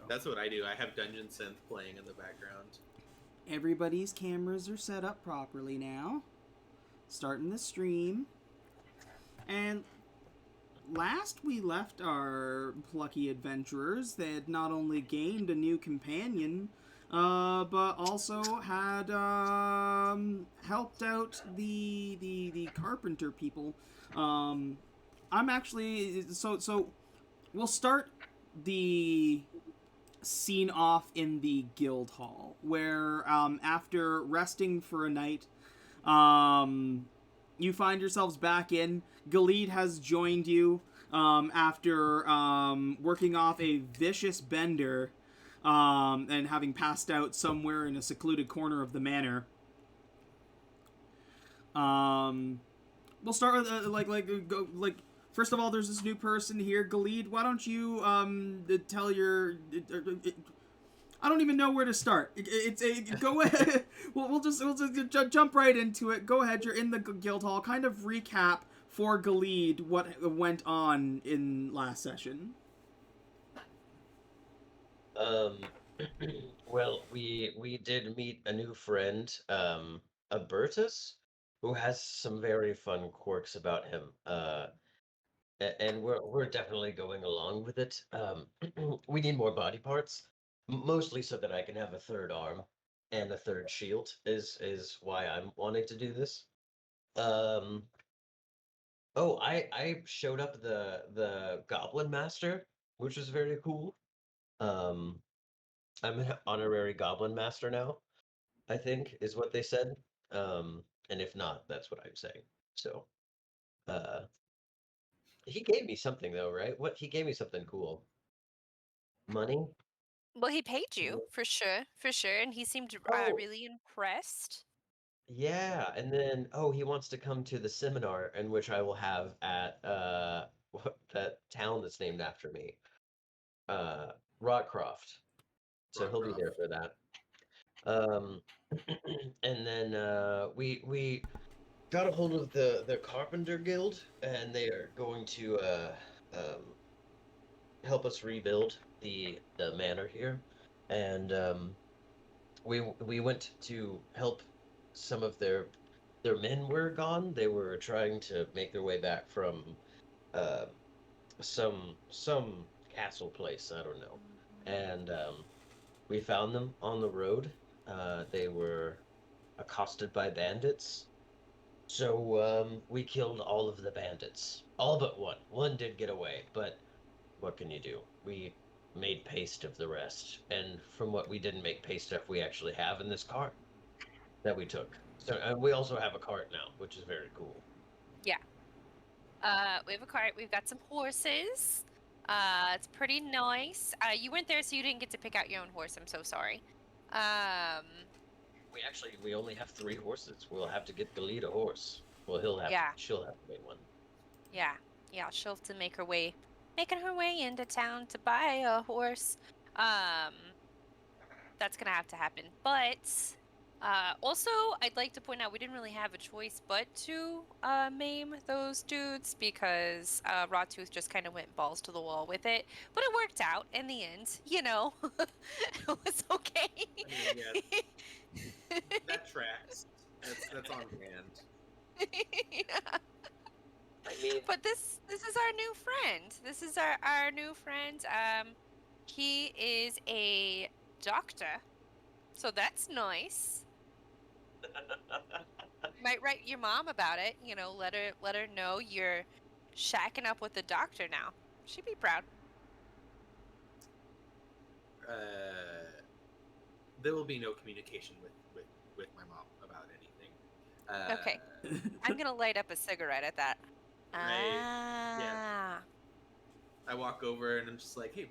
That's what I do. I have Dungeon Synth playing in the background. Everybody's cameras are set up properly now. Starting the stream. And last we left our plucky adventurers, they had not only gained a new companion, but also had helped out the carpenter people. I'm actually so we'll start the scene off in the guild hall, where after resting for a night, you find yourselves back in. Galid has joined you after working off a vicious bender and having passed out somewhere in a secluded corner of the manor. We'll start with first of all, there's this new person here, Galid. Why don't you tell your I don't even know where to start. Go ahead. We'll just jump right into it. Go ahead. You're in the guild hall. Kind of recap for Galid what went on in last session. Well, we did meet a new friend, Albertus, who has some very fun quirks about him. And we're definitely going along with it. We need more body parts, mostly so that I can have a third arm and a third shield. Is why I'm wanting to do this. Um, oh, I showed up the Goblin Master, which was very cool. Um, I'm an honorary Goblin Master now, I think, is what they said. And if not, that's what I'm saying. So, uh, he gave me something though, right? What he gave me something cool. Money? Well, he paid you Yeah. for sure, and he seemed Oh, really impressed. yeah. And then, oh, he wants to come to the seminar in which I will have at what that town that's named after me, uh, Rodcroft. So he'll be there Rockcroft. for that. Um, and then we got a hold of the Carpenter Guild, and they are going to um, help us rebuild the manor here. And we went to help some of their men were gone. They were trying to make their way back from uh, some castle place. I don't know. And we found them on the road. They were accosted by bandits. So we killed all of the bandits, all but one. One did get away, but what can you do? We made paste of the rest, and from what we didn't make paste of, we actually have in this cart that we took. So and we also have a cart now, which is very cool. Yeah. We have a cart. We've got some horses. It's pretty nice. You went there, so you didn't get to pick out your own horse. I'm so sorry. We only have 3 horses. We'll have to get Galid a horse. Well, Yeah. she'll have to make one. Yeah. She'll have to making her way into town to buy a horse. That's gonna have to happen. But also, I'd like to point out we didn't really have a choice but to maim those dudes because Rawtooth just kind of went balls to the wall with it. But it worked out in the end. You know, it was okay. I mean, yeah, that tracks. That's on brand. Yeah. I mean, But this is our new friend. This is our new friend. He is a doctor, so that's nice. Might write your mom about it. You know, let her know you're shacking up with the doctor now. She'd be proud. There will be no communication with my mom about anything. Okay. I'm gonna light up a cigarette at that. Yeah. I walk over and I'm just like, hey,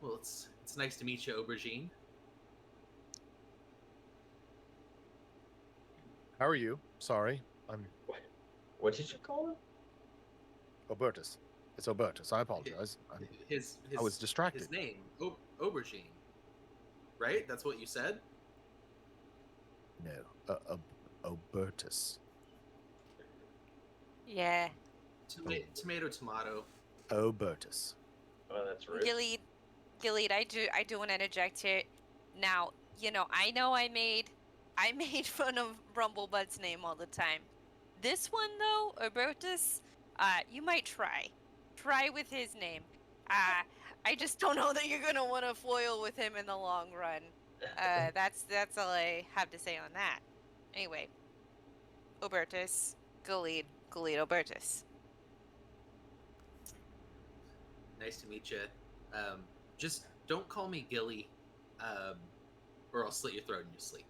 well, it's nice to meet you, Aubergine. How are you? Sorry, I'm what did you call him? Albertus. It's Albertus. I apologize. I was distracted. His name, Aubergine. Right? That's what you said? No, Albertus. Yeah. Tomato. Albertus. Oh, that's rude. Gilly. Gilead, I do want to interject here. Now, I know I made fun of Rumblebud's name all the time. This one though, Albertus, you might try with his name. I just don't know that you're gonna want to foil with him in the long run. That's all I have to say on that. Anyway, Albertus, Gilead, Albertus. Nice to meet you. Just don't call me Gilly, or I'll slit your throat in your sleep.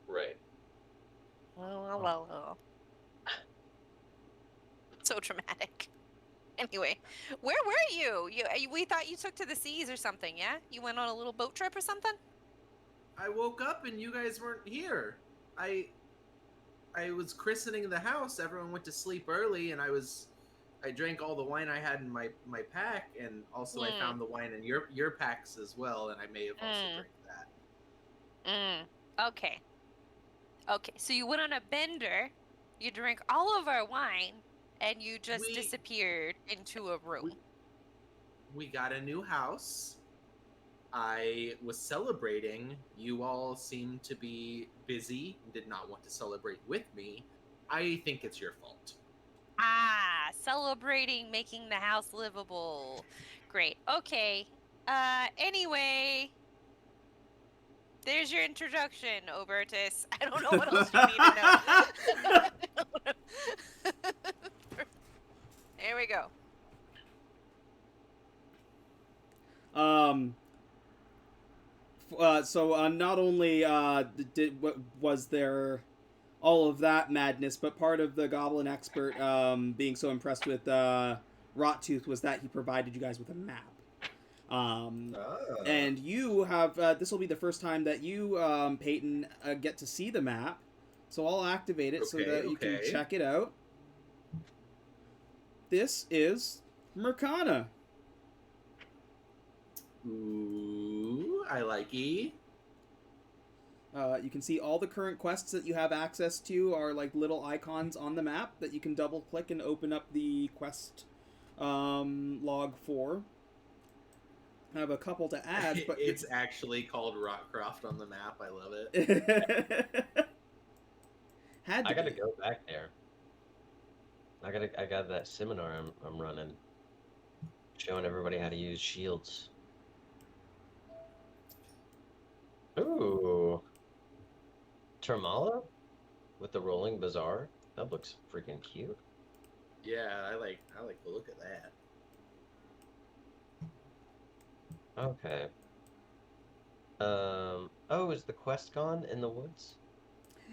Right. Well. So dramatic. Anyway, where were you? We thought you took to the seas or something, yeah? You went on a little boat trip or something? I woke up and you guys weren't here. I was christening the house. Everyone went to sleep early, and I drank all the wine I had in my pack, and also I found the wine in your packs as well, and I may have also drank that. Okay. So you went on a bender, you drank all of our wine, and you just disappeared into a room. We got a new house. I was celebrating. You all seemed to be busy and did not want to celebrate with me. I think it's your fault. Celebrating making the house livable. Great. Okay. Anyway, there's your introduction, Obertus. I don't know what else you need to know. Here we go. So not only was there all of that madness, but part of the goblin expert being so impressed with Rottooth was that he provided you guys with a map. And you have this will be the first time that you, Peyton, get to see the map. So I'll activate it so that you can check it out. This is Mercana. Ooh, I like E. You can see all the current quests that you have access to are like little icons on the map that you can double click and open up the quest log for. I have a couple to add, but it's actually called Rockcroft on the map. I love it. I gotta go back there. I got that seminar I'm running, showing everybody how to use shields. Ooh, Termala with the rolling bazaar. That looks freaking cute. Yeah, I like the look of that. Okay. Oh, is the quest gone in the woods?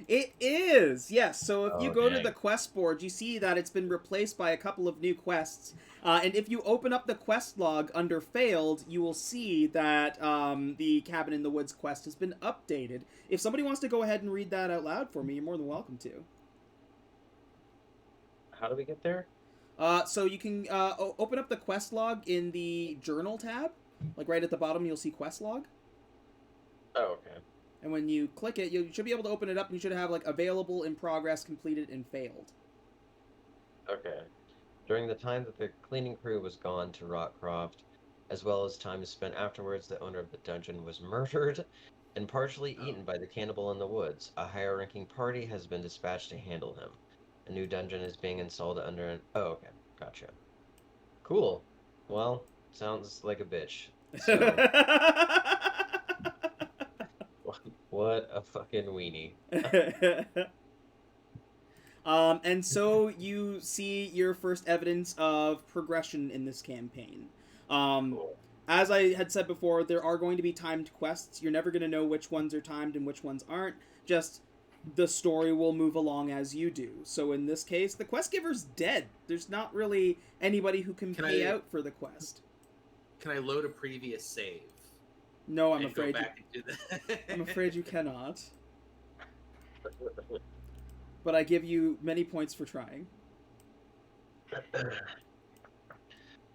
It is, yes. So if you go to Okay. the quest board, you see that it's been replaced by a couple of new quests. And if you open up the quest log under failed, you will see that the Cabin in the Woods quest has been updated. If somebody wants to go ahead and read that out loud for me, you're more than welcome to. How do we get there? So you can open up the quest log in the journal tab. Like right at the bottom, you'll see quest log. Oh, okay. And when you click it, you should be able to open it up, and you should have like available, in progress, completed, and failed. Okay. During the time that the cleaning crew was gone to Rockcroft, as well as time spent afterwards, the owner of the dungeon was murdered and partially eaten by the cannibal in the woods. A higher-ranking party has been dispatched to handle him. A new dungeon is being installed under an... Oh, okay. Gotcha. Cool. Well, sounds like a bitch. So... What a fucking weenie. And so you see your first evidence of progression in this campaign. Cool. As I had said before, there are going to be timed quests. You're never going to know which ones are timed and which ones aren't. Just the story will move along as you do. So in this case, the quest giver's dead. There's not really anybody who can pay out for the quest. Can I load a previous save? No, I'm and afraid. Go back and do that? I'm afraid you cannot. But I give you many points for trying.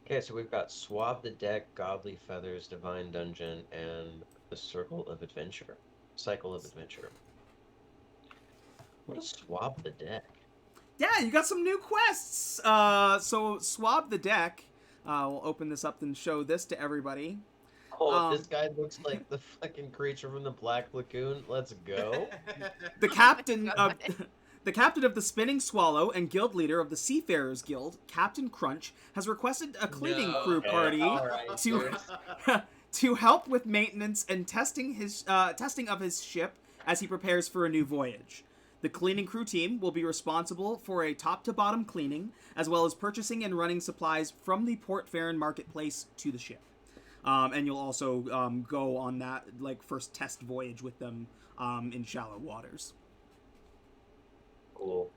Okay, so we've got Swab the Deck, Godly Feathers, Divine Dungeon, and the Circle of Adventure. Cycle of Adventure. What is Swab the Deck? Yeah, you got some new quests. So Swab the Deck We'll open this up and show this to everybody. This guy looks like the fucking creature from the Black Lagoon. Let's go. The captain of the captain of the Spinning Swallow and guild leader of the Seafarers Guild, Captain Crunch, has requested a cleaning crew party to help with maintenance and testing of his ship as he prepares for a new voyage. The cleaning crew team will be responsible for a top-to-bottom cleaning, as well as purchasing and running supplies from the Port Farron marketplace to the ship. And you'll also go on that first test voyage with them in shallow waters. Cool.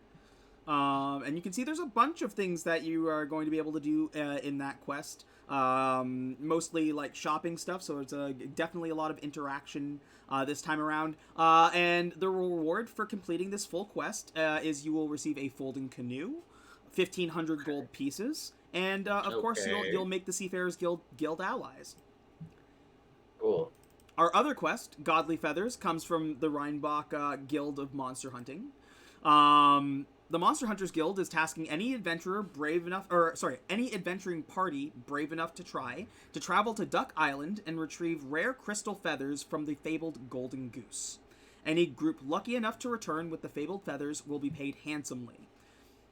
And you can see there's a bunch of things that you are going to be able to do in that quest. Mostly shopping stuff, so it's definitely a lot of interaction this time around. And the reward for completing this full quest is you will receive a folding canoe, 1,500 gold pieces, and of course you'll make the Seafarers Guild allies. Cool. Our other quest, Godly Feathers, comes from the Rheinbach Guild of Monster Hunting. The Monster Hunters Guild is tasking any adventuring party brave enough to try to travel to Duck Island and retrieve rare crystal feathers from the fabled Golden Goose. Any group lucky enough to return with the fabled feathers will be paid handsomely.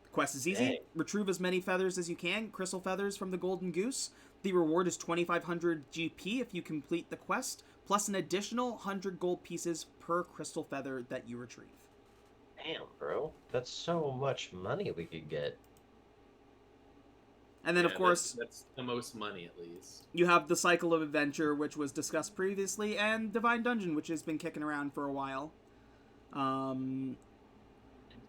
The quest is easy. Dang. Retrieve as many feathers as you can, crystal feathers from the Golden Goose. The reward is 2,500 GP if you complete the quest, plus an additional 100 gold pieces per crystal feather that you retrieve. Damn, bro. That's so much money we could get. And then, of course... That's the most money, at least. You have the Cycle of Adventure, which was discussed previously, and Divine Dungeon, which has been kicking around for a while.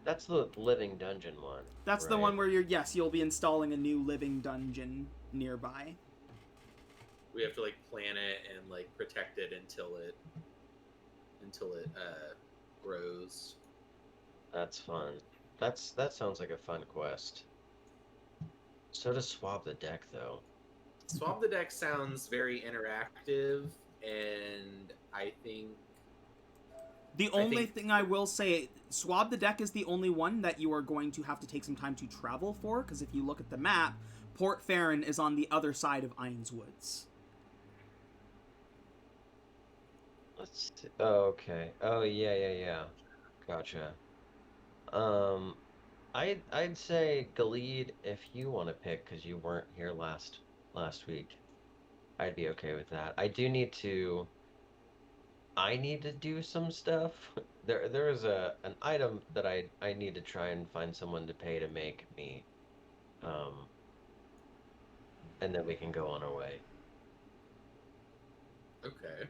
That's the Living Dungeon one. That's right? The one where you'll be installing a new Living Dungeon nearby. We have to, plan it and, protect it until it grows. That's fun. That sounds like a fun quest. So does Swab the Deck, though. Swab the Deck sounds very interactive, and I think... The only thing I will say, Swab the Deck is the only one that you are going to have to take some time to travel for, because if you look at the map, Port Farron is on the other side of Iron's Woods. Let's see. Oh, okay. Oh, yeah. Gotcha. I'd say Galid if you want to pick, because you weren't here last week. I'd be okay with that. I need to do some stuff. There is an item that I need to try and find someone to pay to make me. And then we can go on our way. Okay.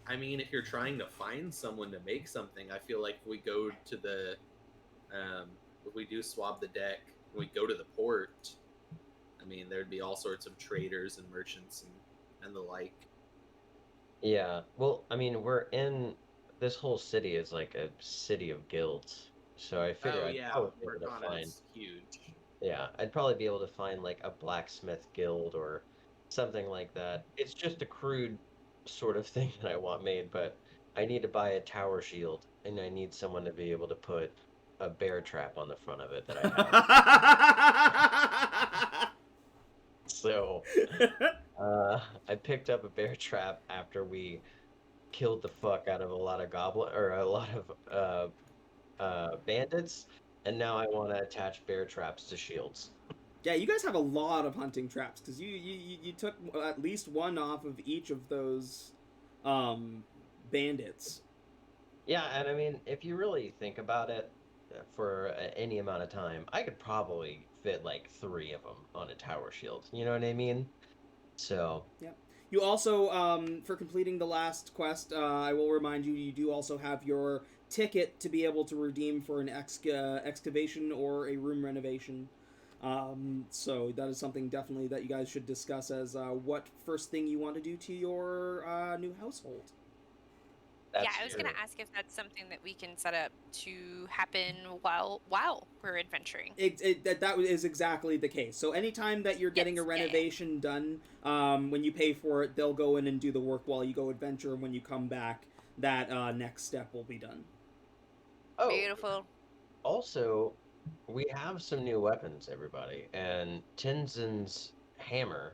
I mean, if you're trying to find someone to make something, I feel like if we go to the, if we do Swab the Deck, we go to the port, I mean, there'd be all sorts of traders and merchants and the like. Yeah, well, I mean, this whole city is like a city of guilds, so I figure I'd probably be able to find... huge. Yeah, I'd probably be able to find, a blacksmith guild or something like that. It's just a crude sort of thing that I want made, but I need to buy a tower shield, and I need someone to be able to put a bear trap on the front of it that I have. So, I picked up a bear trap after we killed the fuck out of a lot of bandits, and now I want to attach bear traps to shields. Yeah, you guys have a lot of hunting traps, because you took at least one off of each of those bandits. Yeah, and I mean, if you really think about it, for any amount of time, I could probably fit 3 of them on a tower shield. You know what I mean? So... Yeah. You also, for completing the last quest, I will remind you, you do also have your ticket to be able to redeem for an excavation or a room renovation. So that is something definitely that you guys should discuss as what first thing you want to do to your new household. I was going to ask if that's something that we can set up to happen while we're adventuring. That is exactly the case. So anytime that you're getting a renovation done, when you pay for it, they'll go in and do the work while you go adventure, and when you come back, that next step will be done. Oh, beautiful. Also, we have some new weapons, everybody, and Tinzin's hammer.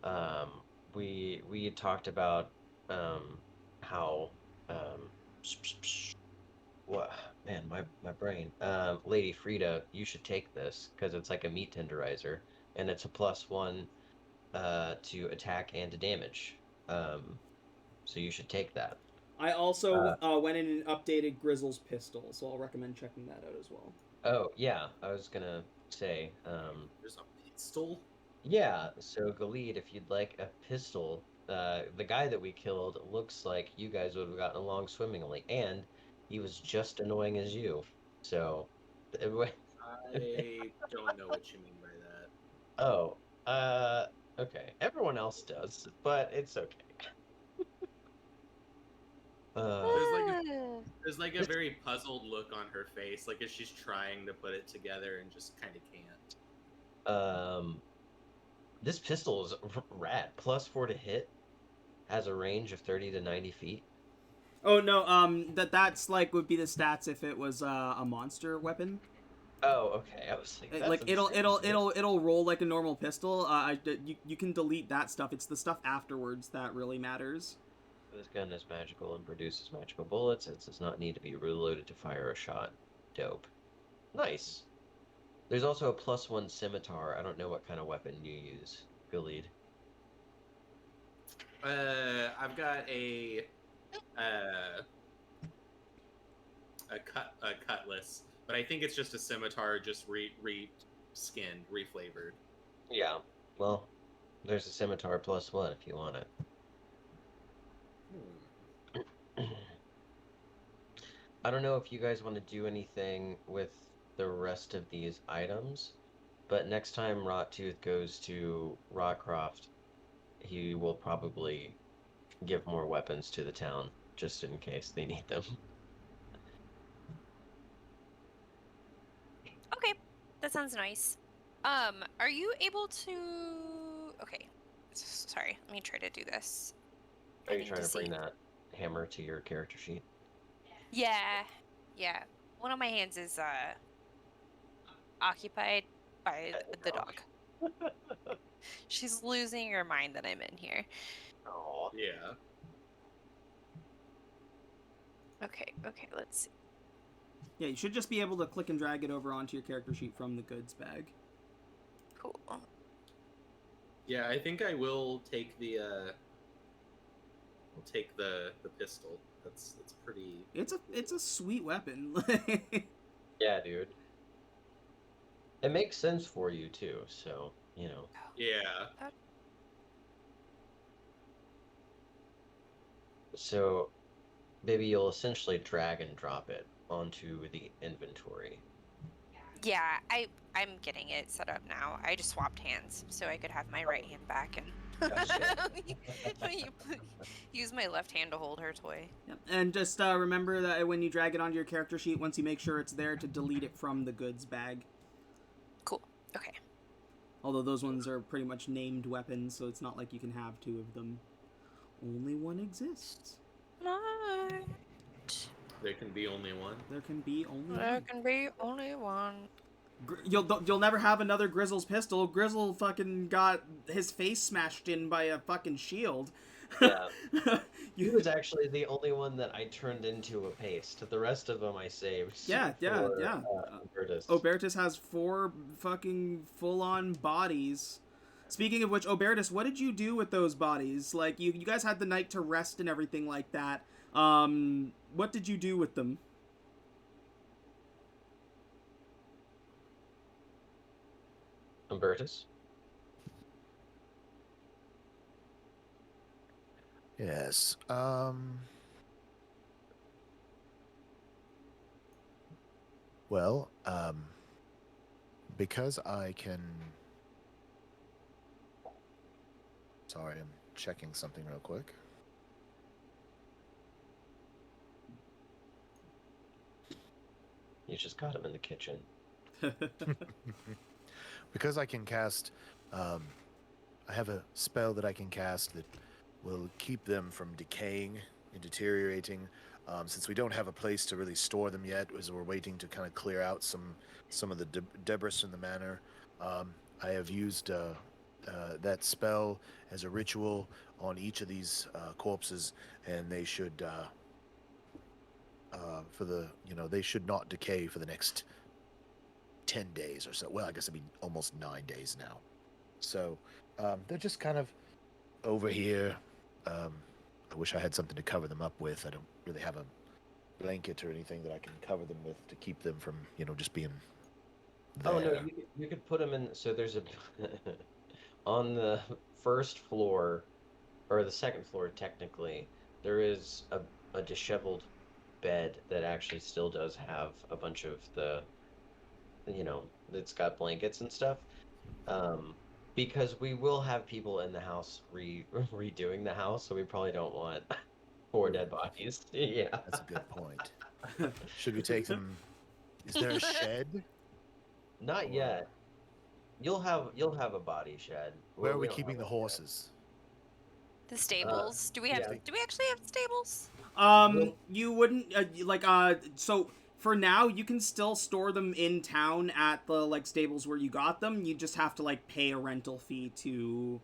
Um, we had talked about how um, what man, my brain. Lady Frida, you should take this because it's like a meat tenderizer, and it's a +1 to attack and to damage. Um, so you should take that. I also Uh, went in and updated Grizzle's pistol, so I'll recommend checking that out as well. oh yeah, I was gonna say, There's a pistol. yeah. So Galid, if you'd like a pistol, the guy that we killed looks like you guys would have gotten along swimmingly, and he was just annoying as you. So, I don't know what you mean by that. oh, uh, okay. Everyone else does, but it's okay. Uh, There's like a this very puzzled look on her face, like as she's trying to put it together and just kind of can't. um, this pistol is rad. +4 to hit, has a range of 30 to 90 feet. Oh no, that's like would be the stats if it was a monster weapon. Oh, okay. I was like, that's Like insane. it'll roll like a normal pistol. You can delete that stuff. It's the stuff afterwards that really matters. This gun is magical and produces magical bullets. It does not need to be reloaded to fire a shot. Dope. Nice. There's also a +1 scimitar. I don't know what kind of weapon you use. Galid. I've got a cutlass, but I think it's just a scimitar, just skinned, reflavored. Yeah. Well, there's a scimitar +1 if you want it. I don't know if you guys want to do anything with the rest of these items, but next time Rottooth goes to Rockcroft, he will probably give more weapons to the town, just in case they need them. Okay, that sounds nice. Are you able to? Okay, sorry. Let me try to do this. Are I you need trying to bring see. that hammer to your character sheet? Yeah, yeah. One of my hands is occupied by the dog. She's losing her mind that I'm in here. Oh, Yeah. Okay, let's see. Yeah, you should just be able to click and drag it over onto your character sheet from the goods bag. Cool. Yeah, I think I will take the pistol. That's pretty. It's a sweet weapon. yeah, dude. It makes sense for you too, so you know. Yeah. So maybe you'll essentially drag and drop it onto the inventory. Yeah, I'm getting it set up now. I just swapped hands so I could have my right hand back and Gotcha. use my left hand to hold her toy. Yep. And just remember that when you drag it onto your character sheet, once you make sure it's there, to delete it from the goods bag. Cool. Okay. Although those ones are pretty much named weapons, so it's not like you can have two of them. Only one exists. Right. There can be only one. There can be only There one. can be only one. You'll never have another Grizzle's pistol. Grizzle fucking got his face smashed in by a fucking shield. Yeah. He was actually the only one that I turned into a paste. The rest of them I saved. Yeah. Obertus. Obertus has 4 fucking full-on bodies. Speaking of which, Obertus, what did you do with those bodies? Like, you guys had the night to rest and everything like that. What did you do with them? Obertus? Yes. Well, because I can. Sorry, I'm checking something real quick. You just got him in the kitchen. Because I can cast, I have a spell that I can cast that will keep them from decaying and deteriorating. Since we don't have a place to really store them yet, as we're waiting to kind of clear out some of the debris in the manor, I have used that spell as a ritual on each of these corpses, and they should they should not decay for the next 10 days or so. Well, I guess it'd be almost 9 days now. So they're just kind of over here. I wish I had something to cover them up with. I don't really have a blanket or anything that I can cover them with to keep them from, just being there. Oh no, you could put them in. So there's a on the first floor, or the second floor technically, there is a disheveled bed that actually still does have a bunch of the, it's got blankets and stuff. Because we will have people in the house redoing the house, so we probably don't want 4 dead bodies. Yeah. That's a good point. Should we take them? Is there a shed? Not yet. You'll have a body shed. Where are we don't keeping have the one yet. horses? The stables. Do we have? yeah. Do we actually have stables? You wouldn't so for now you can still store them in town at the stables where you got them. You just have to pay a rental fee to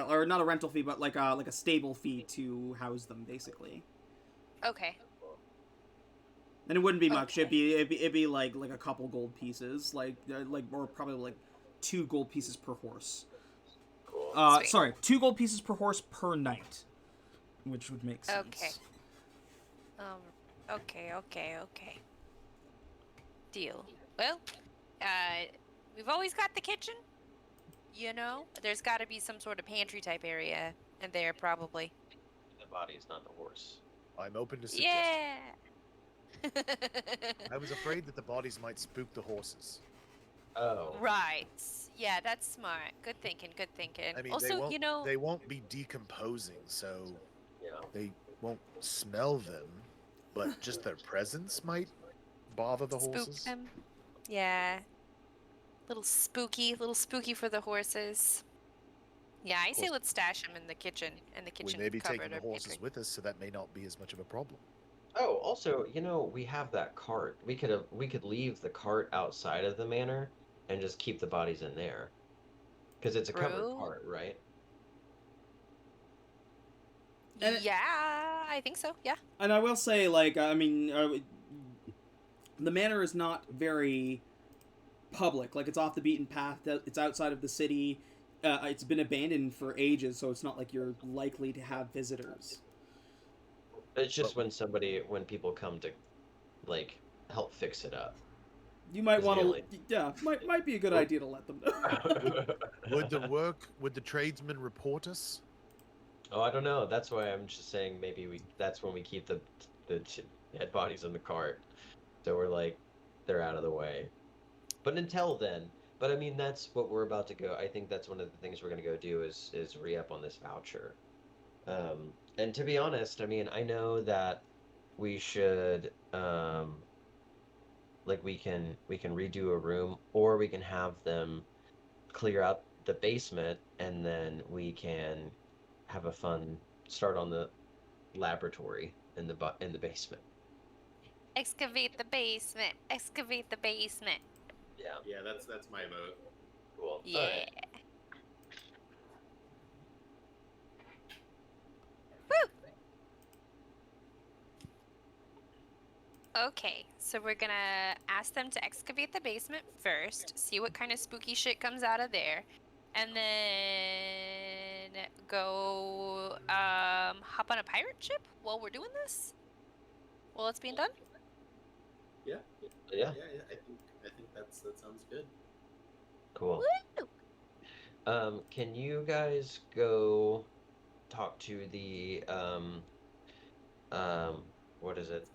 or not a rental fee, but like a stable fee to house them, basically. Okay. And it wouldn't be much. Okay. It'd be like a couple gold pieces, or probably 2 gold pieces per horse. Cool. Sweet. Sorry, 2 gold pieces per horse per night, which would make sense. Okay. Okay. Deal. Well, we've always got the kitchen. There's got to be some sort of pantry type area in there, probably. The body's not the horse. I'm open to suggestions. Yeah. I was afraid that the bodies might spook the horses. Oh. Right. Yeah, that's smart. Good thinking. I mean, Also, they won't be decomposing, so Yeah. they won't smell them, but just their presence might bother the spook horses. them. Yeah. Little spooky for the horses. Yeah, I say let's stash them in the kitchen, We kitchen may be cupboard taking the or horses pantry. with us, so that may not be as much of a problem. Oh, also, we have that cart. We could leave the cart outside of the manor and just keep the bodies in there. Because it's a covered True. cart, right? And Yeah, I think so. Yeah. And I will say, the manor is not very public. It's off the beaten path. It's outside of the city. It's been abandoned for ages, so it's not like you're likely to have visitors. It's just when people come to, help fix it up. You might Is want to, really- yeah, might be a good idea to let them know. Would the tradesmen report us? Oh, I don't know. That's why I'm just saying maybe that's when we keep the dead bodies in the cart. So we're they're out of the way. But until then, I mean, that's what we're about to go. I think that's one of the things we're going to go do is re-up on this voucher. And to be honest, I mean, I know that we should, we can redo a room, or we can have them clear out the basement, and then we can have a fun start on the laboratory in the basement. Excavate the basement. Yeah. Yeah, that's my vote. Cool. Yeah. Alright. Okay, so we're gonna ask them to excavate the basement first, see what kind of spooky shit comes out of there, and then go hop on a pirate ship while we're doing this? While it's being done? Yeah. Yeah. I think that sounds good. Cool. Woo! Can you guys go talk to the what is it?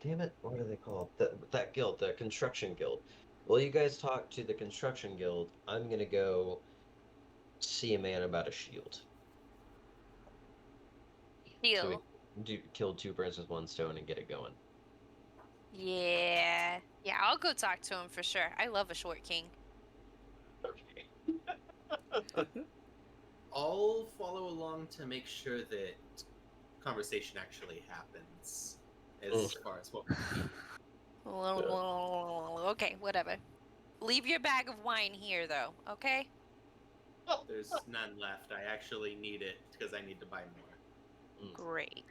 Damn it, what are they called? That guild, the construction guild. Well, you guys talk to the construction guild. I'm gonna go see a man about a shield. Deal. So we kill 2 birds with 1 stone and get it going. Yeah, I'll go talk to him for sure. I love a short king. Okay. I'll follow along to make sure that conversation actually happens, as Mm. far as what. Okay, whatever. Leave your bag of wine here, though. Okay. There's none left. I actually need it because I need to buy more. Great.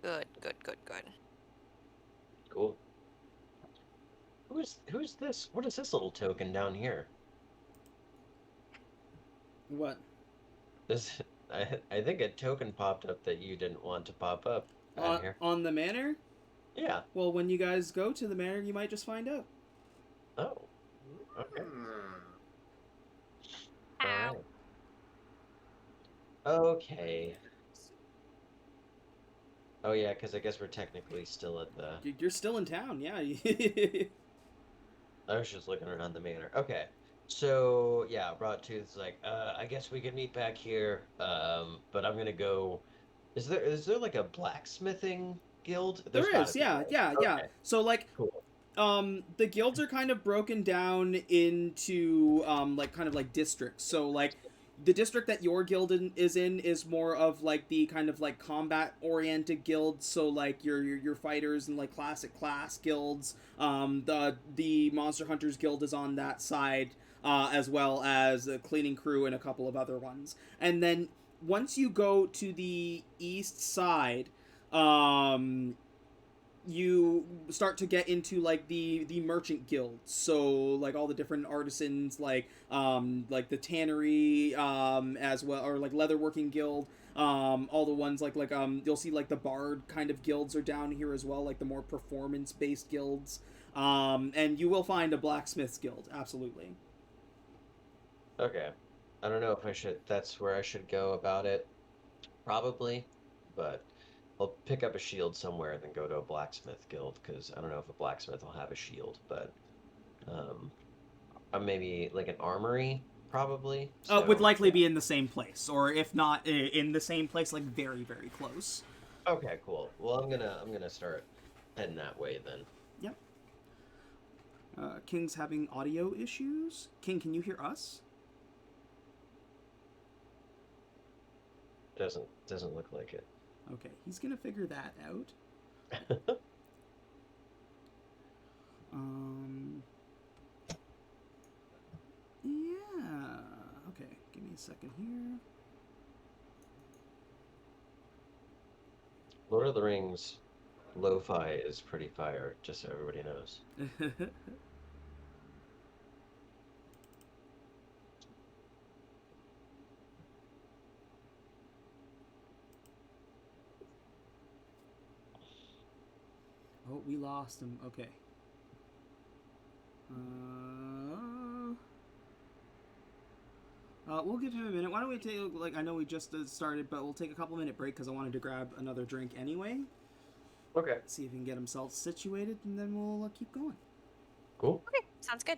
Good. Good. Good. Good. Cool. Who's this? What is this little token down here? What? This I think a token popped up that you didn't want to pop up down here. On the manor? Yeah. Well, when you guys go to the manor, you might just find out. Oh. Okay. Ow. Alright. Okay. Oh yeah, because I guess we're technically still at the. You're still in town, yeah. I was just looking around the manor. Okay. So yeah, Broadtooth's like, I guess we can meet back here. But I'm gonna go. Is there like a blacksmithing guild? There's There gotta is, be, yeah, right? yeah, yeah. Okay, So like, cool. the guilds are kind of broken down into like kind of like districts. So like the district that your guild is more of like the kind of like combat oriented guilds. So like your fighters and like classic class guilds. The monster hunters guild is on that side, as well as the cleaning crew and a couple of other ones. And then once you go to the east side, you start to get into like the merchant guilds, so like all the different artisans, like the tannery, as well, or like leatherworking guild, all the ones you'll see like the bard kind of guilds are down here as well, like the more performance based guilds, and you will find a blacksmith's guild, absolutely. Okay. I don't know if I should. That's where I should go about it. Probably, but I'll pick up a shield somewhere and then go to a blacksmith guild because I don't know if a blacksmith will have a shield, but um, maybe like an armory probably. Would So likely be in the same place, or if not in the same place, like very very close. okay, cool. Well, I'm gonna start heading that way then. Yep. King's having audio issues. King, can you hear us? Doesn't look like it. Okay, he's gonna figure that out. Yeah. Okay, give me a second here. Lord of the Rings, lo-fi is pretty fire, just so everybody knows. Oh, we lost him. Okay. We'll give him a minute. Why don't we take, like, I know we just started, but we'll take a couple-minute break because I wanted to grab another drink anyway. Okay. See if he can get himself situated, and then we'll keep going. Cool. Okay, sounds good.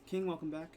King, welcome back.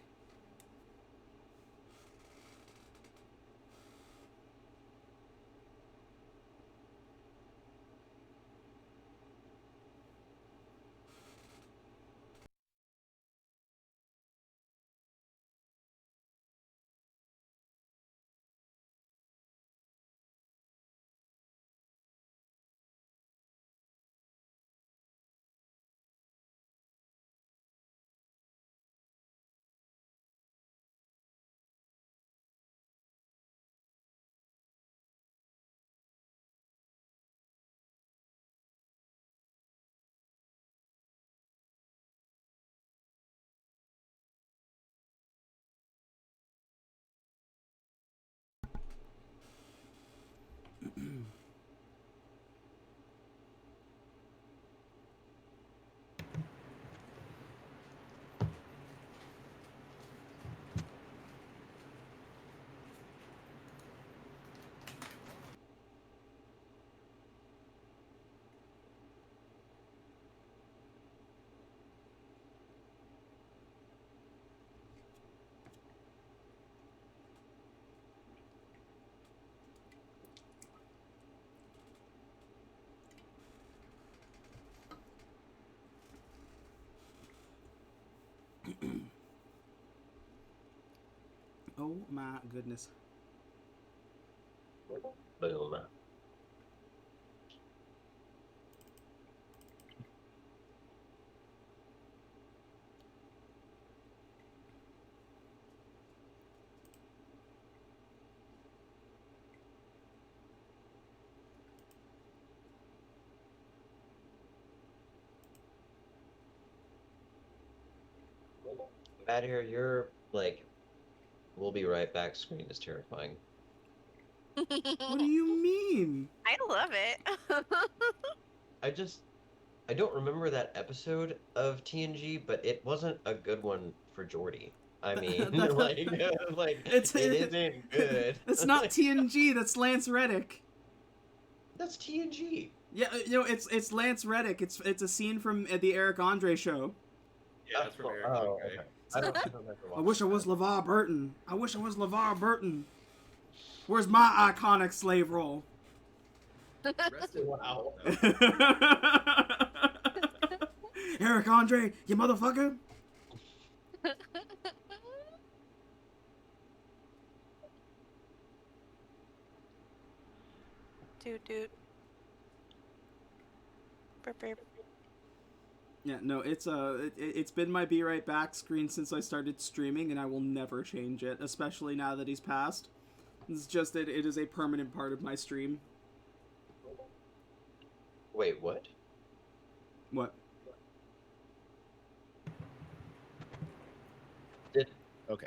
Oh my goodness. Boom. Bad here, you're like, we'll be right back screen is terrifying. What do you mean? I love it. I don't remember that episode of TNG, but it wasn't a good one for Jordy. I mean, like It's- it isn't good. It's not TNG, that's Lance Reddick. That's TNG. Yeah, it's Lance Reddick. It's a scene from the Eric Andre show. Yeah, that's from Eric. Oh, Okay. okay. I don't remember I wish I was LeVar Burton. I wish I was LeVar Burton. Where's my iconic slave role? Rest in Wow. Eric Andre, you motherfucker. Dude. Burp. Yeah, no, it's been my Be Right Back screen since I started streaming, and I will never change it, especially now that he's passed. It's just it is a permanent part of my stream. Wait, what? What? Okay.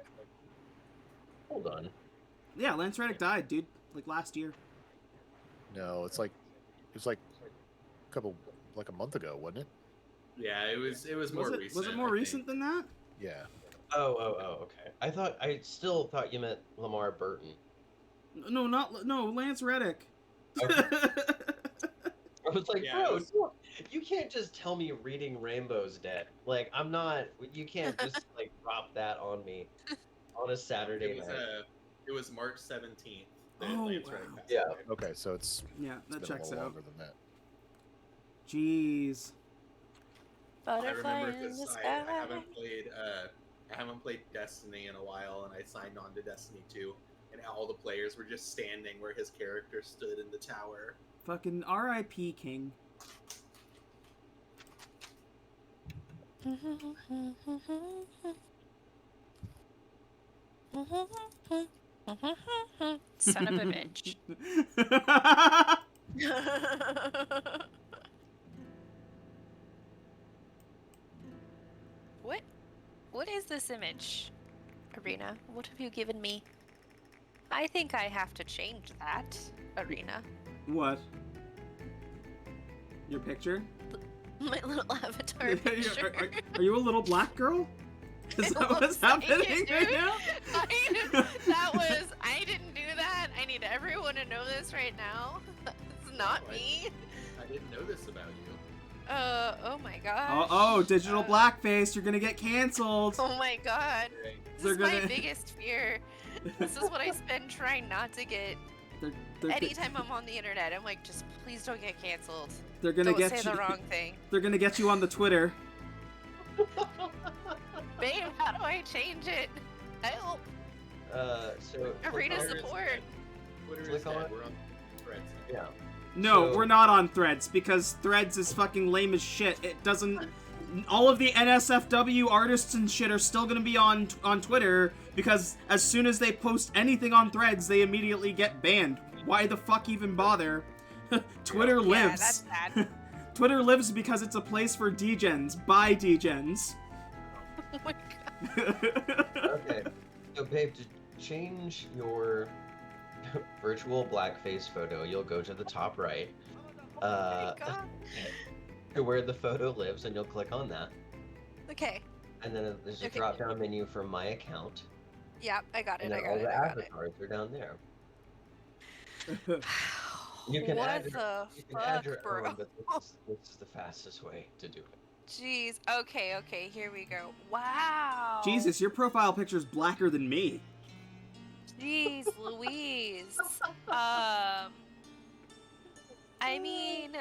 Hold on. Yeah, Lance Reddick died, dude. Like last year. No, it was like a month ago, wasn't it? Yeah, it was more recent. Was it more I recent think. than that? Yeah. Oh, okay. I still thought you meant Lamar Burton. No, Lance Reddick. Okay. I was like, Yeah, bro, it was- you can't just tell me Reading Rainbow's dead. Like, I'm not. You can't just like drop that on me on a Saturday night. It was March 17th. that Oh, Lance wow. Reddick passed Yeah. away. Okay, so it's Yeah, that been checks a little out. longer than that. Jeez. I Butterfly remember in the because sky. I haven't played Destiny in a while, and I signed on to Destiny 2, and all the players were just standing where his character stood in the tower. Fucking R.I.P. King. Son of a bitch. What is this image, Arena? What have you given me? I think I have to change that, Arena. What? Your picture? My little avatar Are, picture. are you a little black girl? Is It that what's looks like happening it, right dude. now? I didn't do that. I need everyone to know this right now. It's not me. I didn't know this about you. Oh my gosh. Digital blackface. You're gonna get canceled. Oh my god. This They're is my gonna- biggest fear. This is what I spend trying not to get. They're Anytime I'm on the internet, I'm like, just please don't get canceled. They're gonna Don't get say you. the wrong thing. They're gonna get you on the Twitter. Babe, how do I change it? Help. So Arena click on- support. Twitter Click is dead. on- We're on Threads. Yeah. No, So- we're not on Threads because Threads is fucking lame as shit. It doesn't. All of the NSFW artists and shit are still gonna be on Twitter because as soon as they post anything on Threads, they immediately get banned. Why the fuck even bother? Twitter Yeah, lives. that's sad. Twitter lives because it's a place for degens, by degens. Oh my god. Okay. So, babe, to change your virtual blackface photo, you'll go to the top right. Oh my god. To where the photo lives, and you'll click on that. Okay. And then there's a Okay. drop-down menu for My Account. Yeah, I got it. And I then got all it. the I got it. avatars are down there. You can what add the You can add fuck, your bro? own, but this is the fastest way to do it. Jeez. Okay, here we go. Wow. Jesus, your profile picture's blacker than me. Jeez Louise. I mean,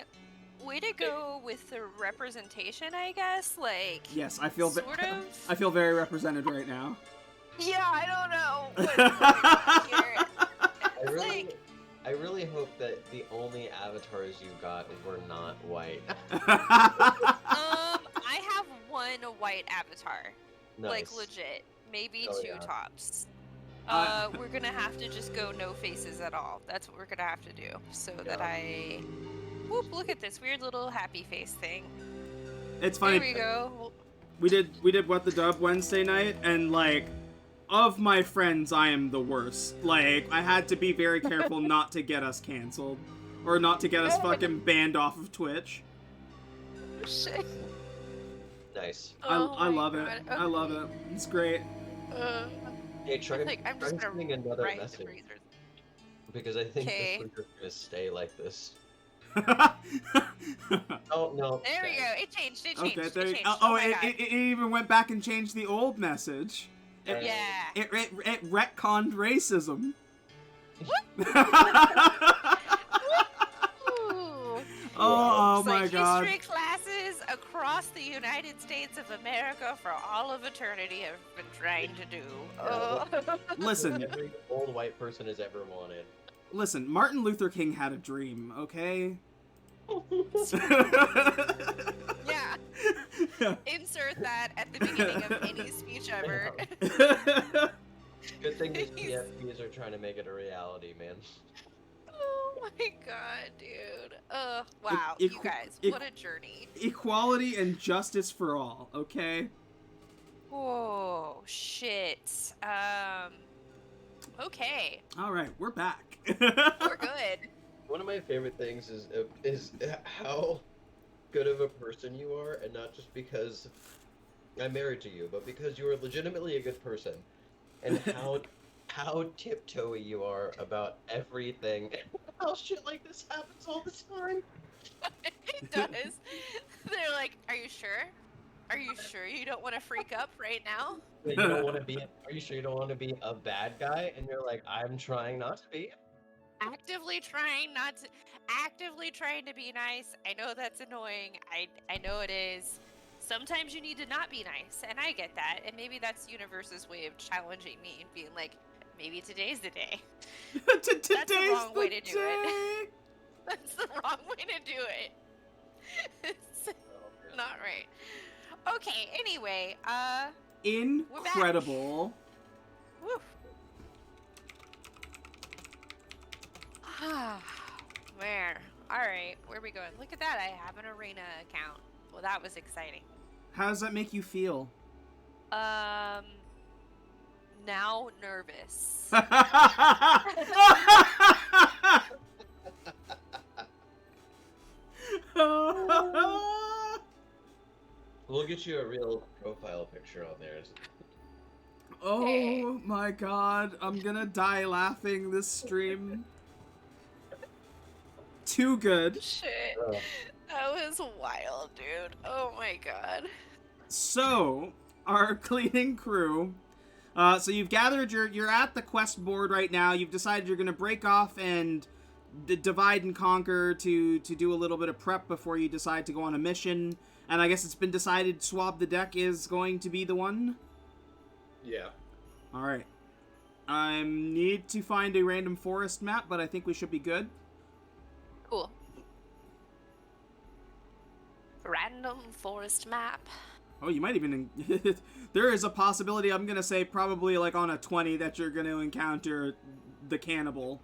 way to go with the representation, I guess. Like, Yes, I feel sort of. I feel very represented right now. Yeah, I don't know what's going on here. I really hope that the only avatars you got were not white. I have one white avatar. Nice. Like, legit. Maybe Oh, two yeah. tops. Uh, We're gonna have to just go no faces at all. That's what we're gonna have to do. So that I... Whoop, look at this weird little happy face thing. It's funny. There we go. We did What the Dub Wednesday night, and like, of my friends, I am the worst. Like, I had to be very careful not to get us canceled, or not to get us fucking banned off of Twitch. Shit. Nice. I Oh love my it. God, I love it. It's great. Hey, try Like, I'm try just gonna sending another write the message, razors. because I think Okay. this one's just gonna stay like this. Okay, Oh no. There we okay. go. It changed. It changed. there it you changed. oh, my it, God. it even went back and changed the old message. It, Yeah. it retconned racism. Ooh. Oh It's my like god. history classes across the United States of America for all of eternity have been trying to do. Oh. Listen, Every old white person has ever wanted. listen, Martin Luther King had a dream, okay? Yeah. Insert that at the beginning of any speech ever. Good thing these He's- PFPs are trying to make it a reality, man. Oh my god, dude. Wow, E- you guys, e- what a journey. Equality and justice for all, okay? Oh, shit. Okay, Alright, we're back. we're good. One of my favorite things is how good of a person you are, and not just because I'm married to you, but because you are legitimately a good person, and how tiptoey you are about everything. How shit like this happens all the time. It does. They're like, are you sure? Are you sure you don't want to freak up right now? You don't want to be. Are you sure you don't want to be a bad guy? And you're like, I'm trying not to be. Actively trying to be nice. I know that's annoying. I know it is. Sometimes you need to not be nice, and I get that. And maybe that's the universe's way of challenging me and being like, maybe today's the day. Today's wrong way the to do it. day. That's the wrong way to do it. It's not right. Okay, anyway, Incredible. woo. Man, alright, where are we going? Look at that, I have an arena account. Well, that was exciting. How does that make you feel? Now nervous. We'll get you a real profile picture on there. Oh my god, I'm gonna die laughing this stream. Too good. Shit. Oh. That was is wild, dude. Oh my god. So, our cleaning crew. So you've gathered you're at the quest board right now. You've decided you're going to break off and divide and conquer to do a little bit of prep before you decide to go on a mission. And I guess it's been decided Swab the Deck is going to be the one. Yeah. All right. I need to find a random forest map, but I think we should be good. Cool. Random forest map. Oh, you might even... there is a possibility, I'm going to say probably like on a 20, that you're going to encounter the cannibal.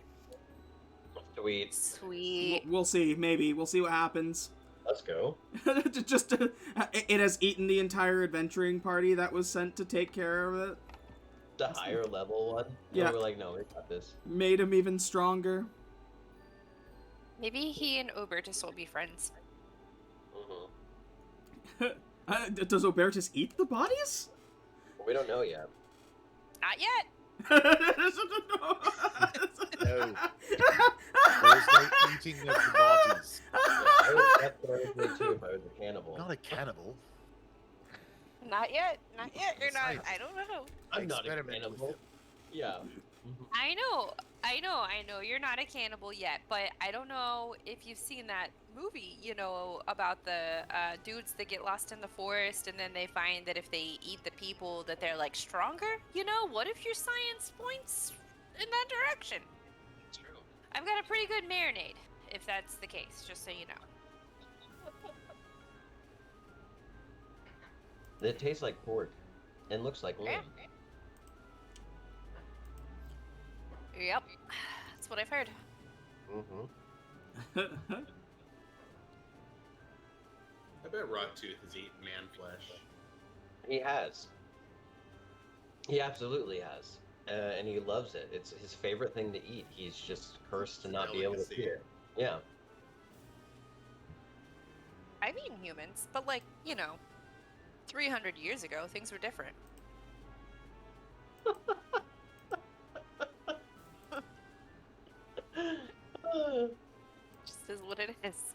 Sweet. Sweet. We'll see, maybe. We'll see what happens. Let's go. It has eaten the entire adventuring party that was sent to take care of it. The higher level one? Yeah. And we're like, no, we got this. Made him even stronger. Maybe he and Obertus will be friends. Does Obertus eat the bodies? We don't know yet. Not yet. No. There's no eating of the bodies. That's what I would do too if I was a cannibal. Not a cannibal. Not yet. Not yet. You're not. Besides- I don't know. I'm not a Experiment with cannibal. it. Yeah. I know. You're not a cannibal yet, but I don't know if you've seen that movie, about the dudes that get lost in the forest and then they find that if they eat the people that they're like stronger. What if your science points in that direction? True. I've got a pretty good marinade, if that's the case, just so you know. It tastes like pork and looks like lamb. Yep. That's what I've heard. Mm-hmm. I bet Rawtooth has eaten man flesh. He has. He absolutely has. And he loves it. It's his favorite thing to eat. He's just cursed to not be able to Delicacy. see it. Yeah. I've eaten humans, but 300 years ago, things were different. Just is what it is.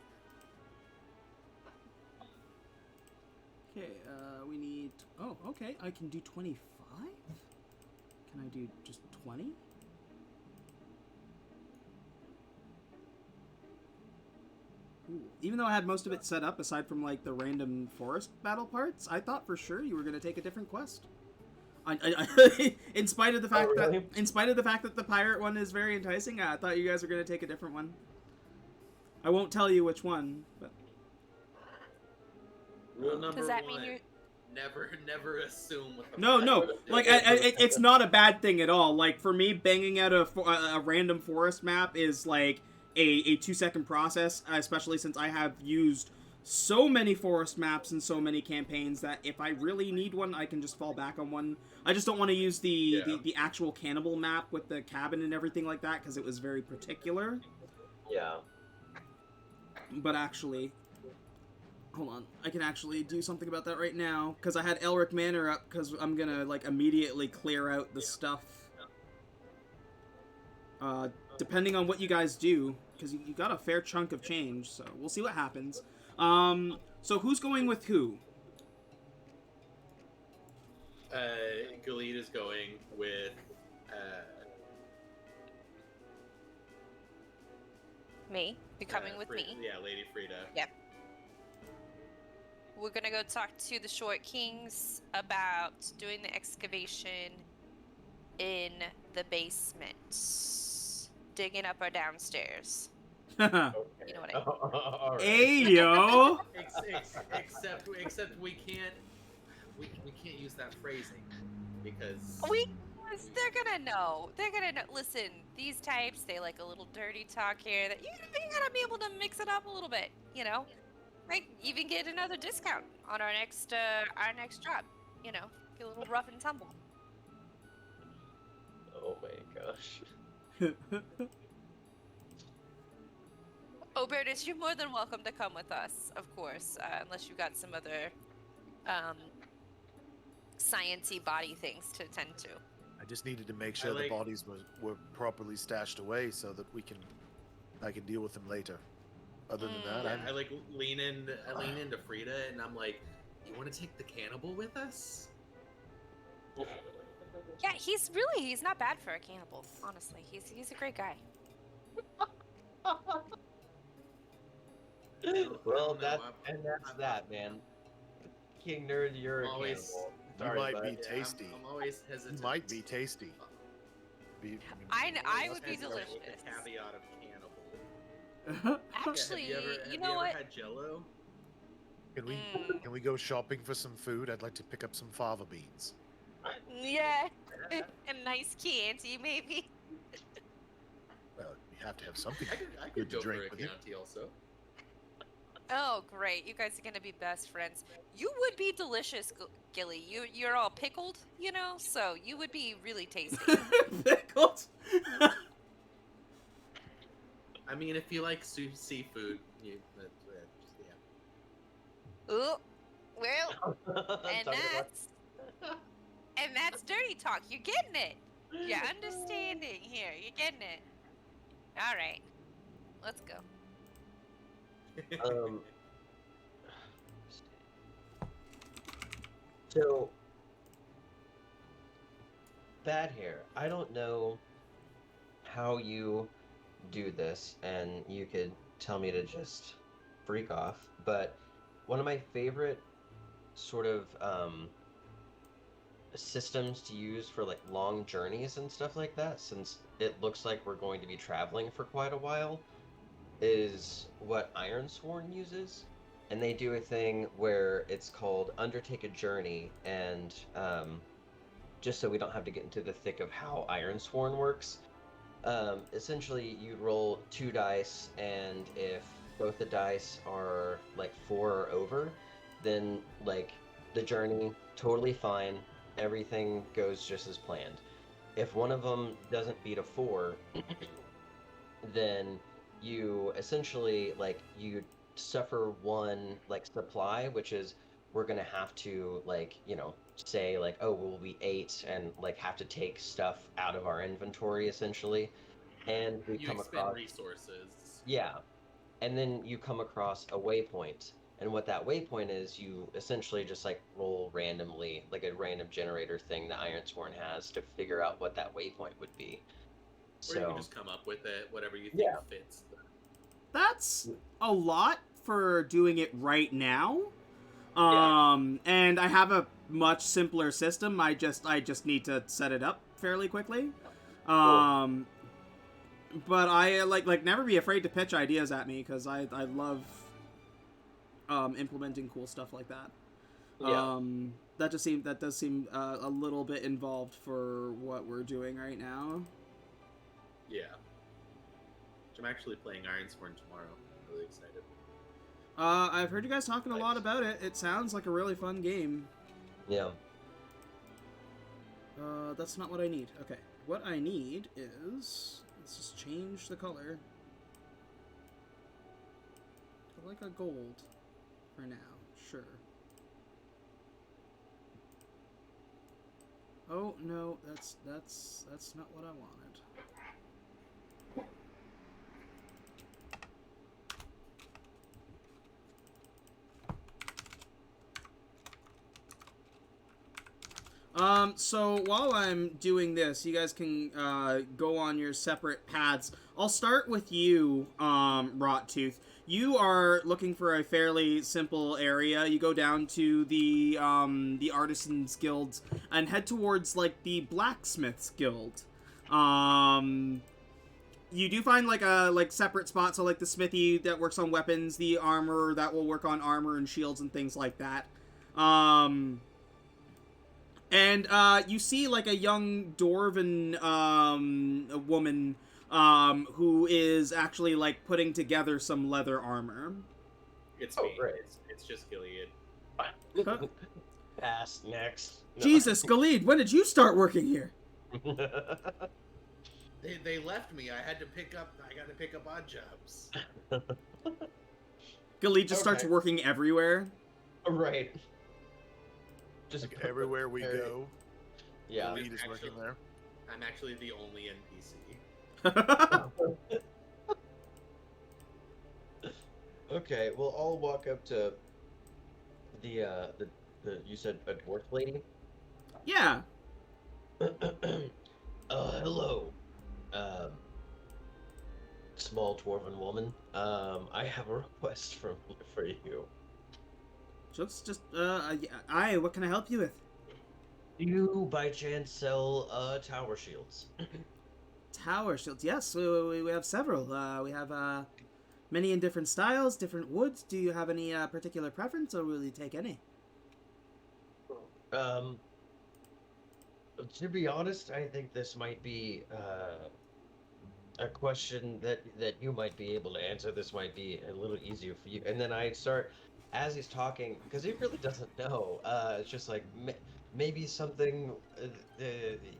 Okay, we need... Oh, okay, I can do 25? Can I do just 20? Ooh. Even though I had most of it set up, aside from, the random forest battle parts, I thought for sure you were going to take a different quest. In spite of the fact that the pirate one is very enticing, I thought you guys were going to take a different one. I won't tell you which one, but... Rule number Does that one, mean you're... never assume what the No, it's not a bad thing at all. For me, banging out a random forest map is, a 2-second process, especially since I have used so many forest maps and so many campaigns that if I really need one, I can just fall back on one. I just don't want to use the actual cannibal map with the cabin and everything like that, because it was very particular. Yeah. But actually... Hold on, I can actually do something about that right now, because I had Elric Manor up, because I'm gonna, immediately clear out the stuff. Depending on what you guys do, because you got a fair chunk of change, so we'll see what happens. So who's going with who? Galid is going with, Me? You coming with Frida. me? Yeah, Lady Frida. Yep. We're gonna go talk to the Short Kings about doing the excavation in the basement. Digging up our downstairs. Okay. You know what I mean. All right. Ayo! Except we can't use that phrasing because They're gonna know. They're gonna know. Listen, these types, they like a little dirty talk here. That you gotta be able to mix it up a little bit. Might even get another discount on our next job. Get a little rough and tumble. Oh my gosh. Obertus, you're more than welcome to come with us, of course, unless you've got some other science-y body things to attend to. I just needed to make sure the bodies were properly stashed away so that I can deal with them later. Other than that, Yeah, I like lean into Frida, and I'm like, "You want to take the cannibal with us?" Yeah, he's not bad for a cannibal. Honestly, he's a great guy. Well, don't know. that's that, man. King Nerd, you're I'm a always- cannibal. you Sorry, might bud. be Yeah, tasty. I'm always You hesitant. might be tasty. I would be Hesitant delicious. With the caveat of cannibal. Actually, yeah, have you you know ever what? had Jello? Can we go shopping for some food? I'd like to pick up some fava beans. Yeah, a nice Chianti maybe. Well, you have to have something I good could to go for drink a with it. Chianti also. Oh, great! You guys are gonna be best friends. You would be delicious, Gilly. You're all pickled, you know, so you would be really tasty. Pickles. I mean, if you like seafood, yeah. Ooh, well, and Talking about- that's dirty talk. You're getting it. You're understanding here. You're getting it. All right, let's go. So, Bad Hair, I don't know how you do this, and you could tell me to just freak off, but one of my favorite sort of systems to use for like long journeys and stuff like that, since it looks like we're going to be traveling for quite a while, is what Ironsworn uses. And they do a thing where it's called Undertake a Journey, and just so we don't have to get into the thick of how Ironsworn works, essentially you roll 2 dice, and if both the dice are like 4 or over, then like the journey totally fine, everything goes just as planned. If one of them doesn't beat a 4, then you essentially like you suffer 1 like supply, which is we're gonna have to like say like, oh, we'll be 8 and like have to take stuff out of our inventory essentially, and we You come expend across resources. yeah, and then you come across a waypoint, and what that waypoint is, you essentially just like roll randomly, like a random generator thing that Ironsworn has to figure out what that waypoint would be. Or you can So just come up with it, whatever you think Yeah. fits. That's a lot for doing it right now. Yeah. And I have a much simpler system. I just need to set it up fairly quickly. But I like never be afraid to pitch ideas at me, because I love implementing cool stuff like that. Yeah. That does seem a little bit involved for what we're doing right now. Yeah. I'm actually playing Ironsworn tomorrow. I'm really excited. I've heard you guys talking a lot Nice. about it. It sounds like a really fun game. Yeah. That's not what I need. Okay. What I need is... Let's just change the color. I like a gold for now. Sure. Oh, no. That's not what I wanted. So while I'm doing this, you guys can go on your separate paths. I'll start with you, Rottooth. You are looking for a fairly simple area. You go down to the Artisans Guild and head towards like the Blacksmiths Guild. You do find like separate spots, so like the smithy that works on weapons, the armor that will work on armor and shields and things like that. And you see like a young dwarven a woman who is actually like putting together some leather armor. It's Oh, me. great. It's just Gilead. Pass next. No. Jesus, Galid, when did you start working here? They left me. I got to pick up odd jobs. Galid just starts Okay. working everywhere. Right. Just Like everywhere we very- go, Yeah. the lead is working there. I'm actually the only NPC. Okay, well, I'll walk up to the you said a dwarf lady? Yeah. Hello. Um, small dwarven woman. I have a request for you. Just, aye, what can I help you with? Do you, by chance, sell tower shields? Tower shields. Yes, we have several. We have many in different styles, different woods. Do you have any particular preference, or will you take any? Um, to be honest, I think this might be a question that you might be able to answer. This might be a little easier for you. And then I start as he's talking because he really doesn't know. It's just like maybe something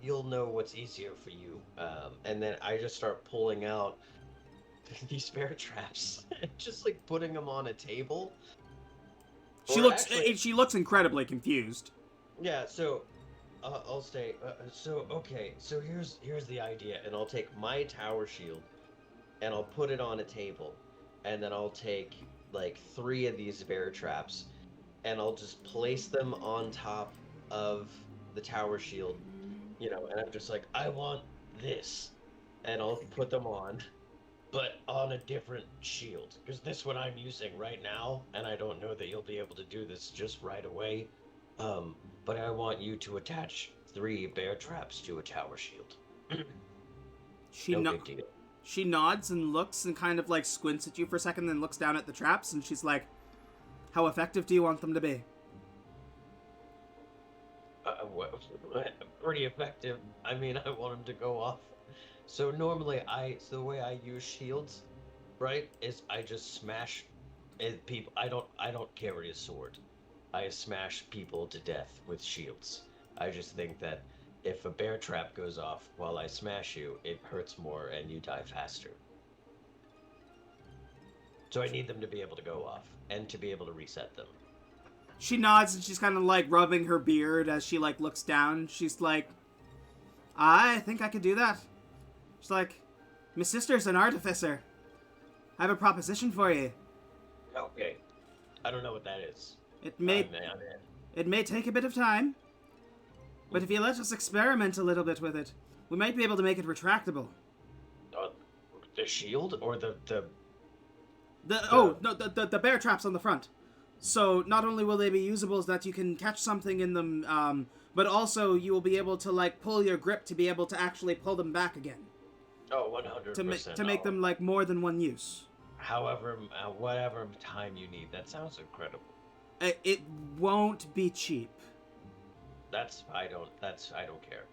you'll know what's easier for you. And then I just start pulling out these bear traps, and just like putting them on a table. Or actually, She looks incredibly confused. yeah. So I'll stay. So okay. So here's the idea, and I'll take my tower shield and I'll put it on a table, and then I'll take like 3 of these bear traps, and I'll just place them on top of the tower shield, and I'm just like, I want this, and I'll put them on, but on a different shield, because this one I'm using right now, and I don't know that you'll be able to do this just right away, but I want you to attach 3 bear traps to a tower shield. She No big deal. She nods and looks and kind of like squints at you for a second, then looks down at the traps, and she's like, "How effective do you want them to be?" Well, pretty effective. I mean, I want them to go off. So normally, so the way I use shields, right, is I just smash people. I don't carry a sword. I smash people to death with shields. I just think that if a bear trap goes off while I smash you, it hurts more and you die faster. So I need them to be able to go off and to be able to reset them. She nods and she's kind of like rubbing her beard as she like looks down. She's like, "I think I could do that." She's like, "My sister's an artificer. I have a proposition for you. Okay. I don't know what that is. It may take a bit of time, but if you let us experiment a little bit with it, we might be able to make it retractable." The shield or the bear traps on the front. So not only will they be usable as that you can catch something in them, but also you will be able to like pull your grip to be able to actually pull them back again. Oh, 100%. To make them like more than one use. However, whatever time you need. That sounds incredible. It won't be cheap. I don't care.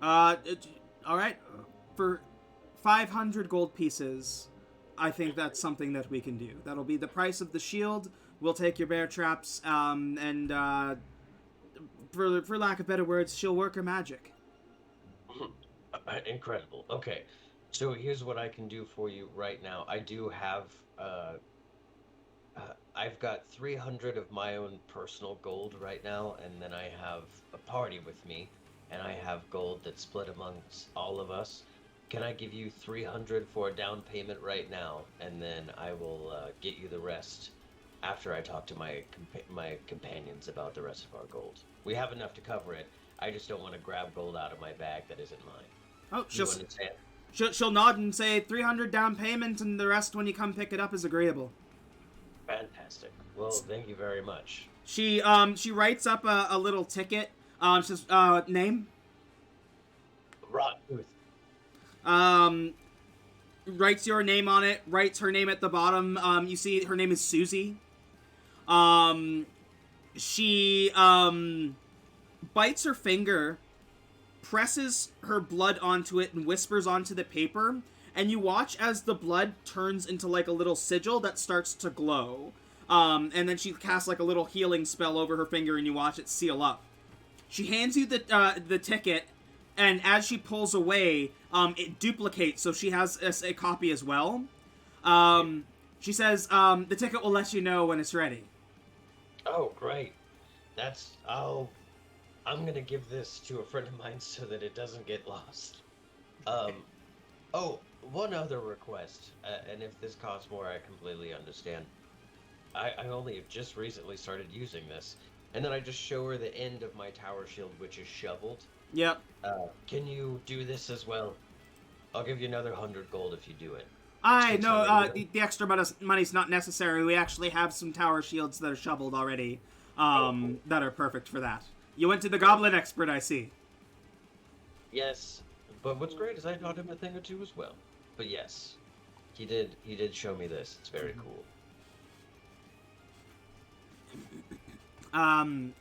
All right. For 500 gold pieces, I think that's something that we can do. That'll be the price of the shield. We'll take your bear traps, and for lack of better words, she'll work her magic. Incredible. Okay, so here's what I can do for you right now. I do have, I've got 300 of my own personal gold right now, and then I have a party with me, and I have gold that's split amongst all of us. Can I give you 300 for a down payment right now, and then I will get you the rest after I talk to my companions about the rest of our gold. We have enough to cover it. I just don't want to grab gold out of my bag that isn't mine. Oh, You understand? She'll nod and say 300 down payment, and the rest when you come pick it up is agreeable. Fantastic. Well, thank you very much. She writes up a little ticket. She says, name? Rottooth. Writes your name on it, writes her name at the bottom. You see her name is Susie. She bites her finger, presses her blood onto it, and whispers onto the paper, and you watch as the blood turns into like a little sigil that starts to glow. And then she casts like a little healing spell over her finger, and you watch it seal up. She hands you the ticket, and as she pulls away, it duplicates, so she has a copy as well. She says, the ticket will let you know when it's ready. Oh, great. I'm gonna give this to a friend of mine so that it doesn't get lost. Oh, one other request, and if this costs more, I completely understand. I only have just recently started using this. And then I just show her the end of my tower shield, which is shoveled. Yep. Can you do this as well? I'll give you another 100 gold if you do it. I Takes know, how many the extra money's not necessary. We actually have some tower shields that are shoveled already, cool. that are perfect for that. You went to the goblin expert, I see. Yes, but what's great is I taught him a thing or two as well. But yes, he did show me this. It's very cool.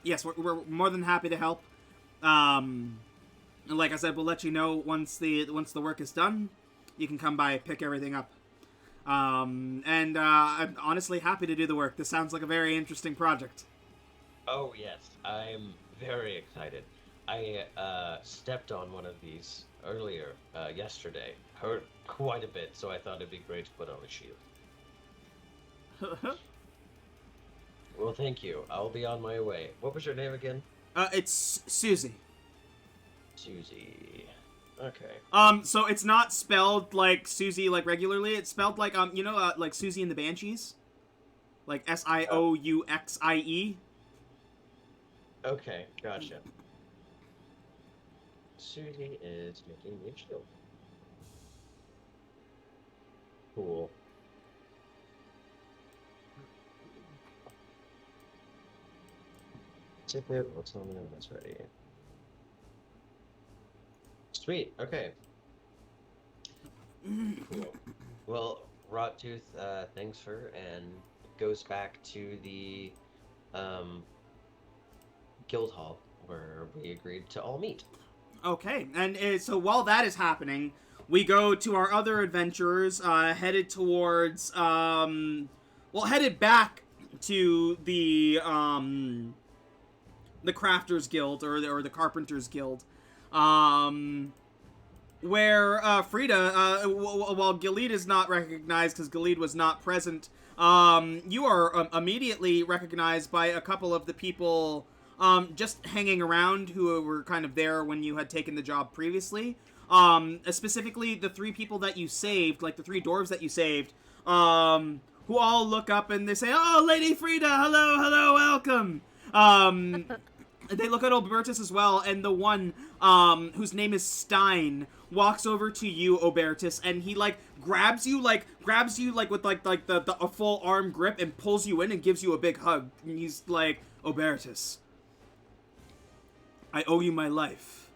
Yes, we're more than happy to help. Like I said, we'll let you know once the work is done. You can come by, pick everything up. I'm honestly happy to do the work. This sounds like a very interesting project. Oh yes, I'm very excited. I stepped on one of these earlier yesterday. Hurt quite a bit, so I thought it'd be great to put on a shield. Well, thank you. I'll be on my way. What was your name again? It's Susie. Susie. Okay. So it's not spelled like Susie like regularly. It's spelled like like Susie and the Banshees, like Siouxie. Okay, gotcha. Susie is making me a shield. Cool. Tip it. We'll tell me when it's ready. Sweet. Okay. Cool. Well, Rottooth thanks her and goes back to the guild hall where we agreed to all meet. Okay, and so while that is happening, we go to our other adventurers headed towards headed back to the Crafters Guild or the Carpenters Guild. Where Frida, while Gilead is not recognized because Gilead was not present, you are immediately recognized by a couple of the people just hanging around who were kind of there when you had taken the job previously. Specifically, the three people that you saved, like the three dwarves that you saved, who all look up and they say, "Oh, Lady Frida, hello, welcome." They look at Obertus as well, and the one whose name is Stein walks over to you, Obertus, and he grabs you with a full arm grip and pulls you in and gives you a big hug. And he's like, "Obertus, I owe you my life."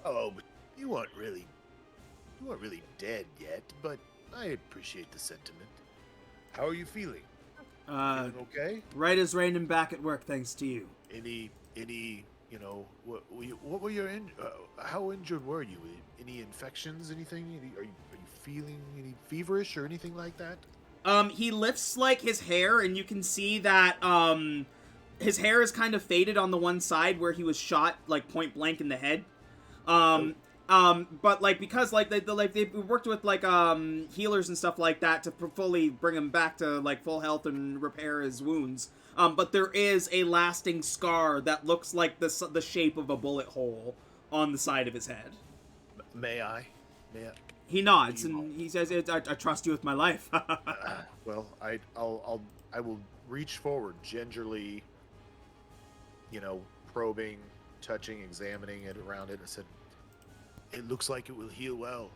Oh, but you weren't really dead yet, but I appreciate the sentiment. How are you feeling? Feeling okay? Right as rain and back at work, thanks to you. Any, what were your how injured were you? Any infections? Anything? Are you feeling any feverish or anything like that? He lifts his hair, and you can see that his hair is kind of faded on the one side where he was shot point blank in the head. But because they worked with healers and stuff like that to fully bring him back to full health and repair his wounds. But there is a lasting scar that looks like the shape of a bullet hole on the side of his head. May I? He nods and he says, "I trust you with my life." Well, I will reach forward gingerly, probing, touching, examining it around it. I said, "It looks like it will heal well.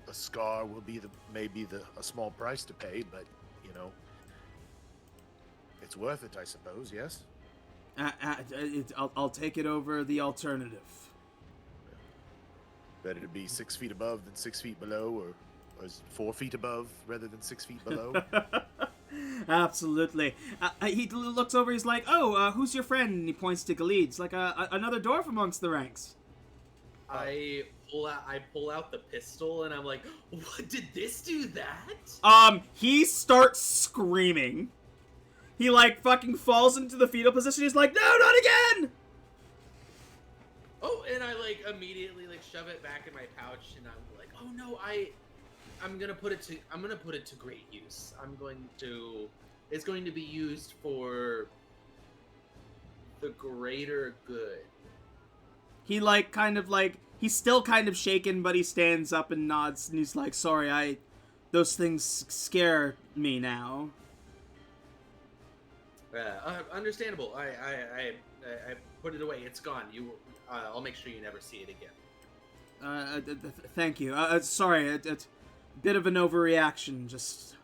A scar will be a small price to pay, but it's worth it, I suppose. Yes." I'll take it over the alternative. Better to be 6 feet above than 6 feet below, or 4 feet above rather than 6 feet below. Absolutely. He looks over. He's like, "Oh, who's your friend?" And he points to Gilead. It's like another dwarf amongst the ranks. I pull out the pistol and I'm like, "What, did this do that?" He starts screaming. He fucking falls into the fetal position. He's like, "No, not again!" Oh, and I immediately shove it back in my pouch and I'm like, "Oh no, I'm gonna put it to great use. It's going to be used for the greater good." He he's still kind of shaken, but he stands up and nods, and he's like, "Sorry, those things scare me now. Understandable. I put it away. It's gone. I'll make sure you never see it again. Thank you. Sorry, it's a bit of an overreaction. Just,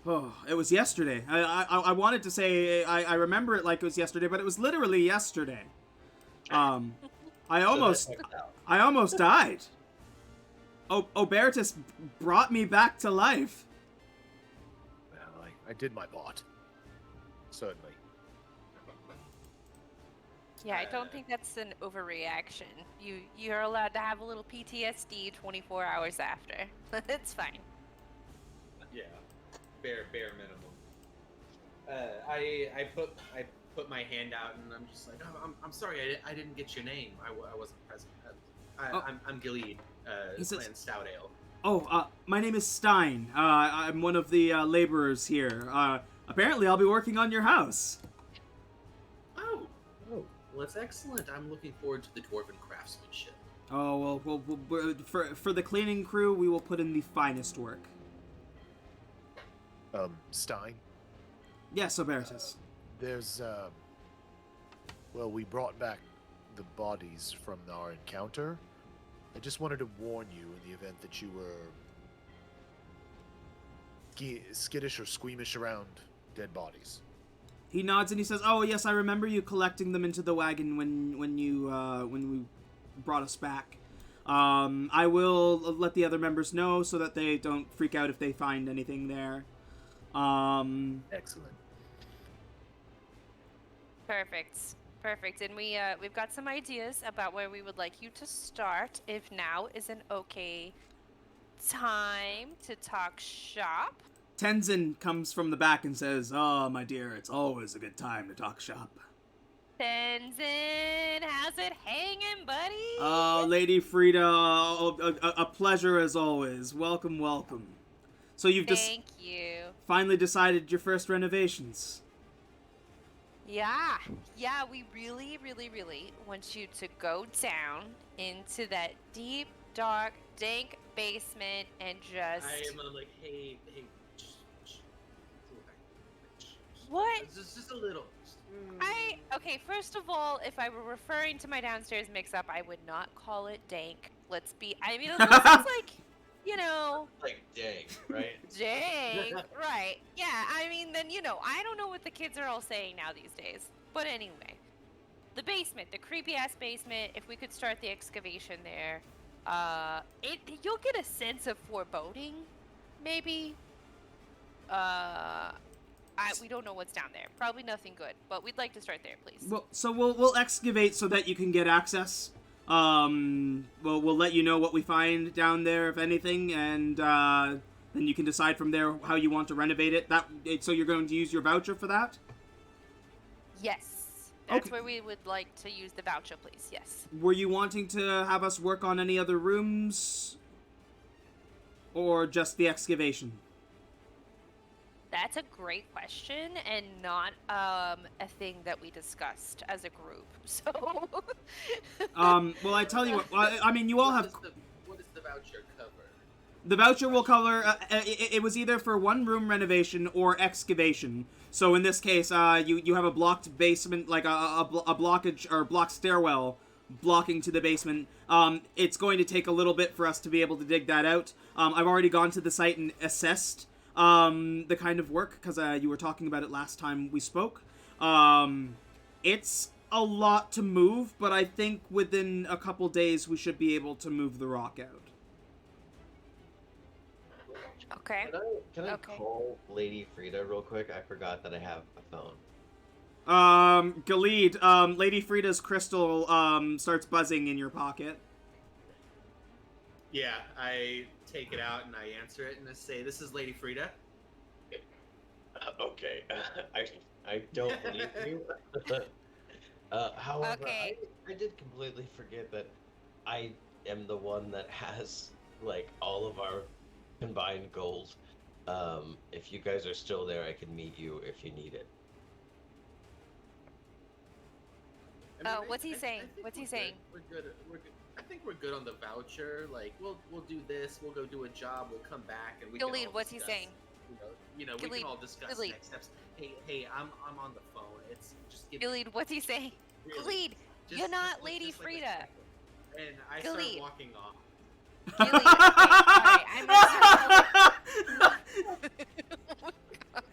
oh, it was yesterday. I wanted to say I remember it like it was yesterday, but it was literally yesterday. I almost died. Obertus brought me back to life. Well, I did my part. Certainly. Yeah, I don't think that's an overreaction. You're allowed to have a little PTSD 24 hours after. It's fine. Yeah, bare minimum. I put my hand out and I'm just like, oh, I'm sorry, I didn't get your name. I wasn't present. I'm Gilead, Clan Stout Ale. Oh, my name is Stein. I'm one of the laborers here. Apparently, I'll be working on your house. Oh, well, that's excellent. I'm looking forward to the dwarven craftsmanship. Oh, well, for the cleaning crew, we will put in the finest work. Stein? Yes, Obertus. There's, well, we brought back the bodies from our encounter. I just wanted to warn you in the event that you were skittish or squeamish around dead bodies. He nods and he says, "Oh yes, I remember you collecting them into the wagon when we brought us back. I will let the other members know so that they don't freak out if they find anything there." Excellent. Perfect. And we've got some ideas about where we would like you to start. If now is an okay time to talk shop. Tenzin comes from the back and says, "Oh, my dear, it's always a good time to talk shop." Tenzin, how's it hanging, buddy? Oh, Lady Frida, a pleasure as always. Welcome. So you've just Thank you. finally decided your first renovations. Yeah, we really want you to go down into that deep, dark, dank basement and just... I am like, hey. What? Just a little. Okay, first of all, if I were referring to my downstairs mix-up, I would not call it dank. I mean, unless it's like, you know... Like, dang, right? Dank, right. Yeah, I mean, then, I don't know what the kids are all saying now these days. But anyway, the basement, the creepy-ass basement, if we could start the excavation there, you'll get a sense of foreboding, maybe. We don't know what's down there. Probably nothing good, but we'd like to start there, please. Well, so we'll excavate so that you can get access. We'll let you know what we find down there, if anything, and then you can decide from there how you want to renovate it. So you're going to use your voucher for that? Yes. That's Okay. where we would like to use the voucher, please. Yes. Were you wanting to have us work on any other rooms? Or just the excavation? That's a great question, and not a thing that we discussed as a group. So. Well, I tell you what. I mean, you all have. What does the voucher cover? The voucher will cover. It was either for one room renovation or excavation. So in this case, you have a blocked basement, like a blockage or blocked stairwell blocking to the basement. It's going to take a little bit for us to be able to dig that out. I've already gone to the site and assessed the kind of work, because you were talking about it last time we spoke. It's a lot to move, but I think within a couple days we should be able to move the rock out. Okay. Can I Okay. call Lady Frida real quick? I forgot that I have a phone. Galid, Lady Frida's crystal starts buzzing in your pocket. Yeah, I take it out and I answer it and I say, "This is Lady Frida." Okay. I don't believe you. However, Okay. I did completely forget that I am the one that has like all of our combined gold. If you guys are still there, I can meet you if you need it. I I Oh, mean, what's he I saying? think What's he we're saying? Good. We're good. We're good. I think we're good on the voucher. Like, we'll do this. We'll go do a job. We'll come back and we can Gilead, all what's he discuss. saying? We Gilead, can all discuss Gilead, next steps. Hey, I'm on the phone. It's just give me Gilead, what's he saying? really, Gilead, just, you're not just like, Lady just like a Frida. second. And I start Gilead. walking off. Gilead, okay, alright, I'm gonna start calling. Oh my god.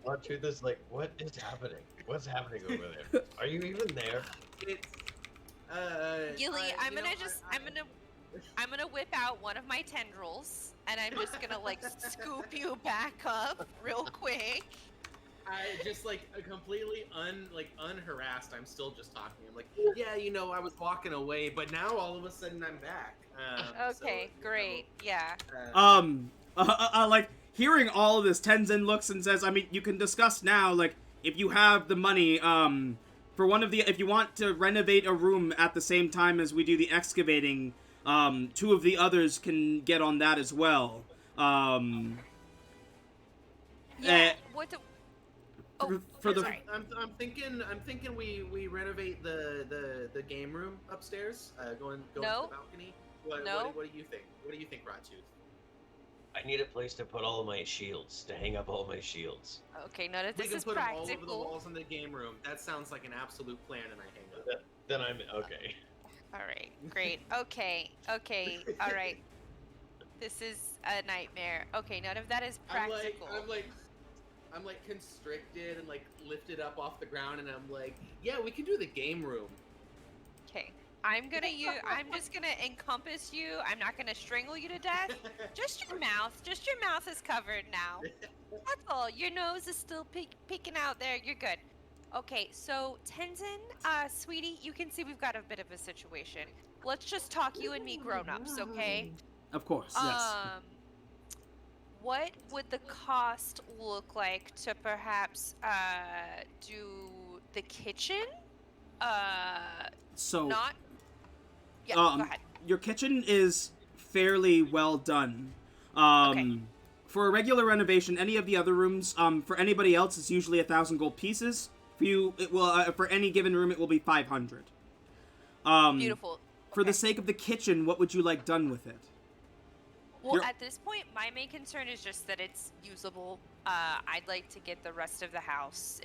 Our truth is like, what is happening? What's happening over there? Are you even there? It's Gilly, I- I'm you gonna know, just, I- I'm gonna whip out one of my tendrils, and I'm just gonna like scoop you back up real quick. I just like completely unharassed. I'm still just talking. I'm like, yeah, I was walking away, but now all of a sudden I'm back. Okay, great, yeah. Like hearing all of this, Tenzin looks and says, "I mean, you can discuss now. Like, if you have the money, for if you want to renovate a room at the same time as we do the excavating, two of the others can get on that as well. Yeah. What? Oh, for the sorry. I'm thinking we renovate the game room upstairs. Going to No. the balcony. No. What do you think? What do you think, Rawtooth? I need a place to put all of my shields, to hang up all my shields. Okay, none of We this can is put them all over the practical. walls in the game room. That sounds like an absolute plan, and I hang up. Then I'm okay. All right, great. Okay, all right. This is a nightmare. Okay, none of that is practical. I'm like constricted and like lifted up off the ground, and I'm like, yeah, we can do the game room. Okay, I'm just gonna encompass you. I'm not gonna strangle you to death. Just your mouth is covered now. That's all. Your nose is still peeking out there. You're good. Okay, so Tenzin, sweetie, you can see we've got a bit of a situation. Let's just talk you and me grown-ups, okay? Of course, yes. What would the cost look like to perhaps do the kitchen? So Not. Yeah, go ahead. your kitchen is fairly well done. Okay. For a regular renovation, any of the other rooms, for anybody else, it's usually 1,000 gold pieces. For you, it will for any given room, it will be 500. Beautiful. For the sake of the kitchen, what would you like done with it? Well, at this point, my main concern is just that it's usable. I'd like to get the rest of the house.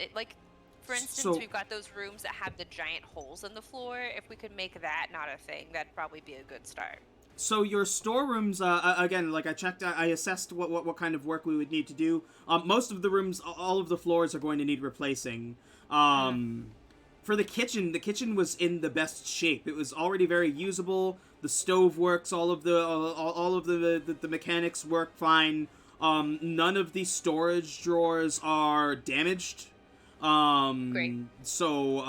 For instance, we've got those rooms that have the giant holes in the floor. If we could make that not a thing, that'd probably be a good start. So your storerooms, again, like I checked, I assessed what kind of work we would need to do. Most of the rooms, all of the floors are going to need replacing. For the kitchen was in the best shape. It was already very usable. The stove works. All of the mechanics work fine. None of the storage drawers are damaged. Great. So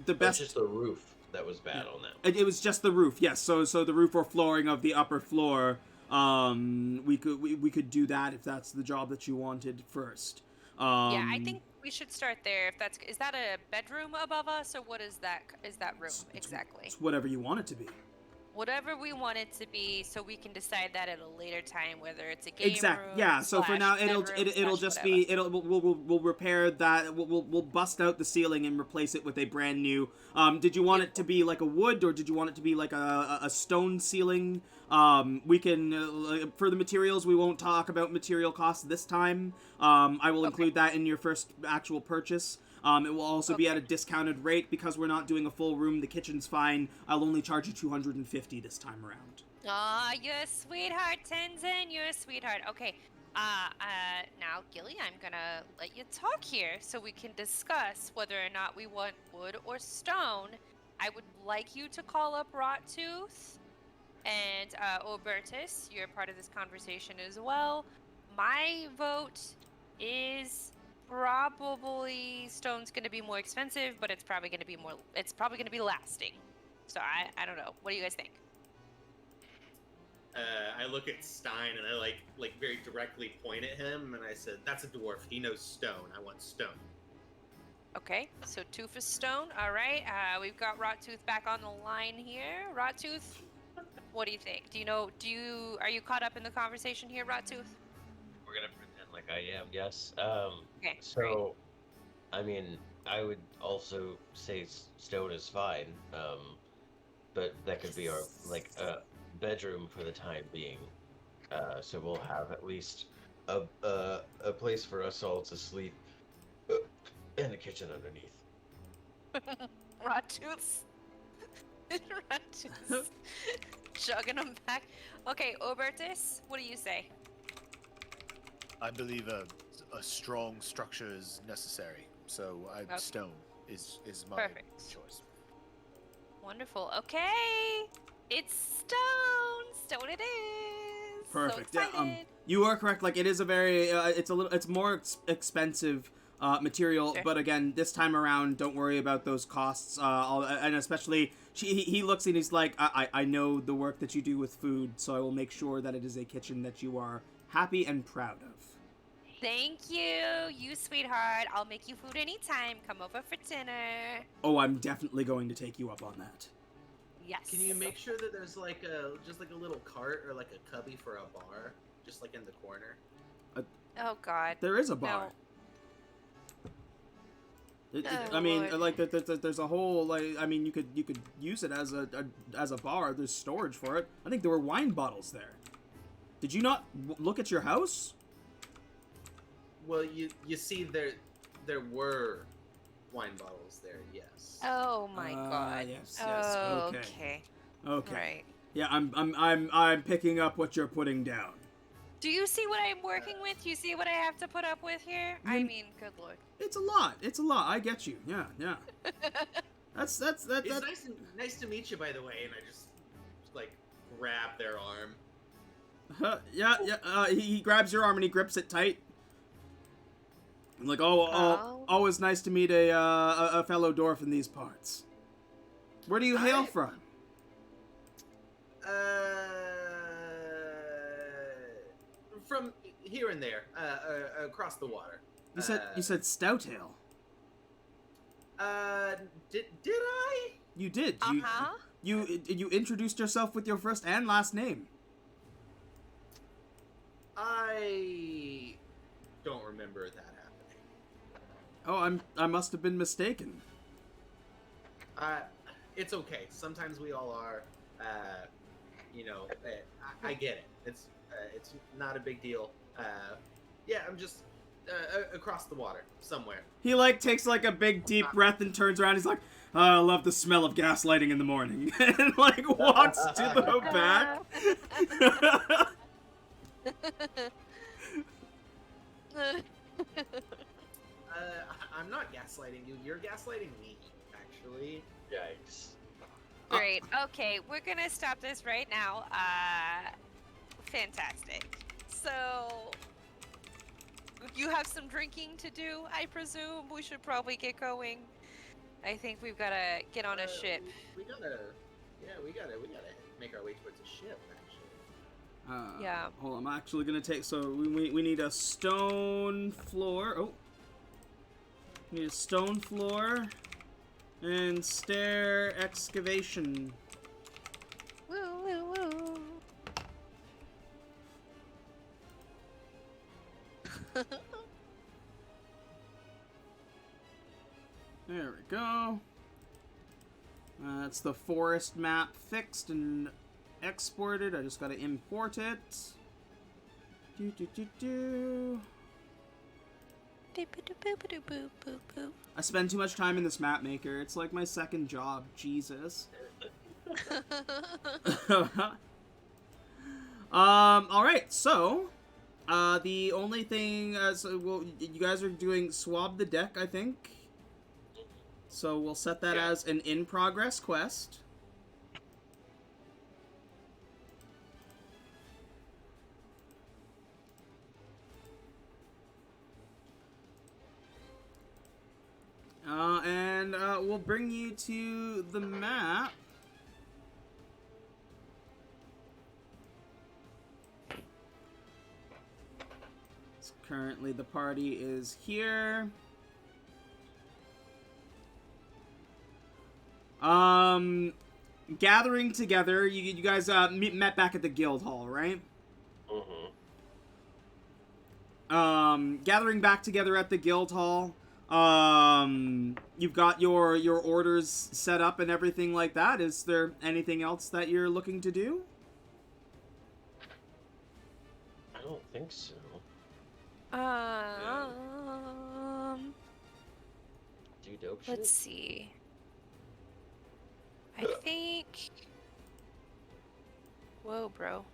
the best. Just the roof that was bad on that. It was just the roof. Yes. So the roof or flooring of the upper floor. We could do that if that's the job that you wanted first. Yeah, I think we should start there. Is that a bedroom above us, or what is that? Is that room exactly? It's whatever you want it to be. Whatever we want it to be, so we can decide that at a later time, whether it's a game room. Yeah. So for now, it'll just be we'll repair that. We'll bust out the ceiling and replace it with a brand new. Did you want it to be like a wood, or did you want it to be like a stone ceiling? We can for the materials, we won't talk about material costs this time. I will include that in your first actual purchase. It will also be at a discounted rate because we're not doing a full room. The kitchen's fine. I'll only charge you 250 this time around. Aw, you're a sweetheart, Tenzin. You're a sweetheart. Okay. Now, Gilly, I'm gonna let you talk here so we can discuss whether or not we want wood or stone. I would like you to call up Rottooth and Obertus. You're part of this conversation as well. My vote is probably stone's going to be more expensive, but it's probably going to be lasting. So I don't know. What do you guys think? I look at Stein and I like very directly point at him and I said, "That's a dwarf. He knows stone. I want stone." Okay, so Tooth is stone. All right. We've got Rottooth back on the line here. Rottooth, what do you think? Are you caught up in the conversation here, Rottooth? We're gonna pretend like I am. Yes. Okay. So, I mean, I would also say stone is fine. But that could be our like bedroom for the time being. So we'll have at least a place for us all to sleep, and a kitchen underneath. Rawtooth's Rawtooth's chugging them back. Okay, Obertus, what do you say? I believe a strong structure is necessary, so Okay. stone is my Perfect. choice. Wonderful. Okay, it's stone. Stone it is. Perfect. So Yeah, excited. you are correct. Like, it is a very, it's more expensive material, Sure. but again, this time around, don't worry about those costs. And especially, he looks and he's like, I know the work that you do with food, so I will make sure that it is a kitchen that you are happy and proud of. Thank you, sweetheart. I'll make you food anytime. Come over for dinner. Oh, I'm definitely going to take you up on that. Yes. Can you make sure that there's like a little cart or like a cubby for a bar, just like in the corner? Oh God. There is a bar. Oh, I mean, Lord. like, there's a whole, like, I mean, you could use it as a bar. There's storage for it. I think there were wine bottles there. Did you not look at your house? Well, you see there were wine bottles there, yes. Oh my God. Yes, Oh, okay. okay. Okay. Right. Yeah, I'm picking up what you're putting down. Do you see what I'm working with? You see what I have to put up with here? I Mm. mean, good Lord. It's a lot. It's a lot. I get you. Yeah. That's It's nice to meet you, by the way. And I just like grab their arm. yeah. He grabs your arm and he grips it tight. Like, Oh. always nice to meet a fellow dwarf in these parts. Where do you hail from? From here and there, across the water. You said stout ale. Did I? You did. Uh-huh. You introduced yourself with your first and last name. I don't remember that happening. Oh, I must have been mistaken. It's okay. Sometimes we all are. I get it. It's not a big deal. Yeah, I'm just across the water somewhere. He like takes like a big deep breath and turns around. He's like, I love the smell of gaslighting in the morning, and like walks to the back. I'm not gaslighting you. You're gaslighting me, actually. Yikes. Great. Okay, we're gonna stop this right now. Fantastic. So, you have some drinking to do, I presume. We should probably get going. I think we've gotta get on a ship. We gotta make our way towards a ship, actually. Yeah. Hold on, I'm actually gonna take. So we need a stone floor. Oh, we need a stone floor and stair excavation. Woo woo woo. There we go. That's the forest map fixed and exported. I just gotta import it. I spend too much time in this map maker. It's like my second job. Jesus. All right. So, the only thing, you guys are doing swab the deck, I think. So we'll set that as an in-progress quest. And we'll bring you to the map. So currently the party is here. Gathering together, you guys met back at the guild hall, right? Mm-hmm. Gathering back together at the guild hall, You've got your orders set up and everything like that. Is there anything else that you're looking to do? I don't think so. Do dope shit? Let's see. I think. Whoa, bro.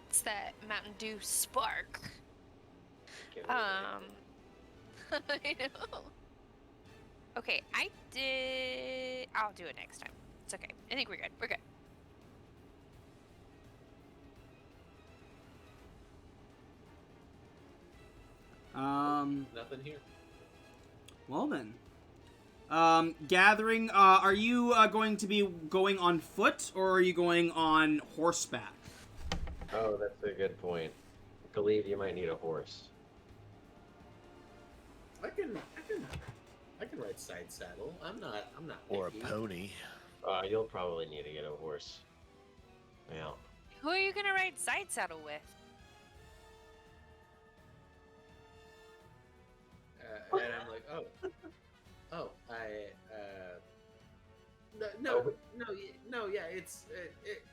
It's that Mountain Dew Spark. Get rid of that. I know. Okay, I'll do it next time. It's okay. I think we're good. We're good. Nothing here. Well then. Gathering, are you going to be going on foot, or are you going on horseback? Oh, that's a good point. I believe you might need a horse. I can ride side saddle. I'm not Or a picky. pony. You'll probably need to get a horse. Yeah. Who are you gonna ride side saddle with? And I'm like,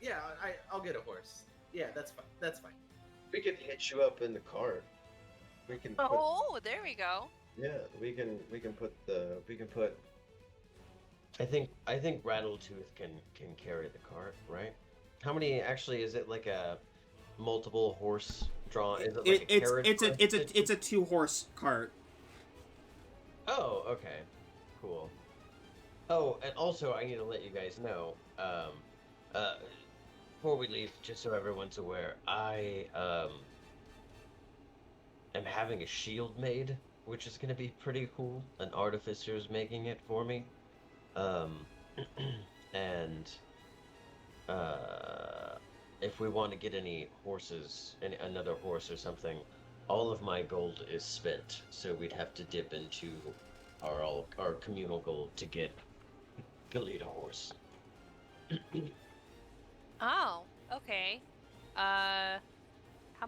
yeah, I'll get a horse. Yeah, that's fine. That's fine. We can hitch you up in the cart. We can. Oh, there we go. Yeah, we can put. I think Rattletooth can carry the cart, right? How many actually is it? Like a multiple horse drawn? Is it like a carriage? It's a 2-horse cart. Oh, okay, cool. Oh, and also I need to let you guys know. Before we leave, just so everyone's aware, I am having a shield made, which is going to be pretty cool. An artificer's making it for me. And if we want to get any horses, another horse or something, all of my gold is spent, so we'd have to dip into our communal gold to get Galita horse. Oh, okay. How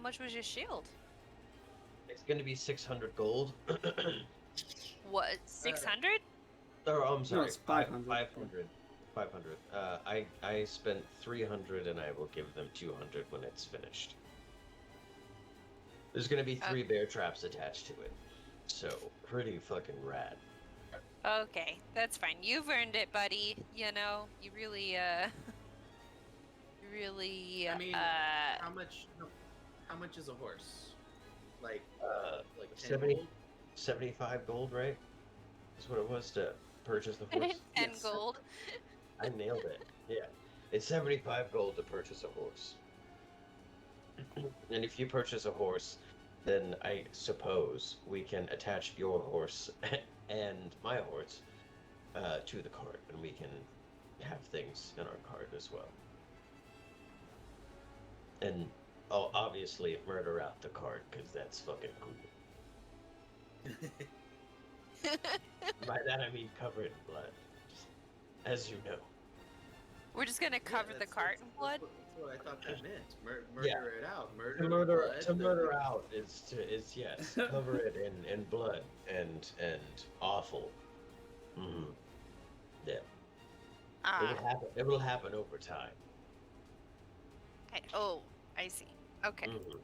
much was your shield? It's going to be 600 gold. What, 600? Oh, I'm sorry. it's 500. 500. I spent 300 and I will give them 200 when it's finished. There's gonna be 3 bear traps attached to it. So, pretty fucking rad. Okay, that's fine. You've earned it, buddy. You know, you really, I mean, how much is a horse? Like 10 70 gold? 75 gold, right? That's what it was to purchase the horse. 10 Yes. gold. I nailed it. Yeah. It's 75 gold to purchase a horse. And if you purchase a horse, then I suppose we can attach your horse and my horse to the cart, and we can have things in our cart as well. And I'll obviously murder out the cart, because that's fucking cool. By that I mean cover it in blood, as you know. We're just gonna cover the cart in blood? That's what I thought that meant. Murder Yeah. it out. To murder out is yes, cover it in blood and awful. Mm-hmm. Yeah. It will happen over time. I see. Okay. Mm-hmm.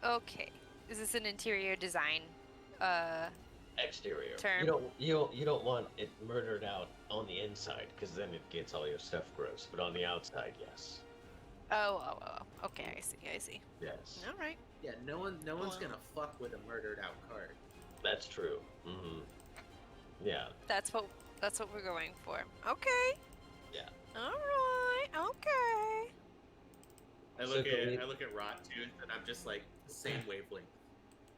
Okay. Is this an interior design? Exterior. Term. You don't want it murdered out on the inside, because then it gets all your stuff gross. But on the outside, yes. Oh. Okay, I see. Yes. All right. Yeah, no one's gonna fuck with a murdered out cart. That's true. Mm-hmm. Yeah. That's what we're going for. Okay. Yeah. All right. Okay. I look at Rot Tooth and I'm just like same wavelength.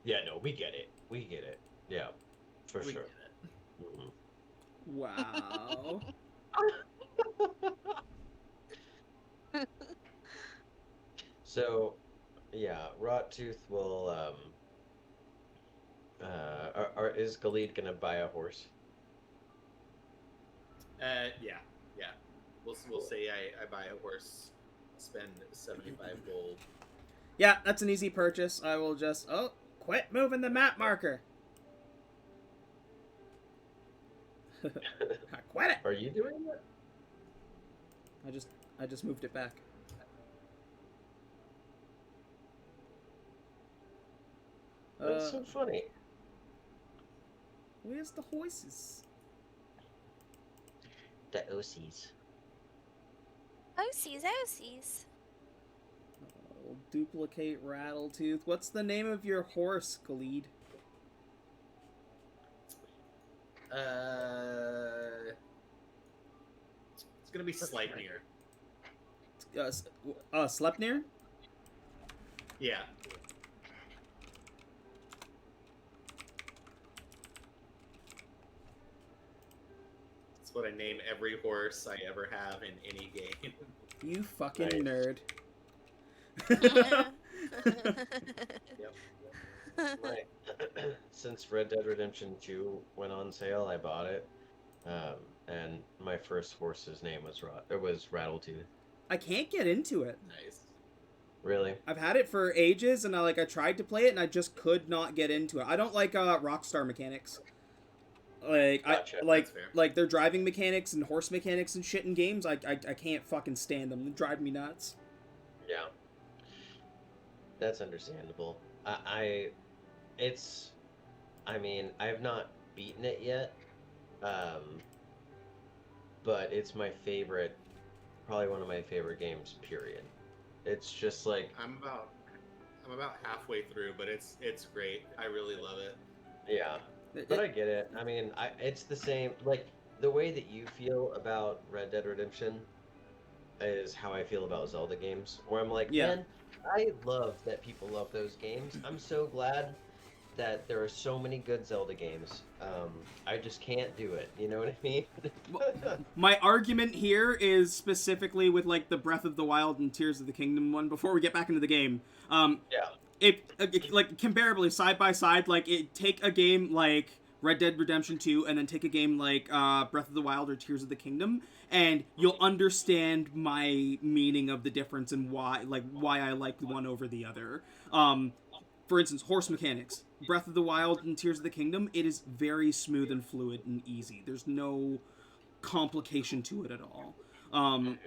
Yeah. No, we get it. Yeah. For We sure. get it. Mm-hmm. Wow. So, yeah, Rottooth will. Is Galid gonna buy a horse? Yeah. We'll say I buy a horse, spend 75 gold. Yeah, that's an easy purchase. I will just Quit moving the map marker. Quit it. Are you doing that? I just moved it back. That's so funny. Where's the horses? The OCs. Oopsies. Oh, duplicate Rattletooth. What's the name of your horse, Khalid? It's gonna be Sleipnir. Sleipnir? Yeah. That's what I name every horse I ever have in any game. You fucking Nice. nerd. Right. Since Red Dead Redemption 2 went on sale, I bought it. And my first horse's name was Rattletooth. I can't get into it. Nice. Really? I've had it for ages, and I tried to play it, and I just could not get into it. I don't like Rockstar mechanics. Gotcha. That's fair. Like their driving mechanics and horse mechanics and shit in games. I can't fucking stand them. They drive me nuts. Yeah. That's understandable. I mean, I've not beaten it yet. But it's my favorite, probably one of my favorite games, period. It's just like, I'm about halfway through, but it's great. I really love it. yeah. But I get it. I mean, it's the same, like, the way that you feel about Red Dead Redemption is how I feel about Zelda games, where I'm like, Yeah. man, I love that people love those games. I'm so glad that there are so many good Zelda games. I just can't do it. You know what I mean? My argument here is specifically with like the Breath of the Wild and Tears of the Kingdom one. Before we get back into the game, Yeah. it like comparably side by side, like take a game like Red Dead Redemption 2 and then take a game like Breath of the Wild or Tears of the Kingdom, and you'll understand my meaning of the difference and why I like one over the other. For instance, horse mechanics. Breath of the Wild and Tears of the Kingdom, it is very smooth and fluid and easy. There's no complication to it at all.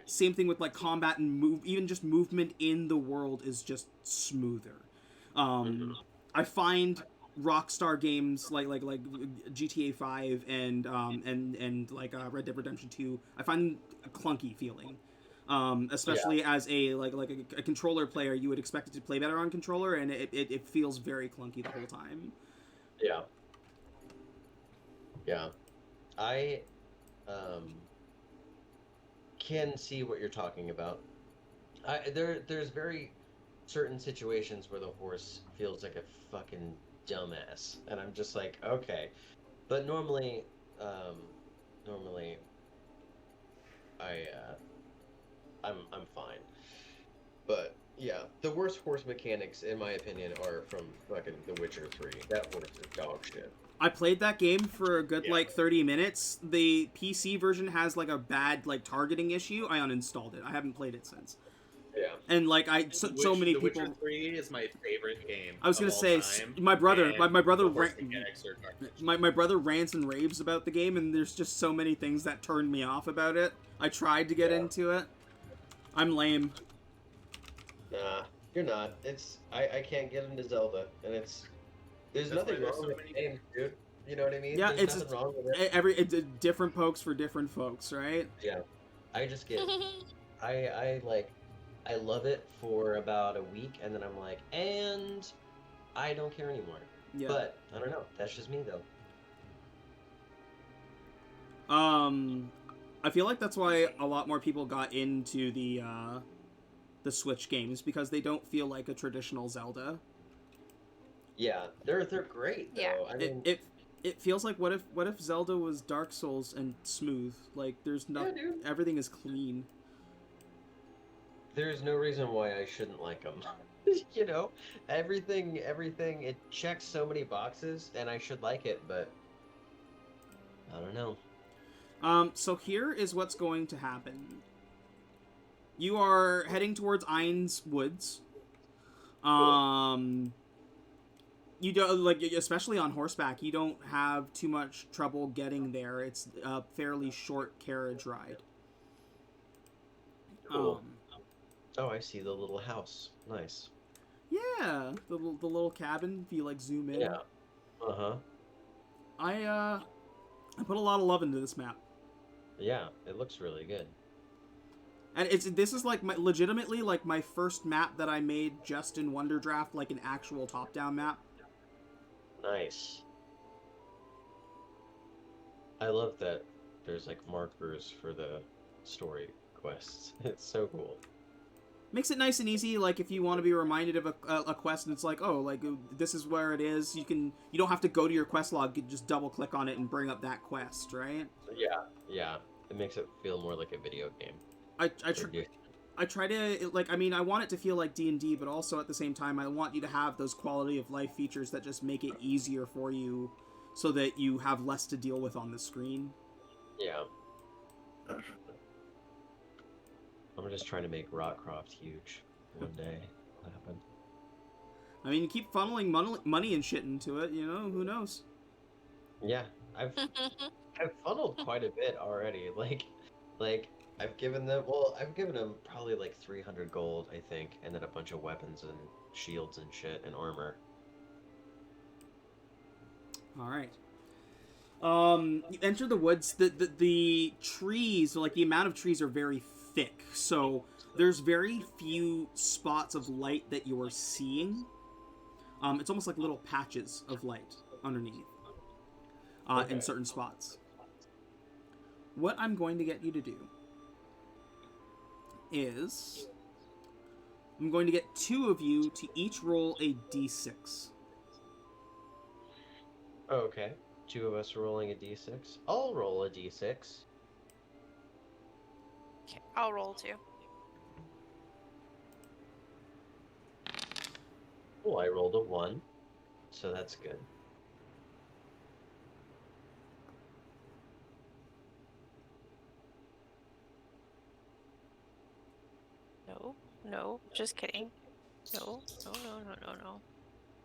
Same thing with like combat and even just movement in the world is just smoother. I find Rockstar games like GTA 5 and like Red Dead Redemption 2, I find a clunky feeling. Especially as a controller player, you would expect it to play better on controller, and it feels very clunky the whole time. Yeah. Yeah. I can see what you're talking about. There's very certain situations where the horse feels like a fucking dumbass, and I'm just like, okay. But normally I'm fine. But yeah, the worst horse mechanics, in my opinion, are from fucking The Witcher 3. That horse is dog shit. I played that game for a good 30 minutes. The PC version has like a bad targeting issue. I uninstalled it. I haven't played it since. Yeah. And so many The people. Witcher 3 is my favorite game. I was gonna of all say time, my brother and my brother the horse mechanics are garbage. my brother rants and raves about the game, and there's just so many things that turned me off about it. I tried to get into it. I'm lame. Nah, you're not. I can't get into Zelda, and there's nothing wrong with the game, dude. You know what I mean? Yeah, There's nothing wrong with it. it's different pokes for different folks, right? Yeah, I just get I love it for about a week, and then I'm like, and I don't care anymore. Yeah. But I don't know. That's just me, though. I feel like that's why a lot more people got into the Switch games, because they don't feel like a traditional Zelda. Yeah, they're great though. Yeah. I mean, It feels like what if Zelda was Dark Souls and smooth? Like there's dude. everything is clean. There's no reason why I shouldn't like them. You know, everything it checks so many boxes, and I should like it, but I don't know. So here is what's going to happen. You are heading towards Ain's Woods. You don't like, especially on horseback, you don't have too much trouble getting there. It's a fairly short carriage ride. Cool. Oh, I see the little house. Nice. Yeah, the little cabin. If you like zoom in. Yeah. Uh-huh. I put a lot of love into this map, Yeah, it looks really good. and this is like legitimately like my first map that I made just in Wonderdraft, like an actual top-down map. Nice. I love that there's like markers for the story quests. It's so cool. Makes it nice and easy. Like if you want to be reminded of a quest, and it's like, oh, like this is where it is. You don't have to go to your quest log. You just double click on it and bring up that quest, right? Yeah, yeah. It makes it feel more like a video game. I try to, like, I mean, I want it to feel like D&D, but also at the same time, I want you to have those quality of life features that just make it easier for you so that you have less to deal with on the screen. Yeah. I'm just trying to make Rockcroft huge one day. It'll happen. I mean, you keep funneling money and shit into it, you know, who knows? Yeah, I've funneled quite a bit already. Like I've given them probably like 300 gold, I think, and then a bunch of weapons and shields and shit and armor. All right. You enter the woods. The trees, like the amount of trees, are very thick, so there's very few spots of light that you're seeing. It's almost like little patches of light underneath in certain spots. What I'm going to get you to do is I'm going to get two of you to each roll a d6. Okay. Two of us rolling a d6. I'll roll a d6. Okay, I'll roll too. Oh, I rolled a 1, so that's good. No, just kidding. No.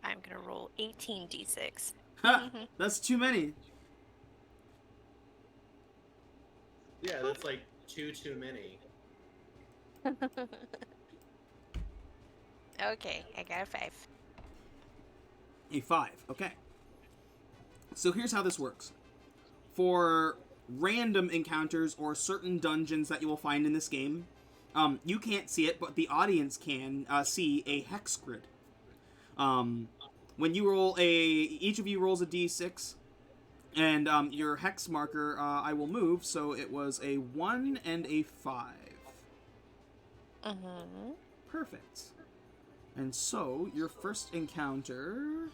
I'm gonna roll 18 d6. Ha! That's too many. Yeah, that's like too many. Okay, I got a 5. A 5. Okay. So here's how this works. For random encounters or certain dungeons that you will find in this game, you can't see it, but the audience can see a hex grid. When you roll each of you rolls a d6, and your hex marker I will move, so it was a 1 and a 5. Mm-hmm. Perfect. And so, your first encounter...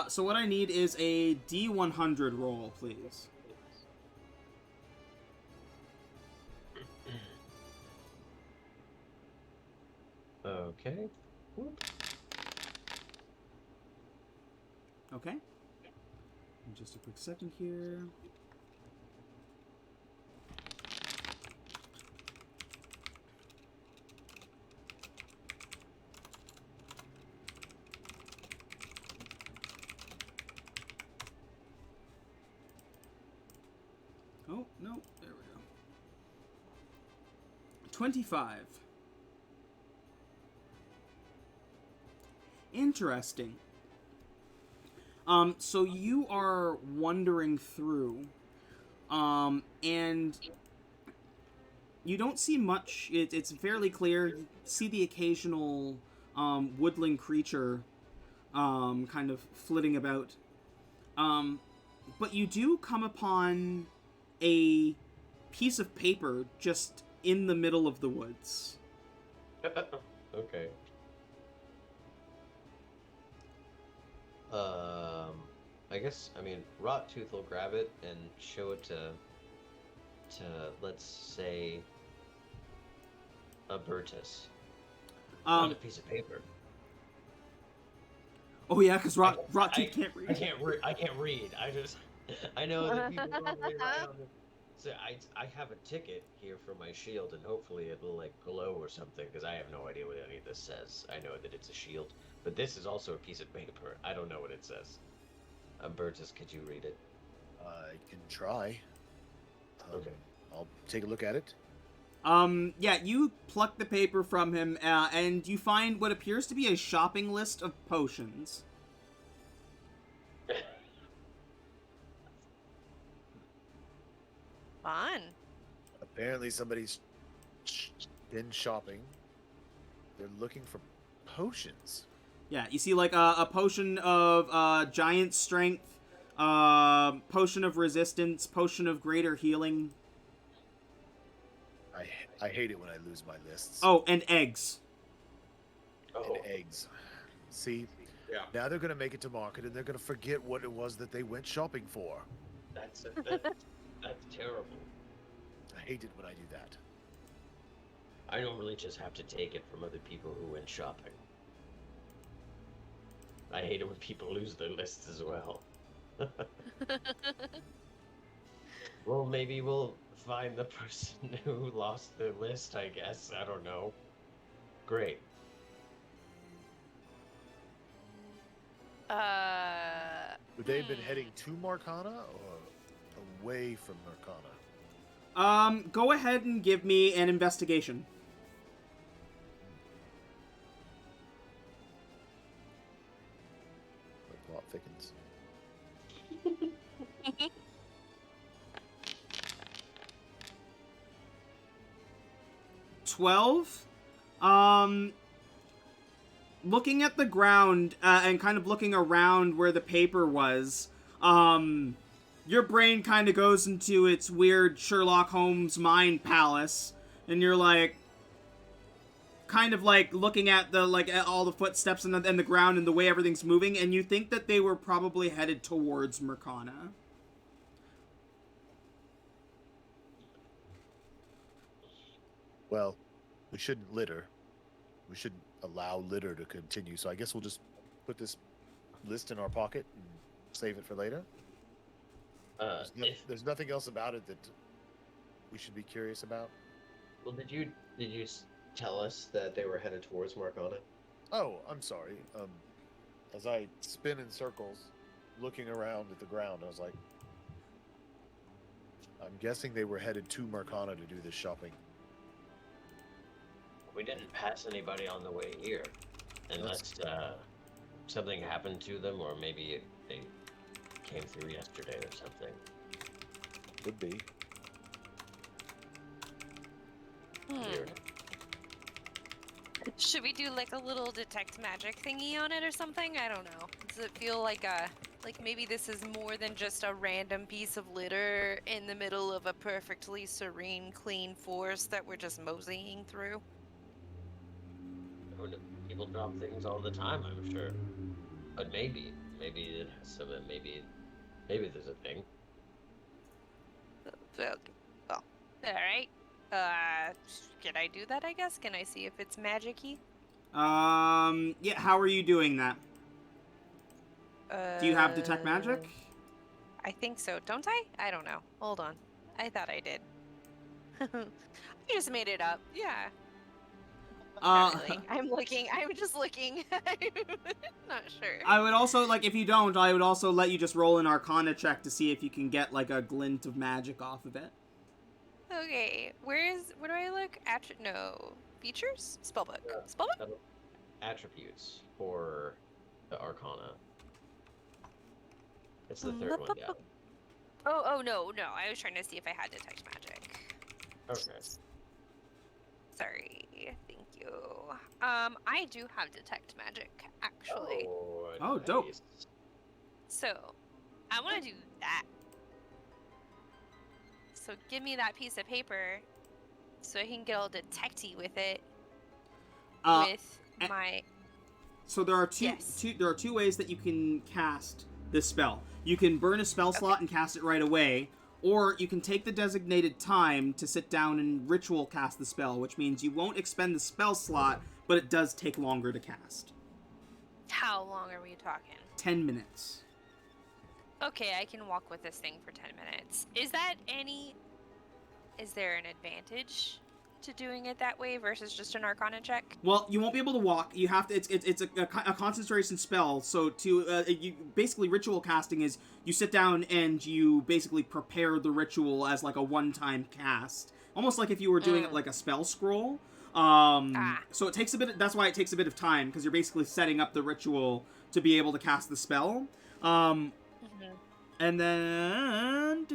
so what I need is a D100 roll, please. Okay. Whoop. Okay. Just a quick second here. Oh, no. There we go. 25. Interesting. So you are wandering through, and you don't see much. It's fairly clear. You see the occasional woodland creature kind of flitting about. But you do come upon a piece of paper just in the middle of the woods. Okay. I guess, I mean, Rottooth will grab it and show it to let's say, Bertus. Not a piece of paper. Oh yeah, because I Rot-Tooth can't read. I can't read. I know that people normally write on the. So I have a ticket here for my shield, and hopefully it'll like glow or something, because I have no idea what any of this says. I know that it's a shield, but this is also a piece of paper. I don't know what it says. Bertus, could you read it? I can try. Okay. I'll take a look at it. Yeah, you pluck the paper from him, and you find what appears to be a shopping list of potions. Fun. Apparently somebody's been shopping. They're looking for potions. Yeah, you see like a potion of giant strength, potion of resistance, potion of greater healing. I hate it when I lose my lists. Oh, and eggs. And eggs. See, Yeah. now they're going to make it to market and they're going to forget what it was that they went shopping for. That's terrible. I hate it when I do that. I normally just have to take it from other people who went shopping. I hate it when people lose their lists as well. Well, maybe we'll find the person who lost their list, I guess. I don't know. Great. Would they have been heading to Marcana or away from Marcana? Go ahead and give me an investigation. The plot thickens. 12. Looking at the ground and kind of looking around where the paper was, your brain kind of goes into its weird Sherlock Holmes mind palace, and you're like, kind of like looking at the at all the footsteps and the ground and the way everything's moving, and you think that they were probably headed towards Mercana. Well, we shouldn't litter. We shouldn't allow litter to continue, so I guess we'll just put this list in our pocket and save it for later. There's nothing else about it that we should be curious about. Well, did you tell us that they were headed towards Marcana? Oh, I'm sorry. As I spin in circles, looking around at the ground, I was like, I'm guessing they were headed to Marcana to do this shopping. We didn't pass anybody on the way here, unless something happened to them, or maybe they came through yesterday or something. Could be. Weird. Should we do like a little detect magic thingy on it or something? I don't know. Does it feel like maybe this is more than just a random piece of litter in the middle of a perfectly serene, clean forest that we're just moseying through? People drop things all the time, I'm sure. But maybe it has some. Maybe there's a thing. Okay. Well, all right. Can I do that? I guess. Can I see if it's magic-y? Yeah. How are you doing that? Do you have detect magic? I think so. Don't I? I don't know. Hold on. I thought I did. I just made it up. Yeah. Not really. I'm just looking. I'm not sure. I would also, if you don't, I would also let you just roll an Arcana check to see if you can get, a glint of magic off of it. Okay. Where do I look? No. Features? Spellbook. Spellbook? Attributes for the Arcana. It's the third one down. Oh, no. I was trying to see if I had detect magic. Okay. Sorry. Thank you. I do have detect magic, actually. Oh, nice. dope. So, I want to do that. So give me that piece of paper so I can get all detecty with it. So there are Yes. there are two ways that you can cast this spell. You can burn a spell slot and cast it right away, or you can take the designated time to sit down and ritual cast the spell, which means you won't expend the spell slot, but it does take longer to cast. How long are we talking? 10 minutes. Okay, I can walk with this thing for 10 minutes. Is there an advantage to doing it that way versus just an Arcana check? Well, you won't be able to walk. You have to. It's a concentration spell. So you basically ritual casting is you sit down and you basically prepare the ritual as like a one-time cast, almost like if you were doing it like a spell scroll. So it takes a bit. That's why it takes a bit of time, because you're basically setting up the ritual to be able to cast the spell. And then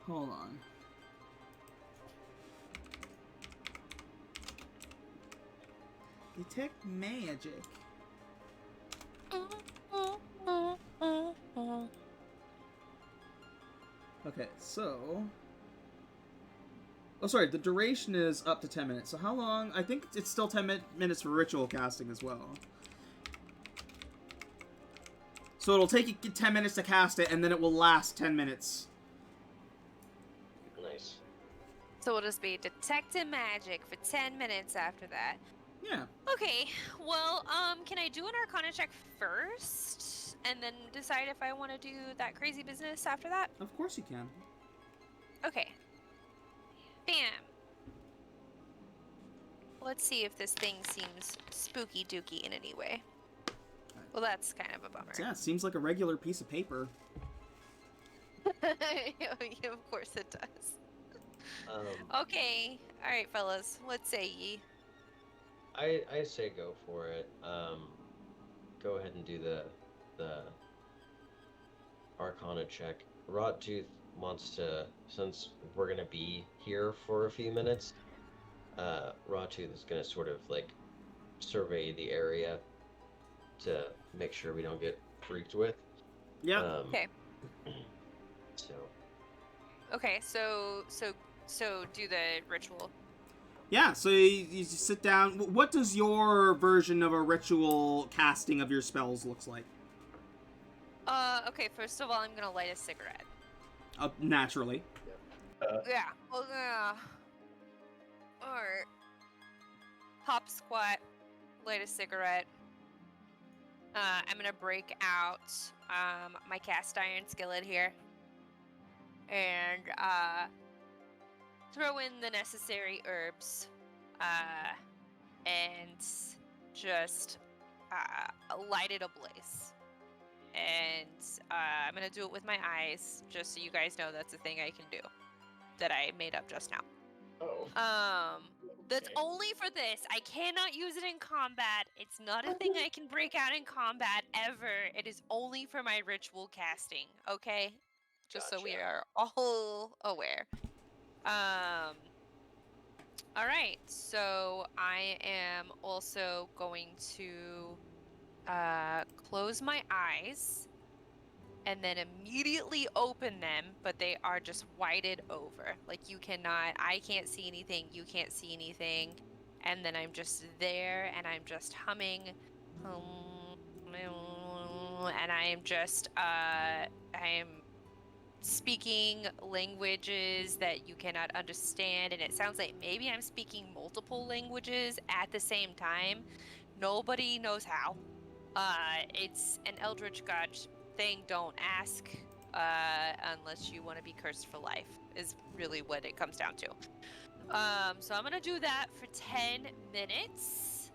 hold on. Detect magic. Okay, so... Oh, sorry, the duration is up to 10 minutes. So how long? I think it's still 10 minutes for ritual casting as well. So it'll take you 10 minutes to cast it, and then it will last 10 minutes. Nice. So it'll just be detecting magic for 10 minutes after that. Yeah. Okay, well, can I do an Arcana check first, and then decide if I want to do that crazy business after that? Of course you can. Okay. Bam. Let's see if this thing seems spooky dooky in any way. Well, that's kind of a bummer. Yeah, it seems like a regular piece of paper. Yeah, of course it does. Okay. Alright, fellas. What say ye? I say go for it. Go ahead and do the Arcana check. Rottooth wants to, since we're gonna be here for a few minutes, Rottooth is gonna sort of like survey the area to make sure we don't get freaked with. Yeah. Okay. So. Okay, so do the ritual. Yeah, so you sit down. What does your version of a ritual casting of your spells looks like? Okay, first of all, I'm gonna light a cigarette. Naturally. Yeah, well, alright. Hop squat, light a cigarette. I'm gonna break out my cast iron skillet here. And throw in the necessary herbs. And just light it ablaze. And I'm gonna do it with my eyes, just so you guys know that's a thing I can do. That I made up just now. Oh. That's only for this. I cannot use it in combat. It's not a thing I can break out in combat ever. It is only for my ritual casting, okay? Just so we Gotcha. are all aware. Alright, so I am also going to close my eyes and then immediately open them, but they are just whited over. Like I can't see anything, you can't see anything. And then I'm just there and I'm just humming. And I am just, I am speaking languages that you cannot understand. And it sounds like maybe I'm speaking multiple languages at the same time. Nobody knows how. It's an Eldritch God thing. Don't ask unless you want to be cursed for life, is really what it comes down to. So I'm gonna do that for 10 minutes.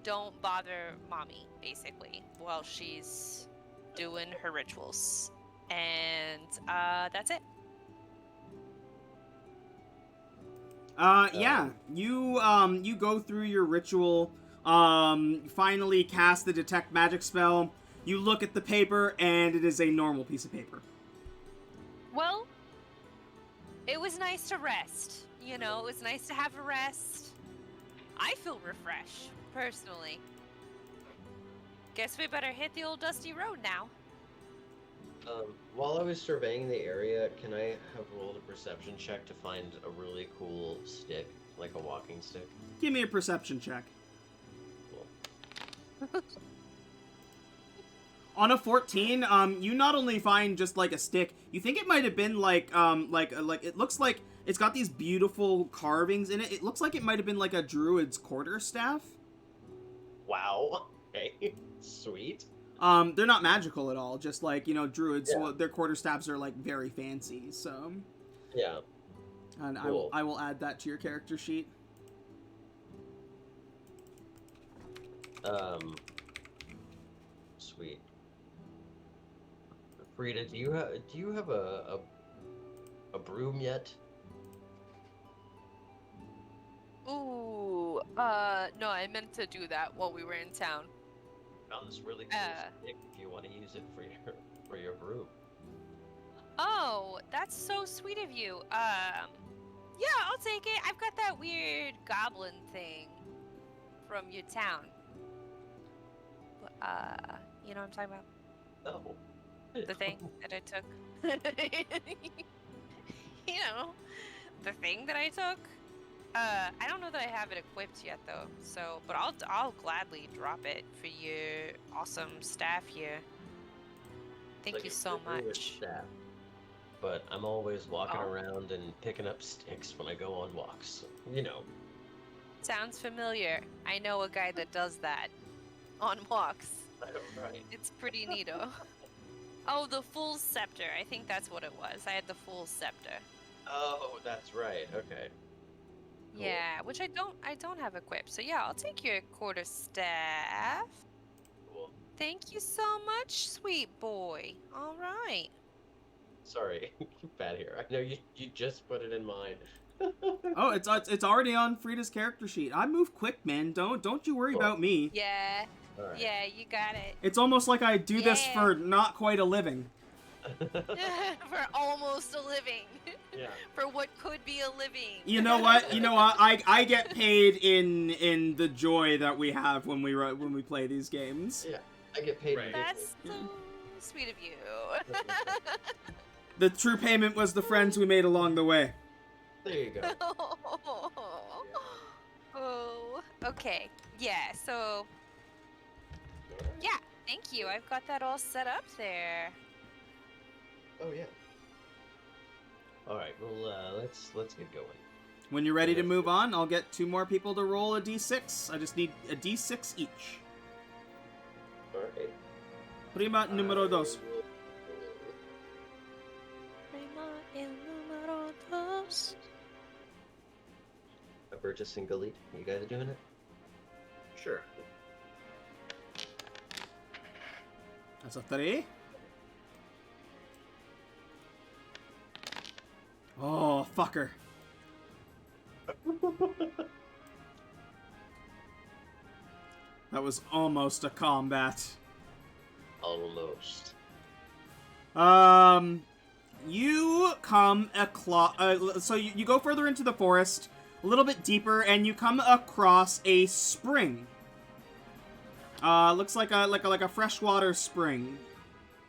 Don't bother mommy, basically, while she's doing her rituals. And that's it. Yeah, you go through your ritual, finally cast the detect magic spell. You look at the paper, and it is a normal piece of paper. Well, it was nice to rest. You know, it was nice to have a rest. I feel refreshed, personally. Guess we better hit the old dusty road now. While I was surveying the area, can I have rolled a perception check to find a really cool stick, like a walking stick? Give me a perception check. Cool. On a 14, you not only find just like a stick, you think it might have been like it looks like it's got these beautiful carvings in it. It looks like it might have been like a druid's quarterstaff. Wow. Okay. Sweet. They're not magical at all. Just like, you know, druids, Yeah. well, their quarterstaffs are like very fancy. So, Yeah. and Cool. I will add that to your character sheet. Sweet. Frida, do you have a broom yet? Ooh, no, I meant to do that while we were in town. Found this really cool stick if you want to use it for your broom. Oh, that's so sweet of you. Yeah, I'll take it. I've got that weird goblin thing from your town. You know what I'm talking about? No. The thing that I took. You know, the thing that I took. I don't know that I have it equipped yet though. So, but I'll gladly drop it for your awesome staff here. Thank Like you a so druid much. staff. But I'm always walking Oh. around and picking up sticks when I go on walks. You know. Sounds familiar. I know a guy that does that on walks. Right. It's pretty neato. Oh, the full scepter. I think that's what it was. I had the full scepter. Oh, that's right. Okay. Cool. Yeah, which I don't have equipped. So yeah, I'll take your quarterstaff. Cool. Thank you so much, sweet boy. All right. Sorry, bad here. I know you just put it in mine. Oh, it's already on Frida's character sheet. I move quick, man. Don't you worry Cool. about me. Yeah. All right. Yeah, you got it. It's almost like I do this Yeah. for not quite a living. For almost a living. Yeah. For what could be a living. You know what? You know what? I get paid in the joy that we have when we play these games. Yeah. I get paid. Right. That's so sweet of you. The true payment was the friends we made along the way. There you go. Oh, okay. Yeah, so yeah, thank you. I've got that all set up there. Oh yeah. All right. Well, let's get going. When you're ready to move on, I'll get 2 more people to roll a d6. I just need a d6 each. All right. Prima numero dos. Burgess and Galit, you guys are doing it? Sure. That's a 3. Oh, fucker. That was almost a combat. Almost. You come so you go further into the forest, a little bit deeper, and you come across a spring. Looks like a freshwater spring.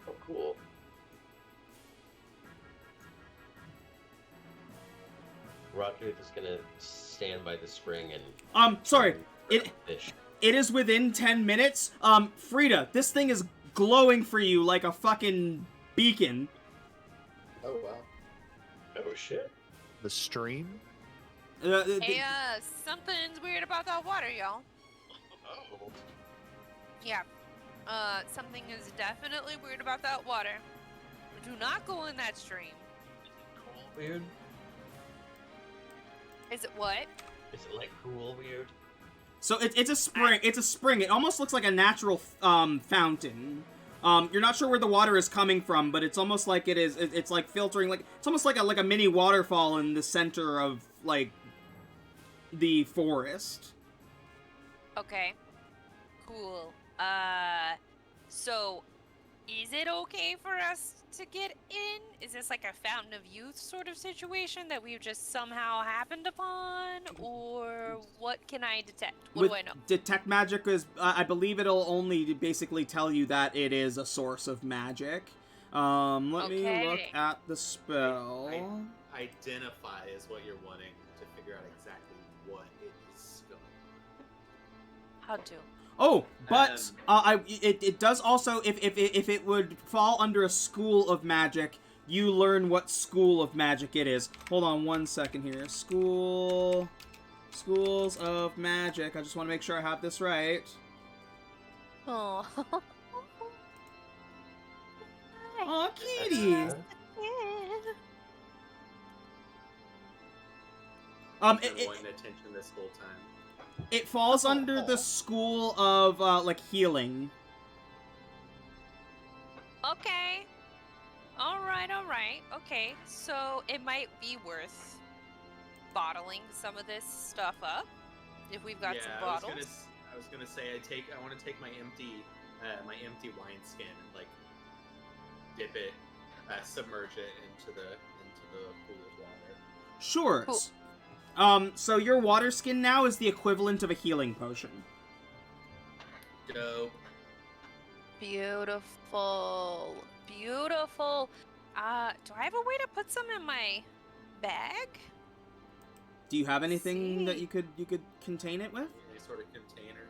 Oh, cool. Roger is gonna stand by the spring and. Sorry. Fish. It is within 10 minutes. Frida, this thing is glowing for you like a fucking beacon. Oh wow. Oh shit. The stream? Hey, something's weird about that water, y'all. Oh. Yeah. Something is definitely weird about that water. Do not go in that stream. Cool weird. Is it what? Is it like cool weird? So it's a spring. It's a spring. It almost looks like a natural fountain. You're not sure where the water is coming from, but it's almost like it's like filtering. Like it's almost like a mini waterfall in the center of like the forest. Okay. Cool. So is it okay for us to get in? Is this like a fountain of youth sort of situation that we've just somehow happened upon? Or what can I detect? What With do I know? detect magic is, I believe it'll only basically tell you that it is a source of magic. Let me look Okay. at the spell. Identify is what you're wanting to figure out exactly what it is going How to? Oh, but it does also, if it would fall under a school of magic, you learn what school of magic it is. Hold on 1 second here. Schools of magic. I just want to make sure I have this right. Oh. Aw, kitty. I've been wanting attention this whole time. It falls under the school of like healing. Okay. All right. Okay, so it might be worth bottling some of this stuff up if we've got some bottles. I was gonna say I want to take my empty wine skin and like dip it, submerge it into the pool of water. Sure. Cool. So your water skin now is the equivalent of a healing potion. Dope. Beautiful. Do I have a way to put some in my bag? Do you have anything that you could contain it with? Any sort of container.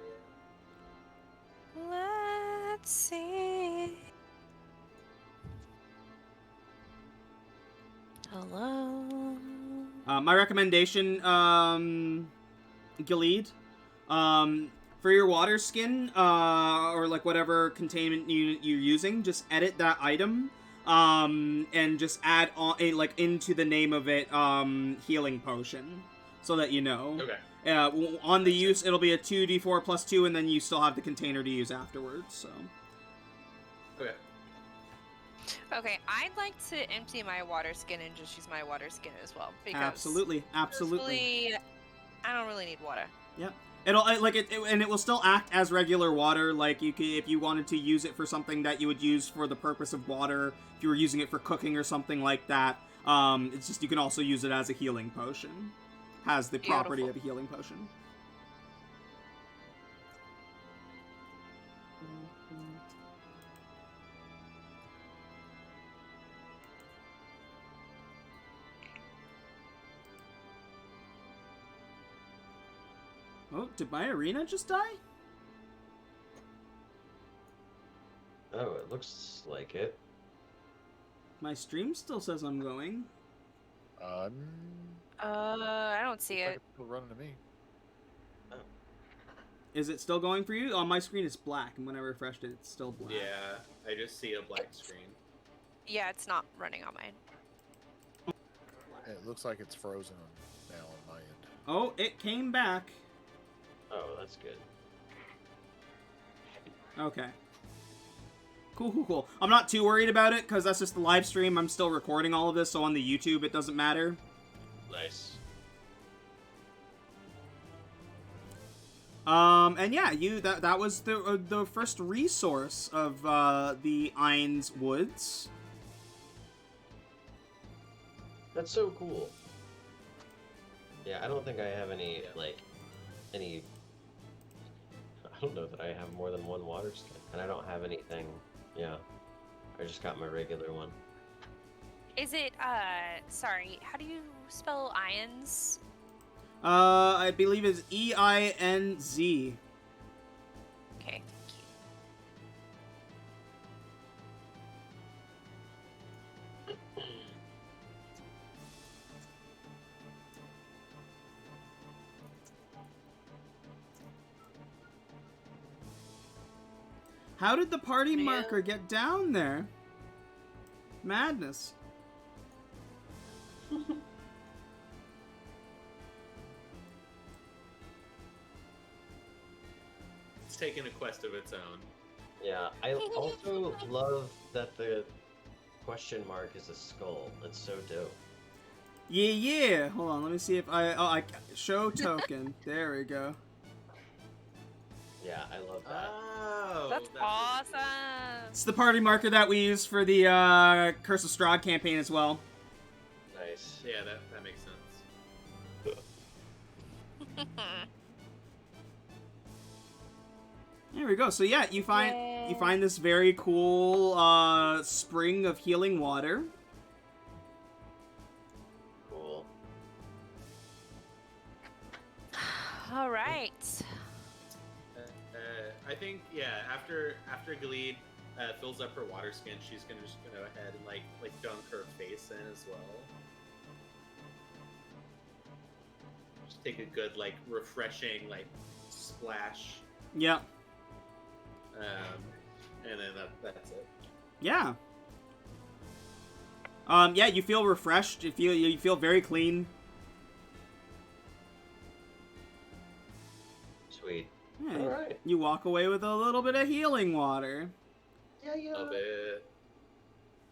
Let's see. Hello. My recommendation, Gilead, for your water skin, or like whatever containment you're using, just edit that item, and just add on into the name of it, healing potion, so that you know. Okay. On the use, it'll be a 2d4 plus 2, and then you still have the container to use afterwards. So. Okay. Okay, I'd like to empty my water skin and just use my water skin as well. Because Absolutely. honestly, I don't really need water. Yep. It'll and it will still act as regular water. Like you could, if you wanted to use it for something that you would use for the purpose of water, if you were using it for cooking or something like that. It's just you can also use it as a healing potion. Has the property of a healing potion. Oh, did my arena just die? Oh, it looks like it. My stream still says I'm going. I don't see it. It's still running to me. Is it still going for you? On my screen, it's black, and when I refreshed it, it's still black. Yeah, I just see a black screen. Yeah, it's not running on mine. It looks like it's frozen now on my end. Oh, it came back. Oh, that's good. Okay. Cool. I'm not too worried about it, because that's just the live stream. I'm still recording all of this, so on the YouTube, it doesn't matter. Nice. And yeah, that was the first resource of the Ain's Woods. That's so cool. Yeah, I don't think I have any, I don't know that I have more than one water skin, and I don't have anything, yeah. I just got my regular one. Is it, sorry, how do you spell ions? I believe it's E-I-N-Z. Okay, thank you. How did the party Yeah. marker get down there? Madness. It's taking a quest of its own. Yeah, I also love that the question mark is a skull. That's so dope. Yeah. Hold on, let me see if I show token. There we go. Yeah, I love that. Oh, That's awesome! It's the party marker that we use for the Curse of Strahd campaign as well. Nice. Yeah, that makes sense. There we go. So yeah, you find this very cool spring of healing water. Cool. All right. I think after Galid fills up her water skin, she's gonna just go ahead and like dunk her face in as well. Just take a good like refreshing like splash. Yeah. And then that's it. Yeah. Yeah, you feel refreshed. You feel very clean. Sweet. Yeah, All right. You walk away with a little bit of healing water. Yeah, yeah. A little bit.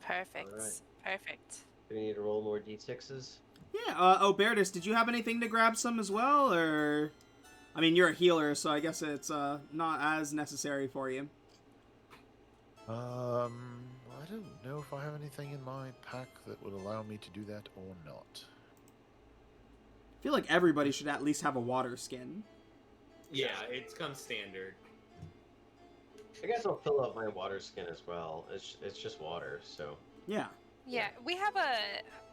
Perfect. Alright. Perfect. Do we need to roll more d6s? Yeah, Obertus, did you have anything to grab some as well, or... I mean, you're a healer, so I guess it's not as necessary for you. I don't know if I have anything in my pack that would allow me to do that or not. I feel like everybody should at least have a water skin. Yeah, it's come standard. I guess I'll fill up my water skin as well. It's just water, so. Yeah. Yeah, we have a.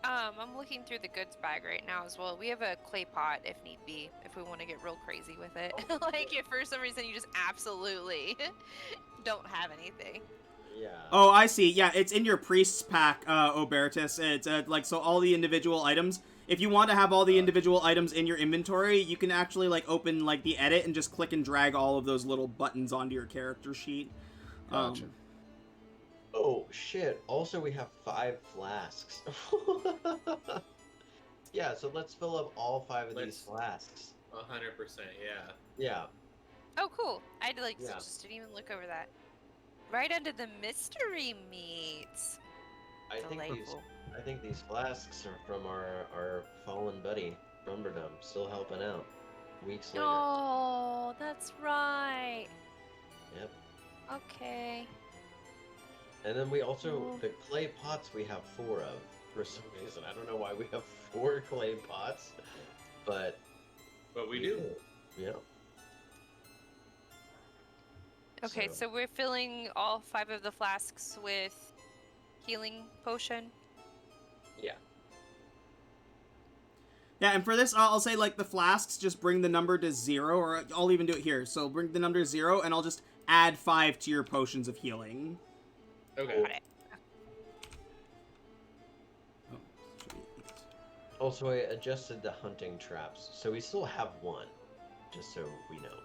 I'm looking through the goods bag right now as well. We have a clay pot if need be, if we want to get real crazy with it. Like if for some reason you just absolutely don't have anything. Yeah. Oh, I see. Yeah, it's in your priest's pack, Obertus. It's like so all the individual items. If you want to have all the individual items in your inventory, you can actually like open like the edit and just click and drag all of those little buttons onto your character sheet. Gotcha. Oh shit! Also, we have 5 flasks. Yeah, so let's fill up all 5 of these flasks. 100%, yeah. Yeah. Oh, cool. I like Yeah. just didn't even look over that. Right under the mystery meat. I Delightful. think these flasks are from our fallen buddy, Rumberdum, still helping out. Weeks later. Oh, that's right. Yep. Okay. And then we also, Cool. the clay pots we have 4 of, for some reason. I don't know why we have 4 clay pots, but But we do. Yeah. Okay, so we're filling all 5 of the flasks with healing potion. Yeah. Yeah, and for this, I'll say like the flasks just bring the number to 0, or I'll even do it here. So bring the number to 0, and I'll just add 5 to your potions of healing. Okay. Got it. Oh, sweet. Also, I adjusted the hunting traps, so we still have 1, just so we know.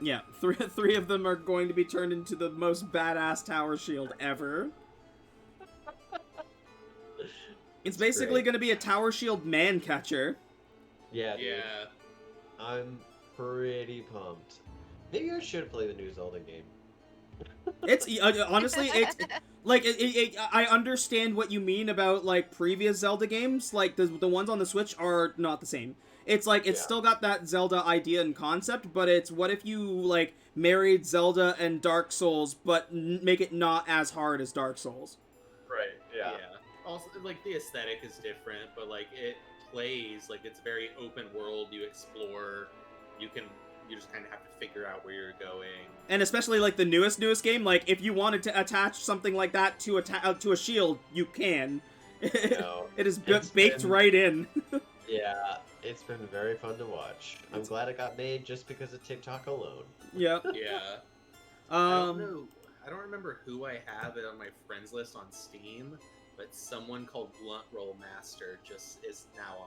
Yeah, three of them are going to be turned into the most badass tower shield ever. It's basically great. going to be a tower shield man catcher. Yeah, dude. Yeah. I'm pretty pumped. Maybe I should play the new Zelda game. It's honestly, it's like I understand what you mean about like previous Zelda games. Like the ones on the Switch are not the same. It's like it's Yeah. still got that Zelda idea and concept, but it's what if you like married Zelda and Dark Souls, but make it not as hard as Dark Souls. Right, Yeah. Also, like the aesthetic is different, but like it plays like it's very open world. You explore. You just kind of have to figure out where you're going. And especially like the newest game, like if you wanted to attach something like that to a shield, you can. No, It is it's baked been- right in. Yeah, it's been very fun to watch. I'm glad it got made just because of TikTok alone. Yep. Yeah. I don't Um. know. I don't remember who I have it on my friends list on Steam, but someone called Blunt Roll Master just is now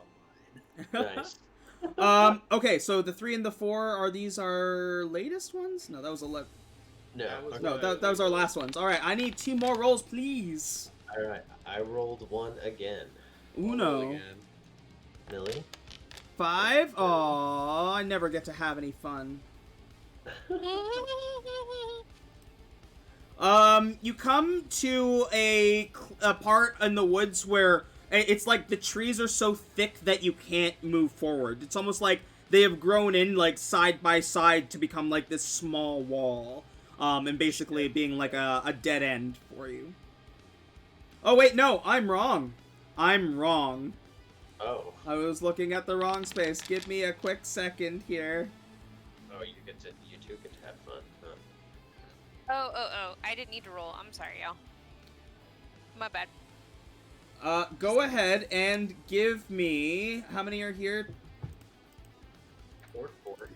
online. Nice. Okay, so the 3 and the 4 are these our latest ones? No, that was 11. No, That was okay. No, that was our last ones. All right, I need 2 more rolls, please. All right, I rolled 1 again. Uno. Again. Millie? 5. Aw, I never get to have any fun. You come to a part in the woods where it's like the trees are so thick that you can't move forward. It's almost like they have grown in like side by side to become like this small wall. And basically being like a dead end for you. Oh wait, no, I'm wrong. Oh. I was looking at the wrong space. Give me a quick second here. Oh, you two get to have fun, huh? Oh, I didn't need to roll. I'm sorry, y'all. My bad. Go ahead and give me... How many are here? 4.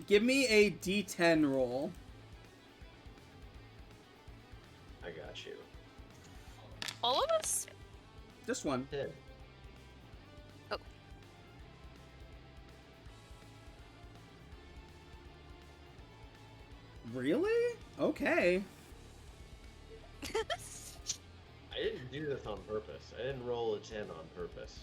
Give me a D10 roll. All of us? Just one. 10. Oh. Really? Okay. I didn't do this on purpose. I didn't roll a 10 on purpose.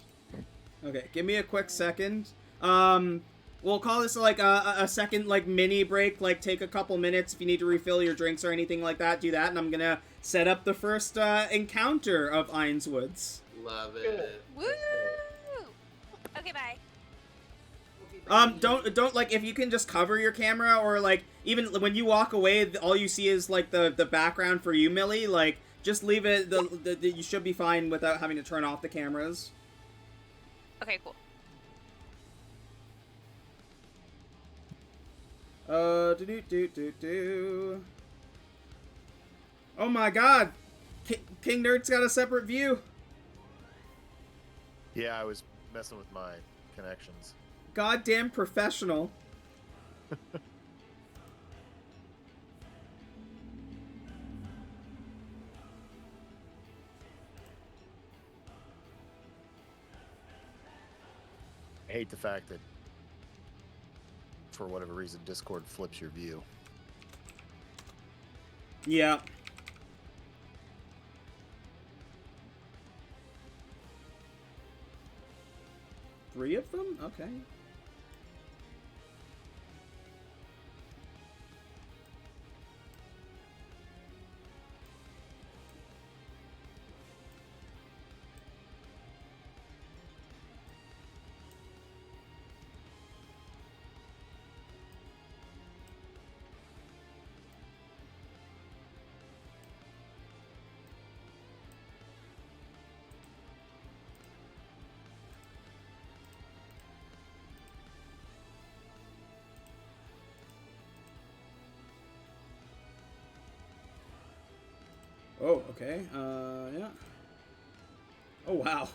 Okay, give me a quick second. We'll call this like a second like mini break. Like take a couple minutes if you need to refill your drinks or anything like that. Do that, and I'm gonna set up the first encounter of Ainswoods. Love Good. it. Woo! Okay, bye. Don't like if you can just cover your camera or like even when you walk away, all you see is like the background for you, Millie. Like just leave it. You should be fine without having to turn off the cameras. Okay, cool. Do. Oh my God, King Nerd's got a separate view. Yeah, I was messing with my connections. Goddamn professional. I hate the fact that, for whatever reason, Discord flips your view. Yeah. Three of them? Okay. Oh, okay. Yeah. Oh, wow.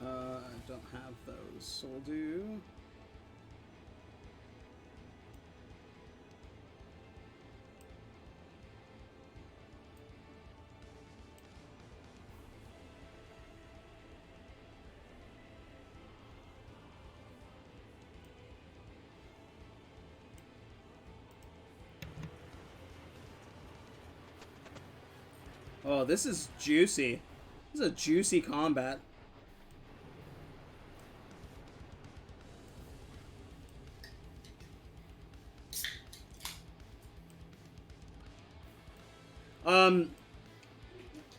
I don't have those, so we'll do... Oh, this is juicy. This is a juicy combat.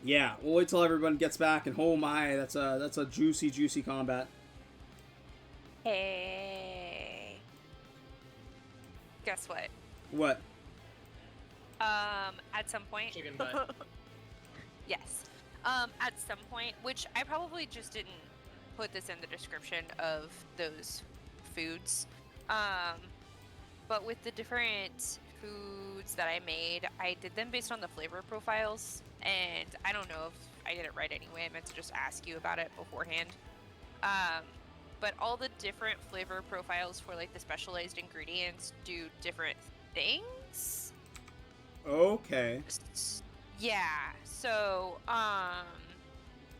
Yeah, we'll wait till everyone gets back, and oh my, that's a juicy, juicy combat. Hey. Guess what? What? At some point. Chicken butt. Yes. At some point, which I probably just didn't put this in the description of those foods. But with the different foods that I made, I did them based on the flavor profiles, and I don't know if I did it right anyway. I meant to just ask you about it beforehand. But all the different flavor profiles for like the specialized ingredients do different things. Okay. Yeah. So,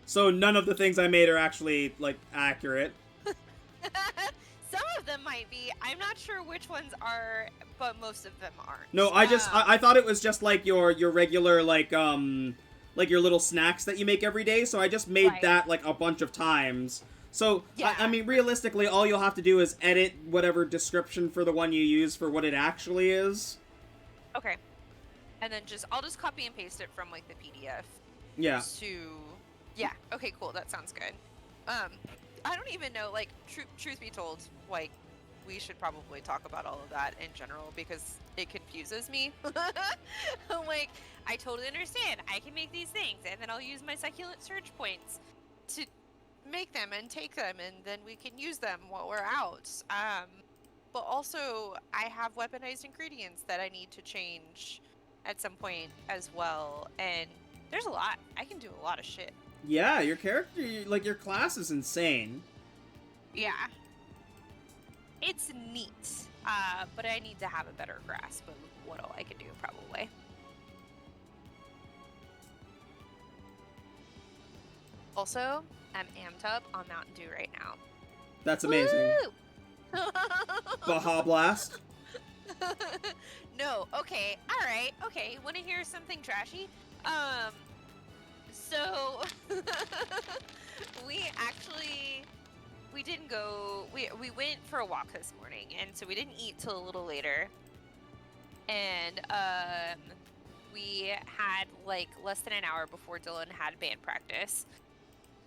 So none of the things I made are actually, like, accurate. some of them might be. I'm not sure which ones are, but most of them aren't. No, I thought it was just like your regular, like your little snacks that you make every day, so I just made Right. that like a bunch of times. So Yeah. I mean, realistically, all you'll have to do is edit whatever description for the one you use for what it actually is. Okay. And then I'll just copy and paste it from like the PDF Yeah. to. Yeah. Okay. Cool. That sounds good. I don't even know. Like, truth be told, like, we should probably talk about all of that in general because it confuses me. I'm like, I totally understand. I can make these things, and then I'll use my succulent surge points to make them and take them, and then we can use them while we're out. But also, I have weaponized ingredients that I need to change at some point as well, and there's a lot. I can do a lot of shit. Yeah, your character, like your class is insane. Yeah. It's neat, but I need to have a better grasp of what all I can do, probably. Also, I'm amped up on Mountain Dew right now. That's amazing. Woo! Baja Blast. No, okay, alright, okay, wanna hear something trashy? So, we didn't go, we went for a walk this morning, and so we didn't eat till a little later. And, we had, like, less than an hour before Dylan had band practice.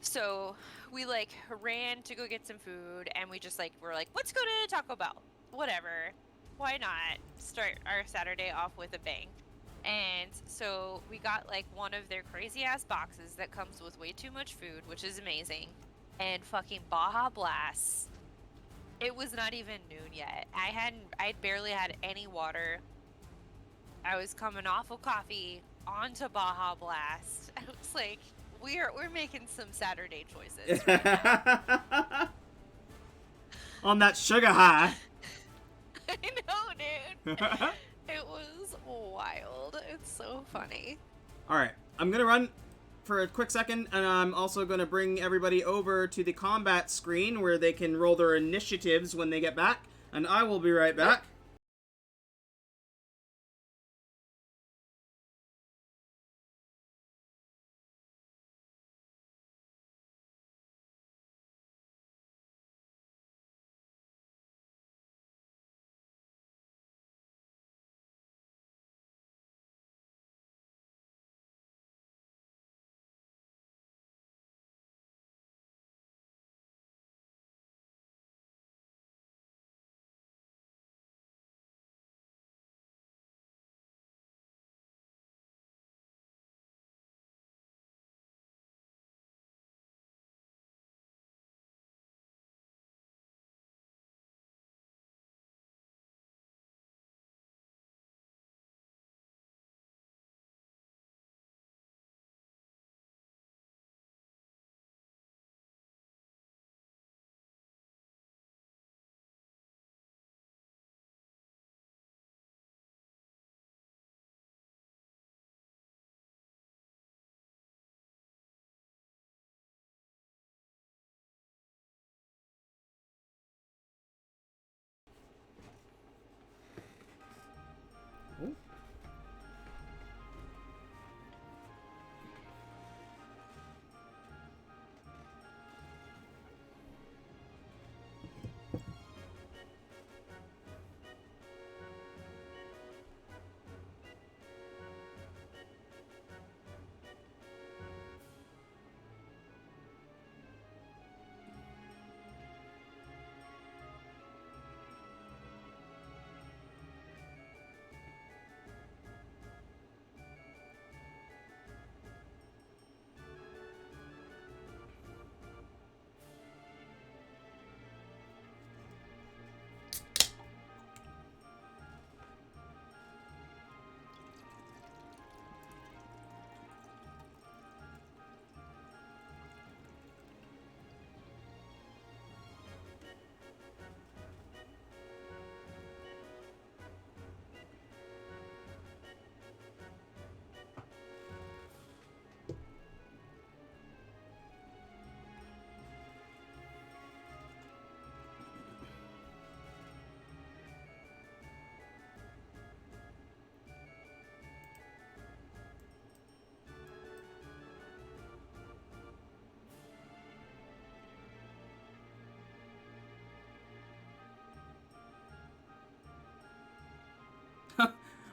So, we, like, ran to go get some food, and we just, like, were like, let's go to Taco Bell. Whatever. Why not start our Saturday off with a bang? And so we got like one of their crazy ass boxes that comes with way too much food, which is amazing. And fucking Baja Blast. It was not even noon yet. I'd barely had any water. I was coming off of coffee onto Baja Blast. I was like, we're making some Saturday choices. On that sugar high. I know, dude. It was wild. It's so funny. Alright, I'm gonna run for a quick second, and I'm also gonna bring everybody over to the combat screen where they can roll their initiatives when they get back, and I will be right back.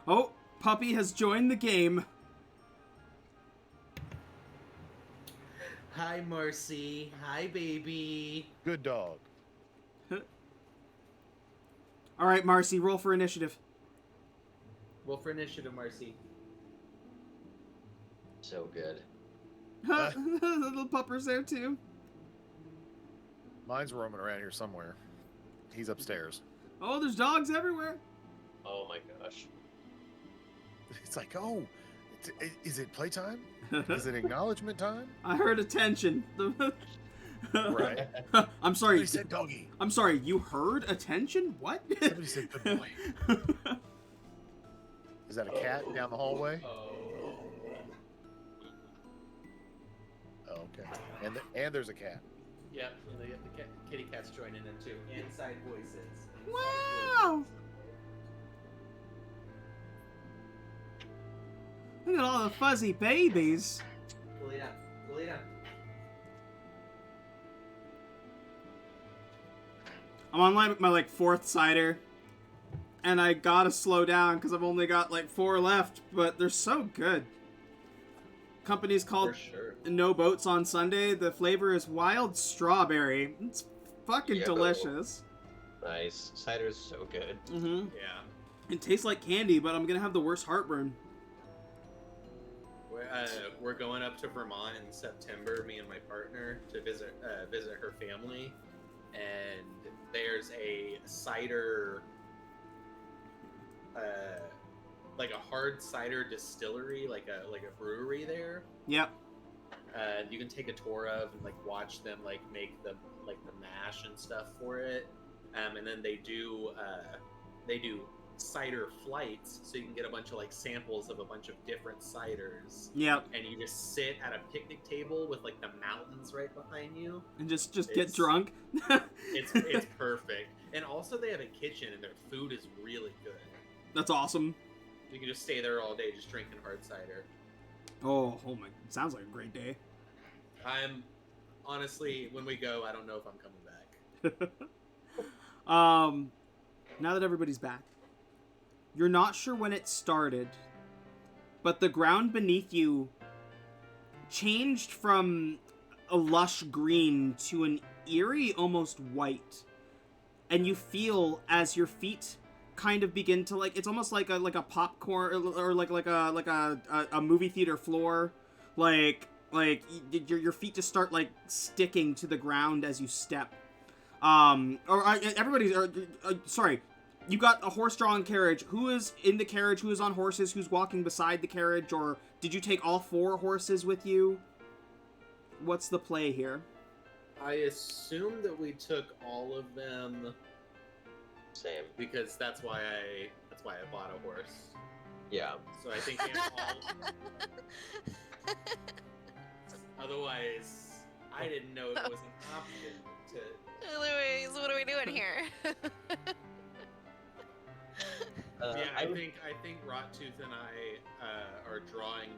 Oh, puppy has joined the game. Hi, Marcy. Hi, baby. Good dog. All right, Marcy, roll for initiative. Roll for initiative, Marcy. So good. The little pupper's there too. Mine's roaming around here somewhere. He's upstairs. Oh, there's dogs everywhere. Oh my gosh. It's like, oh, is it playtime? Is it acknowledgement time? I heard attention. Right. I'm sorry. Somebody said doggy. I'm sorry. You heard attention? What? Somebody said good boy. Is that a cat down the hallway? Oh, okay. And there's a cat. Yep, and the kitty cat's joining in too. Inside voices. Wow. Look at all the fuzzy babies. Go lay down. Go lay down. I'm on my fourth cider, and I gotta slow down because I've only got like 4 left, but they're so good. Company's called For sure. No Boats on Sunday. The flavor is wild strawberry. It's fucking Yo. delicious. Nice. Cider's so good. Mm-hmm. Yeah. It tastes like candy, but I'm gonna have the worst heartburn. We're going up to Vermont in September, me and my partner, to visit her family, and there's a cider, like a hard cider distillery, like a brewery there. Yep. You can take a tour of and like watch them like make the mash and stuff for it, and then they do cider flights, so you can get a bunch of like samples of a bunch of different ciders. Yep. And you just sit at a picnic table with like the mountains right behind you. And just get It's- drunk. It's perfect. And also they have a kitchen and their food is really good. That's awesome. You can just stay there all day just drinking hard cider. Oh my! Sounds like a great day. I'm honestly, when we go, I don't know if I'm coming back. Now that everybody's back, you're not sure when it started, but the ground beneath you changed from a lush green to an eerie, almost white, and you feel as your feet kind of begin to it's almost like a popcorn or like a movie theater floor, your feet just start like sticking to the ground as you step. Sorry, you got a horse-drawn carriage. Who is in the carriage? Who is on horses? Who's walking beside the carriage? Or did you take all 4 horses with you? What's the play here? I assume that we took all of them Same. because that's why I bought a horse. Yeah. So I think they have all. Otherwise, I didn't know it was an option to. Louise, what are we doing here? Yeah, I I would- think Rottooth and I are drawing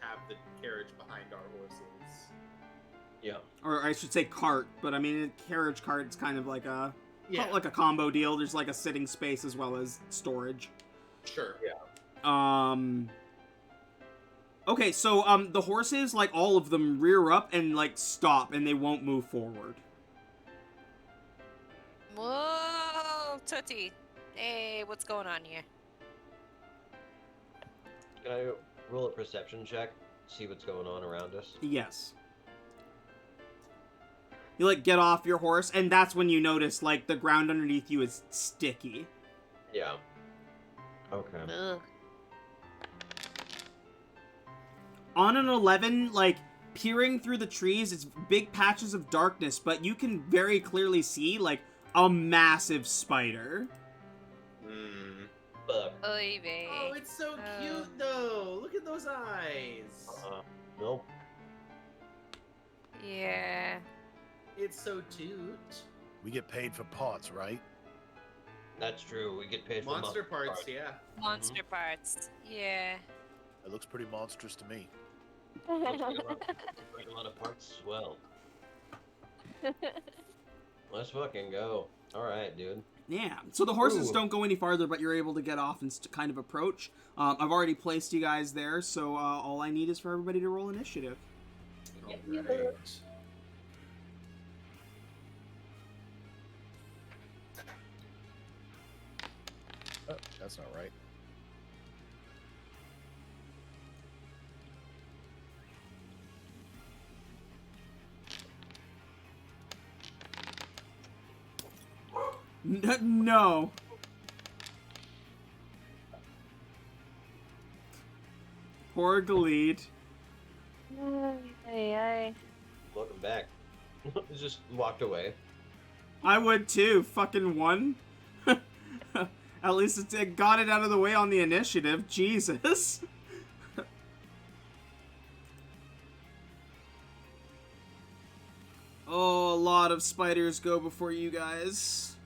have the carriage behind our horses. Yeah. Or I should say cart, but I mean, a carriage cart is kind of like a Yeah, like a combo deal. There's like a sitting space as well as storage. sure. Okay, so the horses, like all of them, rear up and like stop, and they won't move forward. Whoa, Tootsie. Hey, what's going on here? Can I roll a perception check? See what's going on around us? Yes. You like get off your horse, and that's when you notice like the ground underneath you is sticky. Yeah. Okay. Ugh. On an 11, like peering through the trees, it's big patches of darkness, but you can very clearly see like a massive spider. Mm. Fuck. Oy vey. Oh, it's so cute though. Look at those eyes. Nope. Yeah. It's so cute. We get paid for parts, right? That's true. We get paid for Monster parts, yeah. Monster parts. Yeah. It looks pretty monstrous to me. Looks like a lot of parts as well. Let's fucking go. All right, dude. Yeah, so the horses Ooh. don't go any farther, but you're able to get off and kind of approach. I've already placed you guys there, so all I need is for everybody to roll initiative. Alright. Oh, that's not right. No. Poor Galid. Ay. Welcome back. Just walked away. I would too. Fucking one. At least it got it out of the way on the initiative. Jesus. Oh, a lot of spiders go before you guys.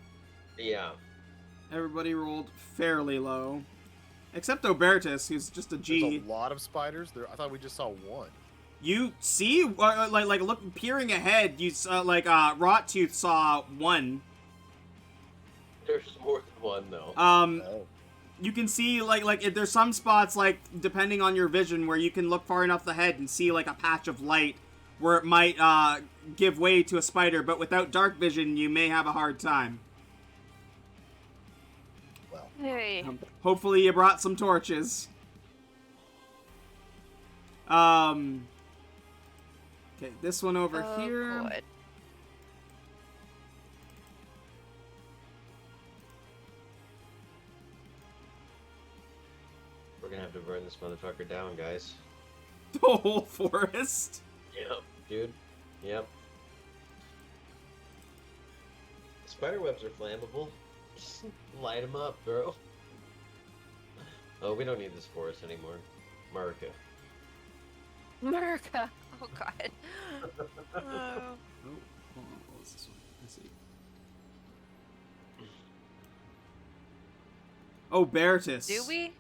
Yeah. Everybody rolled fairly low. Except Obertus, who's just a G. There's a lot of spiders. There, I thought we just saw one. You see, like look, peering ahead, you saw, Rottooth saw one. There's more than one though. Oh. You can see, if there's some spots, like, depending on your vision, where you can look far enough ahead and see, like, a patch of light where it might, give way to a spider, but without dark vision, you may have a hard time. Well, Hey. Hopefully you brought some torches. Okay, this one over here. God. We're gonna have to burn this motherfucker down, guys. The whole forest. Yep, dude. Yep. Spider webs are flammable. Just light them up, bro. Oh, we don't need this forest anymore. America. America. Oh God. Oh. Oh, hold on, what was this one? Let's see. Oh, Bertus. Do we?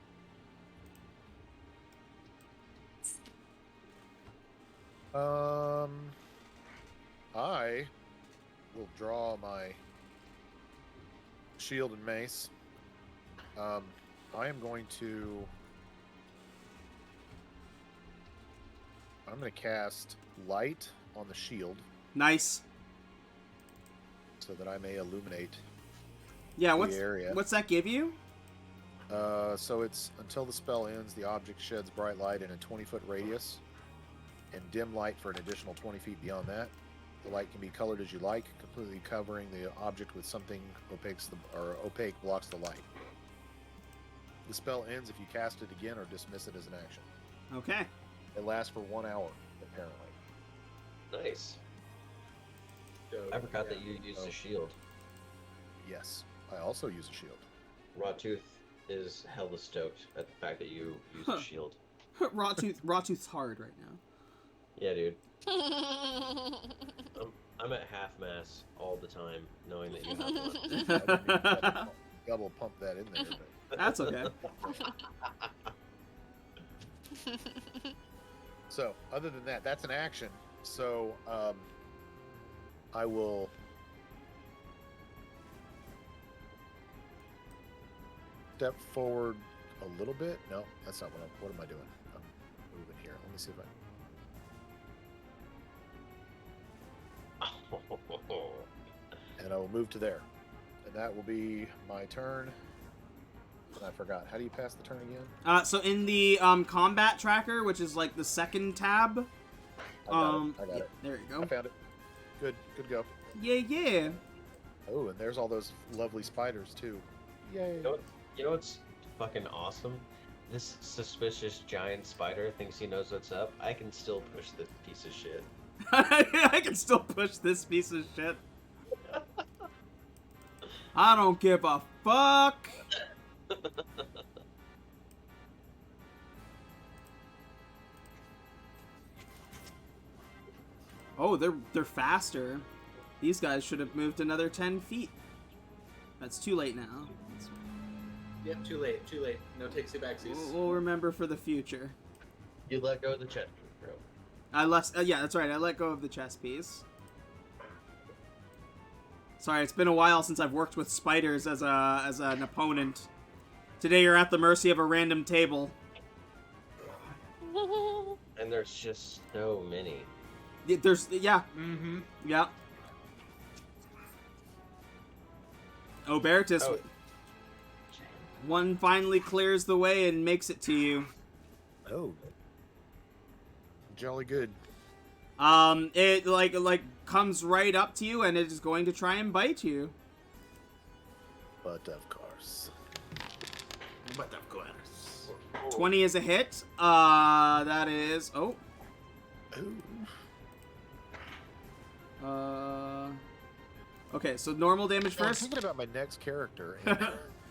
I will draw my shield and mace. I am going to. I'm going to cast light on the shield Nice. so that I may illuminate Yeah, the area. what's that give you? So it's until the spell ends, the object sheds bright light in a 20-foot radius, and dim light for an additional 20 feet beyond that. The light can be colored as you like, completely covering the object with something opaque blocks the light. The spell ends if you cast it again or dismiss it as an action. Okay. It lasts for 1 hour, apparently. Nice. I forgot that you used a shield. Yes, I also use a shield. Rawtooth is hella stoked at the fact that you use Huh. a shield. Rawtooth's hard right now. Yeah, dude. I'm at half mass all the time, knowing that you have one. I didn't even double pump that in there. But... That's okay. So, other than that, that's an action. So, I will step forward a little bit. No, that's not what am I doing? I'm moving here. Let me see if I... And I will move to there. And that will be my turn. And I forgot. How do you pass the turn again? So in the combat tracker, which is like the second tab. I got it. There you I go. found it. Good go. Yeah. Oh, and there's all those lovely spiders too. Yay. You know what's fucking awesome? This suspicious giant spider thinks he knows what's up. I can still push this piece of shit. I can still push this piece of shit. I don't give a fuck. Oh, they're faster. These guys should have moved another 10 feet. That's too late now. Yep, too late. No takesy backsies. We'll remember for the future. You let go of the chest, bro. Yeah, that's right. I let go of the chess piece. Sorry, it's been a while since I've worked with spiders as an opponent. Today you're at the mercy of a random table. And there's just so many. Yeah, Mm-hmm. yeah. Obertus, Oh. one finally clears the way and makes it to you. Oh. Jolly good. It like comes right up to you and it is going to try and bite you. But of course. But of course. 20 is a hit. That is Ooh. Okay, so normal damage I'm first. thinking about my next character. And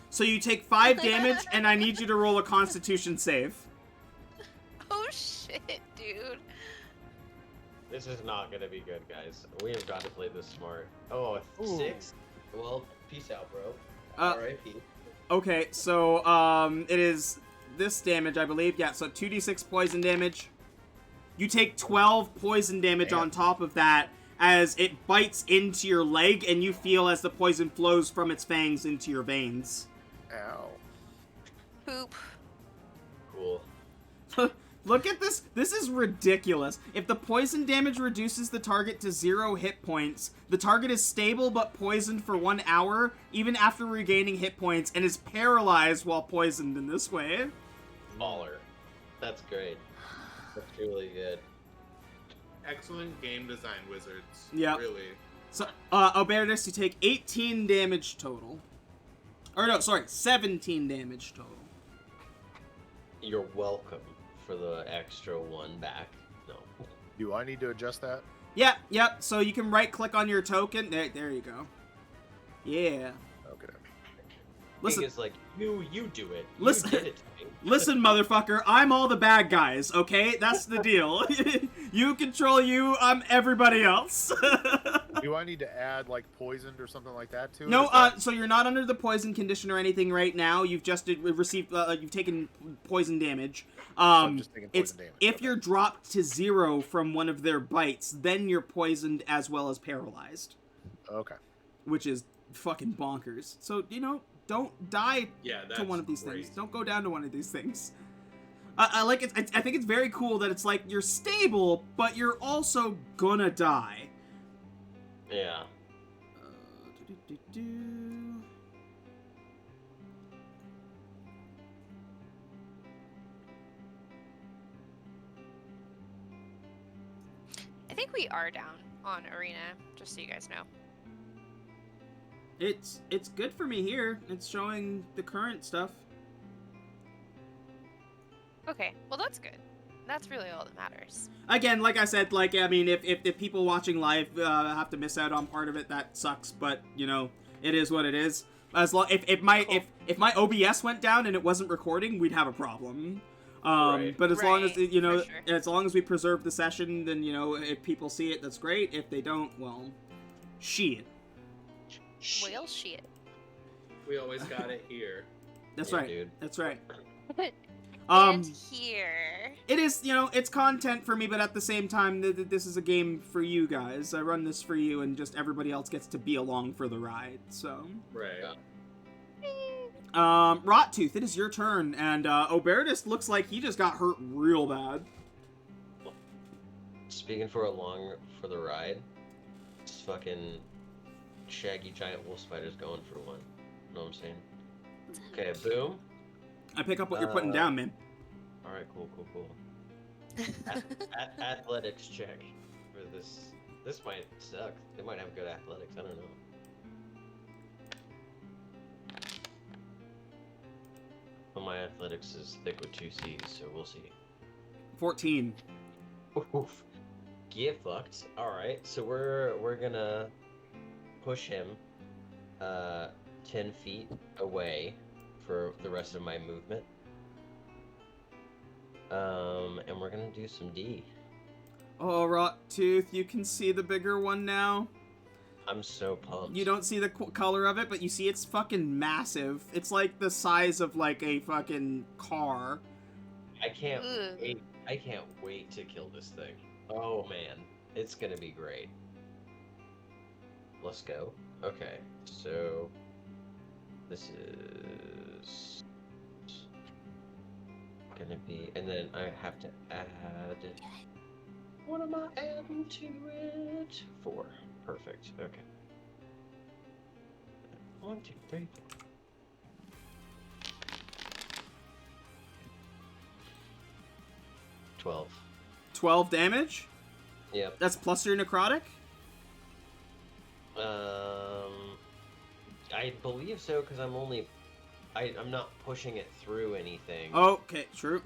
So you take 5 damage, and I need you to roll a Constitution save. Oh shit, dude. This is not gonna be good, guys. We have got to play this smart. Oh, Ooh. 6? Well, peace out, bro. R.I.P. Okay, so it is this damage, I believe. Yeah, so 2d6 poison damage. You take 12 poison damage Damn. on top of that as it bites into your leg, and you feel as the poison flows from its fangs into your veins. ow. Poop. Cool. Look at this. This is ridiculous. If the poison damage reduces the target to 0 hit points, the target is stable but poisoned for 1 hour, even after regaining hit points, and is paralyzed while poisoned in this way. Baller. That's great. That's really good. Excellent game design, wizards. Yep. Really. So, Obertus, you take 18 damage total. Or no, sorry, 17 damage total. You're welcome for the extra 1 back. No. Do I need to adjust that? Yep. So you can right-click on your token. There you go. Yeah. Okay. Listen, Thing is, like, you do it. Listen- You did it to me. listen, motherfucker. I'm all the bad guys, okay? That's the deal. You control you, I'm everybody else. Do I need to add, like, poisoned or something like that to it? No, Is that- so you're not under the poison condition or anything right now. You've just received, you've taken poison damage. I'm just taking It's poison damage. if Okay. you're dropped to 0 from one of their bites, then you're poisoned as well as paralyzed, Okay. which is fucking bonkers. So don't die Yeah, that's to one of these great. things. Don't go down to one of these things. I like it. I think it's very cool that it's like you're stable, but you're also gonna die. Yeah. Do-do-do-do. I think we are down on Arena, just so you guys know. It's good for me here. It's showing the current stuff. Okay, well that's good. That's really all that matters. Again, like I said, like I mean, if people watching live have to miss out on part of it, that sucks. But it is what it is. As long if my OBS went down and it wasn't recording, we'd have a problem. Right. But as long as Right, for sure. as long as we preserve the session, then if people see it, that's great. If they don't, well, shit. Well, shit. We always got it here. That's Yeah, right. dude. That's right. And here. It is, it's content for me, but at the same time, this is a game for you guys. I run this for you, and just everybody else gets to be along for the ride. So, Right. Rottooth, it is your turn, and Obertus looks like he just got hurt real bad. Speaking for the ride, this fucking shaggy giant wolf spider's going for one. Know what I'm saying? Okay, boom. I pick up what you're putting down, man. Alright, cool. Athletics check for this. This might suck. They might have good athletics. I don't know. Well, my athletics is thick with 2 C's, so we'll see. 14. Oof. Get fucked. Alright, so we're gonna push him 10 feet away for the rest of my movement. And we're gonna do some D. Oh, Rottooth, you can see the bigger one now. I'm so pumped. You don't see the color of it, but you see it's fucking massive. It's like the size of like a fucking car. I can't Ugh. wait. I can't wait to kill this thing. Oh man, it's gonna be great. let's go. Okay, so this is gonna be, and then I have to add. What am I adding to it? 4. Perfect. Okay. 1, 2, 3, 4. 12. 12 damage? Yep. That's plus your necrotic? I believe so because I'm not pushing it through anything. Okay, true.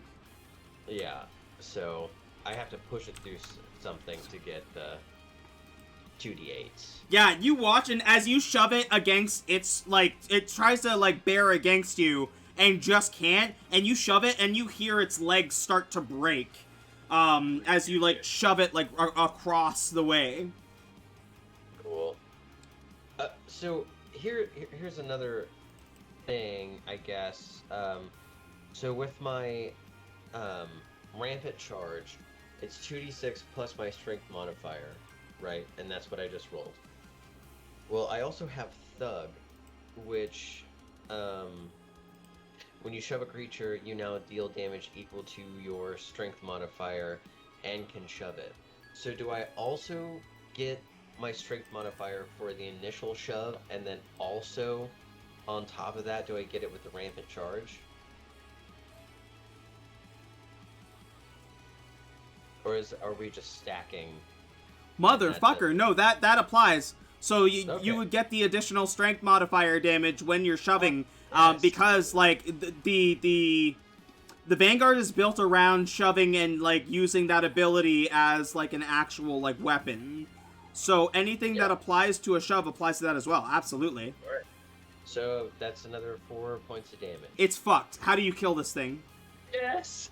Yeah, so I have to push it through something to get the 2d8s. Yeah, you watch, and as you shove it against, it's like, it tries to, like, bear against you, and just can't, and you shove it, and you hear its legs start to break, as you, like, shove it, like, across the way. Cool. So here's another thing, I guess. So with my rampant charge, it's 2d6 plus my strength modifier, right? And that's what I just rolled. Well, I also have Thug, which, when you shove a creature, you now deal damage equal to your strength modifier and can shove it. So do I also get my strength modifier for the initial shove, and then also on top of that, do I get it with the rampant charge? Or are we just stacking? Motherfucker, no, that applies. So you Okay. would get the additional strength modifier damage when you're shoving, Yes. because, like, the Vanguard is built around shoving and, like, using that ability as, like, an actual, like, weapon. So anything that applies to a shove applies to that as well. Absolutely. Alright. So that's another 4 points of damage. It's fucked. How do you kill this thing? Yes!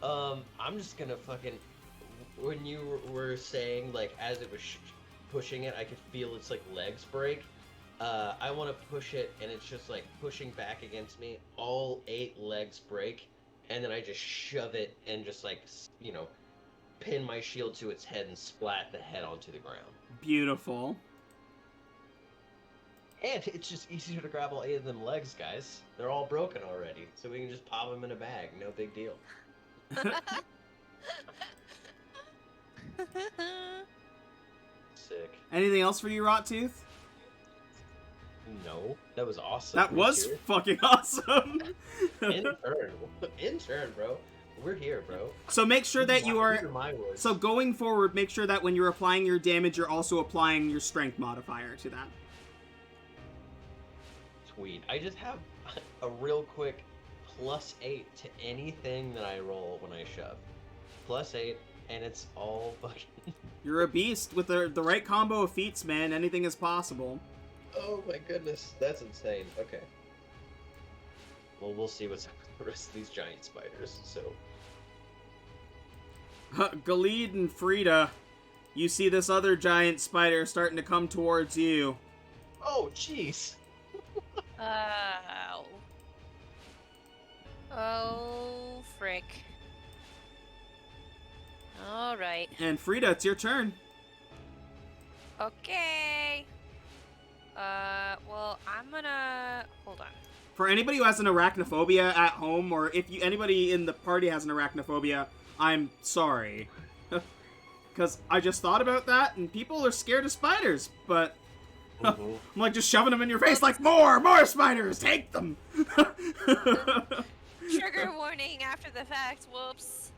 I'm just gonna fucking... When you were saying, like, as it was pushing it, I could feel its, like, legs break. I want to push it, and it's just, like, pushing back against me. All 8 legs break, and then I just shove it and just, like, you know, pin my shield to its head and splat the head onto the ground. Beautiful. And it's just easier to grab all 8 of them legs, guys. They're all broken already, so we can just pop them in a bag. No big deal. Sick. Anything else for you, Rottooth? No, that was awesome. That was We're fucking awesome. here. In turn, bro. We're here, bro. So make sure that you are... These my words. So going forward, make sure that when you're applying your damage, you're also applying your strength modifier to that. Sweet. I just have a real quick +8 to anything that I roll when I shove. +8, and it's all fucking... You're a beast. With the right combo of feats, man, anything is possible. Oh my goodness, that's insane. Okay. Well, we'll see what's up with the rest of these giant spiders, so... Galid and Frida, you see this other giant spider starting to come towards you. Oh, jeez! Oh, frick. Alright. And Frida, it's your turn. Okay. Well, I'm gonna... Hold on. For anybody who has an arachnophobia at home, or if anybody in the party has an arachnophobia, I'm sorry. Because I just thought about that, and people are scared of spiders, but... I'm like just shoving them in your face, like, more spiders, take them! Trigger warning after the fact, whoops.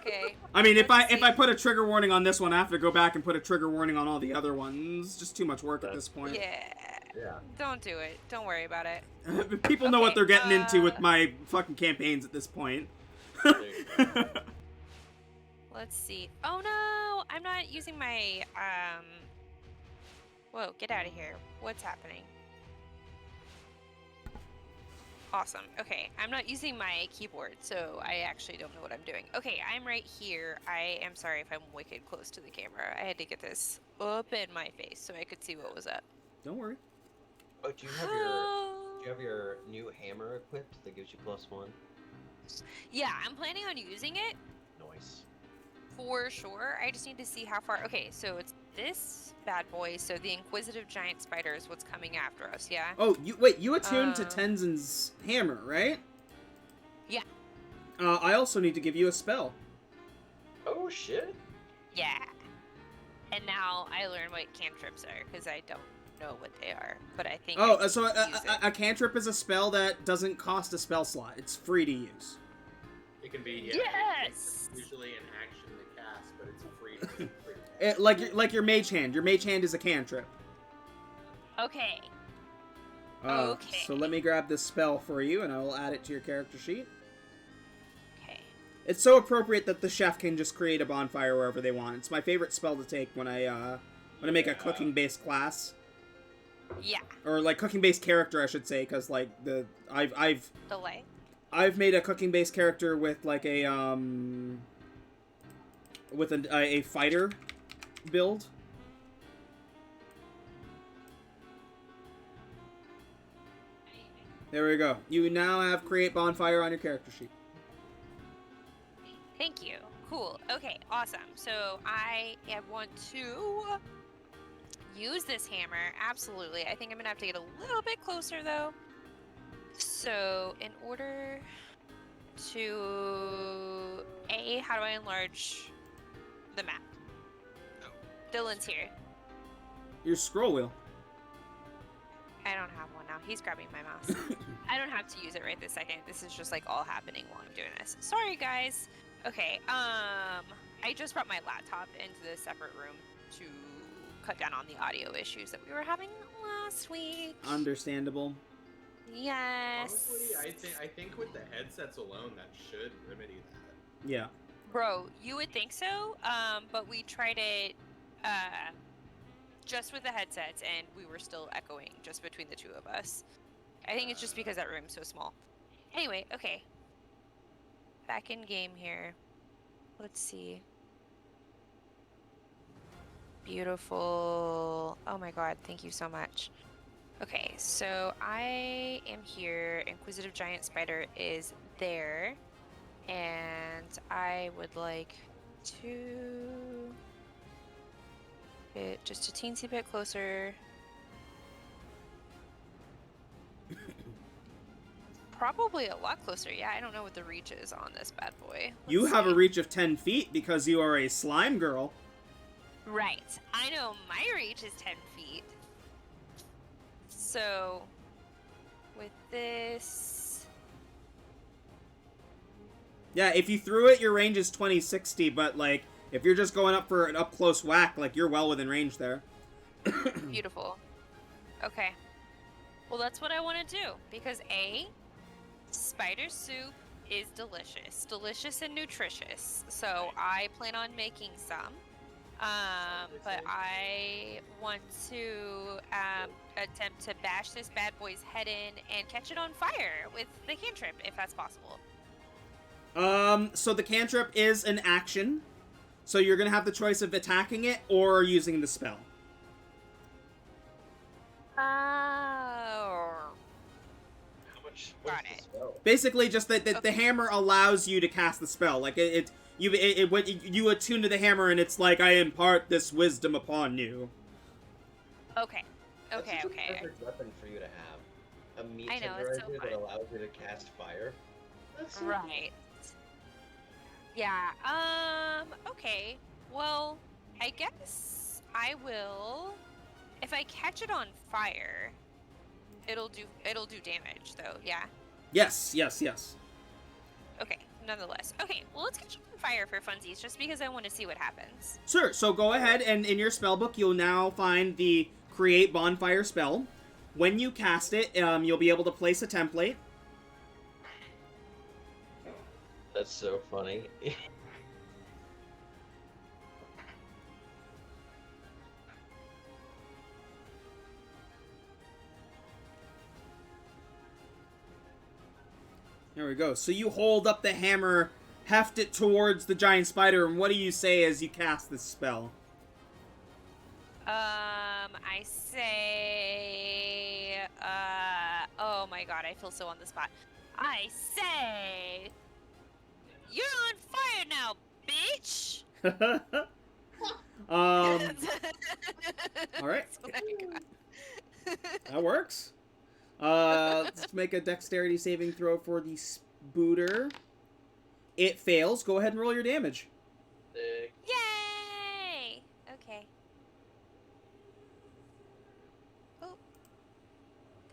Okay. I mean, if let's I see. put a trigger warning on this one, I have to go back and put a trigger warning on all the other ones. Just too much work at this point. Yeah. Don't do it. Don't worry about it. People know what Okay, they're getting into with my fucking campaigns at this point. Let's see. Oh no! I'm not using my, Whoa, get out of here. What's happening? Awesome. Okay, I'm not using my keyboard, so I actually don't know what I'm doing. Okay, I'm right here. I am sorry if I'm wicked close to the camera. I had to get this up in my face so I could see what was up. Don't worry. Oh, do you have your new hammer equipped that gives you +1? Yeah, I'm planning on using it. Nice. for sure. I just need to see how far. Okay, so it's this bad boy. So the inquisitive giant spider is what's coming after us. Yeah. Oh, you attuned to Um, Tenzin's hammer, right? Yeah. I also need to give you a spell. Oh shit! Yeah. And now I learn what cantrips are because I don't know what they are, but I think. Oh, I so can use it. a cantrip is a spell that doesn't cost a spell slot. It's free to use. It can be Yes! It's usually an action to cast, but it's free. Like your mage hand. Your mage hand is a cantrip. Okay. Okay. So let me grab this spell for you, and I will add it to your character sheet. Okay. It's so appropriate that the chef can just create a bonfire wherever they want. It's my favorite spell to take when I make a cooking-based class, Yeah. or like cooking-based character, I should say, because like Delay. I've made a cooking-based character with like a a fighter build. There we go. You now have create bonfire on your character sheet. Thank you. Cool. Okay, awesome. So I want to use this hammer. Absolutely. I think I'm gonna have to get a little bit closer though. So in order to how do I enlarge the map? Dylan's here. Your scroll wheel. I don't have one now. He's grabbing my mouse. I don't have to use it right this second. This is just like all happening while I'm doing this. Sorry guys. Okay, I just brought my laptop into the separate room to cut down on the audio issues that we were having last week. Understandable. Yes. Honestly, I think with the headsets alone, that should remedy that. Yeah. Bro, you would think so, but we tried it just with the headsets, and we were still echoing just between the two of us. I think it's just because that room's so small. Anyway, okay. Back in game here. Let's see. Beautiful. Oh my god, thank you so much. Okay, so I am here. Inquisitive Giant Spider is there. And I would like to get just a teensy bit closer. Probably a lot closer. Yeah, I don't know what the reach is on this bad boy. You Let's have see. a reach of 10 feet because you are a slime girl. Right. I know my reach is 10 feet. So, with this... Yeah, if you threw it, your range is 20-60, but, like, if you're just going up for an up-close whack, like, you're well within range there. Beautiful. Okay. Well, that's what I want to do. Because A, spider soup is delicious. Delicious and nutritious. So I plan on making some. But I want to attempt to bash this bad boy's head in and catch it on fire with the cantrip, if that's possible. So the cantrip is an action. So you're gonna have the choice of attacking it or using the spell. Oh. How much? Got What's it. the spell? Basically, just that the Okay. hammer allows you to cast the spell. Like you attune to the hammer, and it's like, I impart this wisdom upon you. Okay. That's Okay, such a okay. perfect weapon for you to have. A meat I know, it's so tenderizer that fun. allows you to cast fire. That's so Right. Yeah, okay. Well, I guess I will... If I catch it on fire, it'll do damage, though, yeah? Yes. Okay, nonetheless. Okay, well, let's catch it on fire for funsies, just because I want to see what happens. Sure, so go ahead, and in your spellbook, you'll now find the Create Bonfire spell. When you cast it, you'll be able to place a template. That's so funny. There we go. So you hold up the hammer, heft it towards the giant spider, and what do you say as you cast this spell? I say... oh my god, I feel so on the spot. I say... You're on fire now, bitch! All right. That's what I got. That works. Let's make a dexterity saving throw for the spooter. It fails. Go ahead and roll your damage. Yay! Okay. Oh.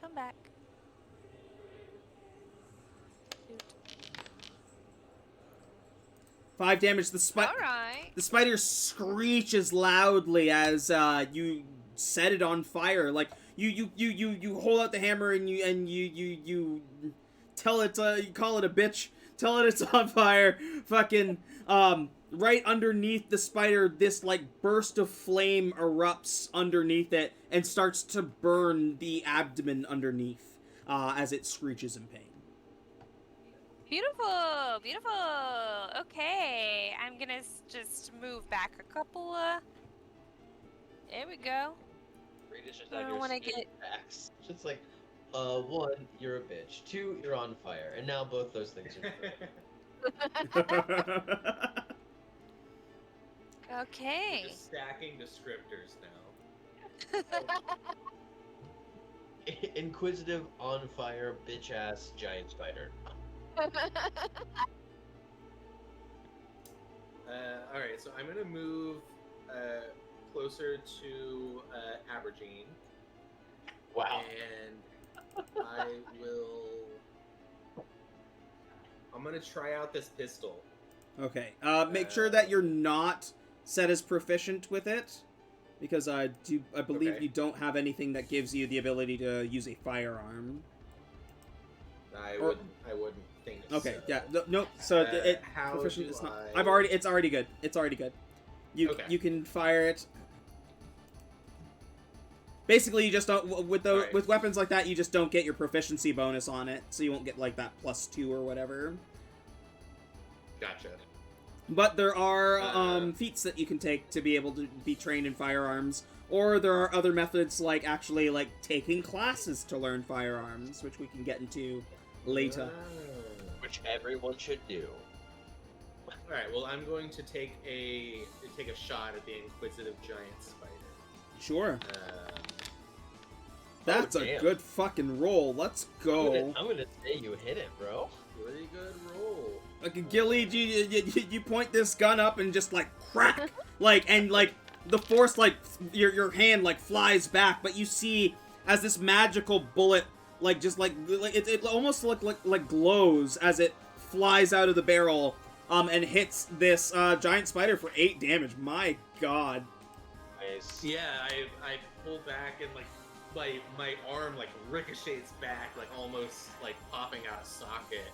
Come back. Shoot. 5 damage. Alright. The spider screeches loudly as you set it on fire. Like you hold out the hammer and you tell it you call it a bitch. Tell it it's on fire. Fucking right underneath the spider, this like burst of flame erupts underneath it and starts to burn the abdomen underneath as it screeches in pain. Beautiful, beautiful. Okay, I'm gonna just move back a couple. There we go. Rita's just I on don't your wanna skin get- backs. Just like, 1, you're a bitch. 2, you're on fire. And now both those things are true. Okay. We're just stacking descriptors now. Inquisitive, on fire, bitch ass, giant spider. Alright, so I'm gonna move closer to Abergene. Wow. And I'm gonna try out this pistol. Okay. Make sure that you're not set as proficient with it, because I believe Okay. you don't have anything that gives you the ability to use a firearm. I Or- wouldn't think Okay. so. Yeah. No. So How proficient do is not. I... It's already good. It's already good. Okay. You can fire it. Basically, you just don't with Alright. with weapons like that. You just don't get your proficiency bonus on it, so you won't get like that +2 or whatever. Gotcha. But there are Uh, feats that you can take to be able to be trained in firearms, or there are other methods like actually like taking classes to learn firearms, which we can get into later. Which everyone should do. Alright, well I'm going to take a shot at the Inquisitive Giant Spider. Sure, Um, that's a damn. good fucking roll. Let's go. I'm gonna say you hit it, bro. pretty good roll. Like Gilly, you point this gun up and just like crack, like the force like your hand like flies back, but you see as this magical bullet like just like it almost like glows as it flies out of the barrel and hits this giant spider for 8 damage. My God. Nice. Yeah, I pull back and like my arm like ricochets back, like almost like popping out of socket.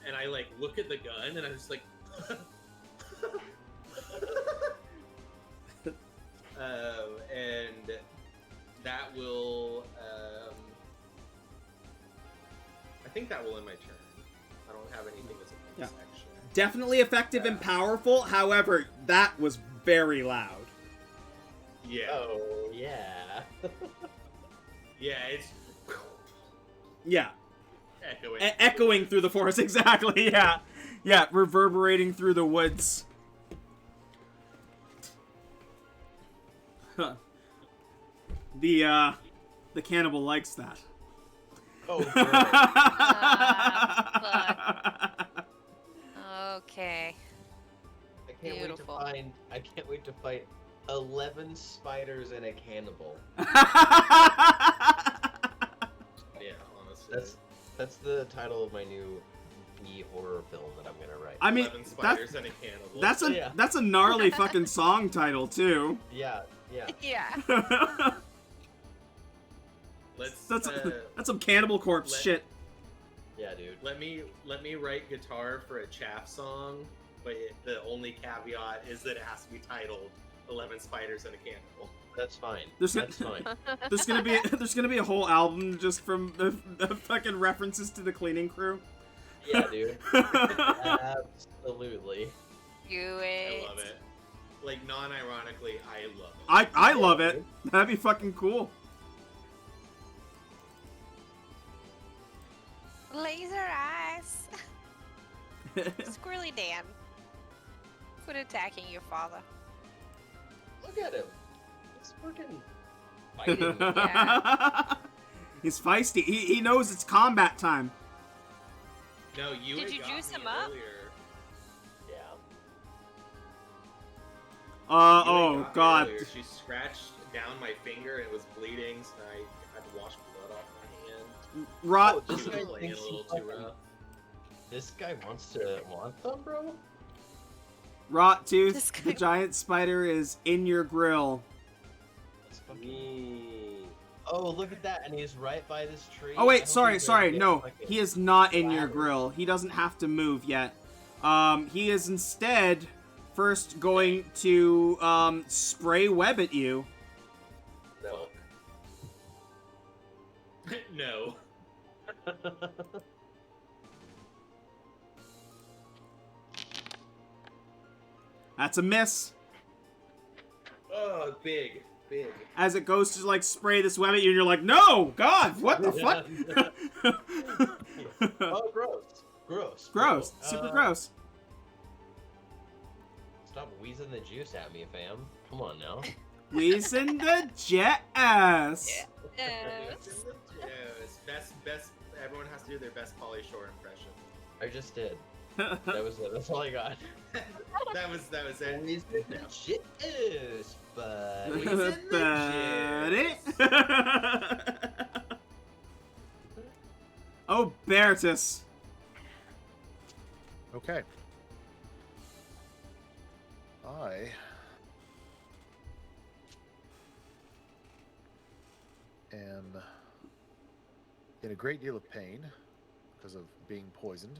And I like look at the gun and I'm just like and that will I think that will end my turn. I don't have anything as a bonus action. Definitely effective and powerful. However, that was very loud. Yeah. Oh, yeah. Yeah, it's Yeah. echoing. Echoing through the forest, exactly, yeah. Yeah, reverberating through the woods. Huh. The cannibal likes that. Oh, good. Okay. Beautiful. I can't wait to fight 11 spiders and a cannibal. Yeah, honestly. That's the title of my new B horror film that I'm gonna write. I mean, 11 spiders and a cannibal. that's a gnarly fucking song title too. Yeah. Yeah. Let's That's some Cannibal Corpse shit. Yeah, dude. let me write guitar for a Chaff song, but the only caveat is that it has to be titled 11 Spiders and a Cannibal. That's fine. There's That's fine. there's gonna be a whole album just from the fucking references to the cleaning crew. Yeah, dude. Absolutely. Do it. I love it. Like, non-ironically, I love it. I love it. That'd be fucking cool. Laser eyes. Squirrely Dan. Quit attacking your father. Look at him. He's fucking fighting. Yeah. He's feisty. He knows it's combat time. No, you Did had you got juice me him up? earlier. Yeah. You had Oh got me god. earlier. She scratched down my finger and it was bleeding, so I had to wash blood off my hand. Rot. This She was guy playing it thinks a little he too fucking- rough. This guy wants them, bro? Rot Tooth. This The guy- giant spider is in your grill. That's fucking... Ooh. Oh, look at that, and he's right by this tree. Oh I wait, hope sorry, he's sorry. gonna get No, fucking he is not in your splattered. grill. He doesn't have to move yet. He is instead first going to spray web at you. No. No. That's a miss. Oh, big. As it goes to like spray this web at you, and you're like, no, God, what the fuck? Oh, gross. Gross. Gross, bro. super gross. Stop wheezing the juice at me, fam. Come on now. Wheezing the jet ass. Yes. Best. Everyone has to do their best Polly Shore impression. I just did. That was it. That's all I got. That was it. Wheezing the juice, buddy. Wheezing the Oh, Bertus. Okay. I am in a great deal of pain because of being poisoned.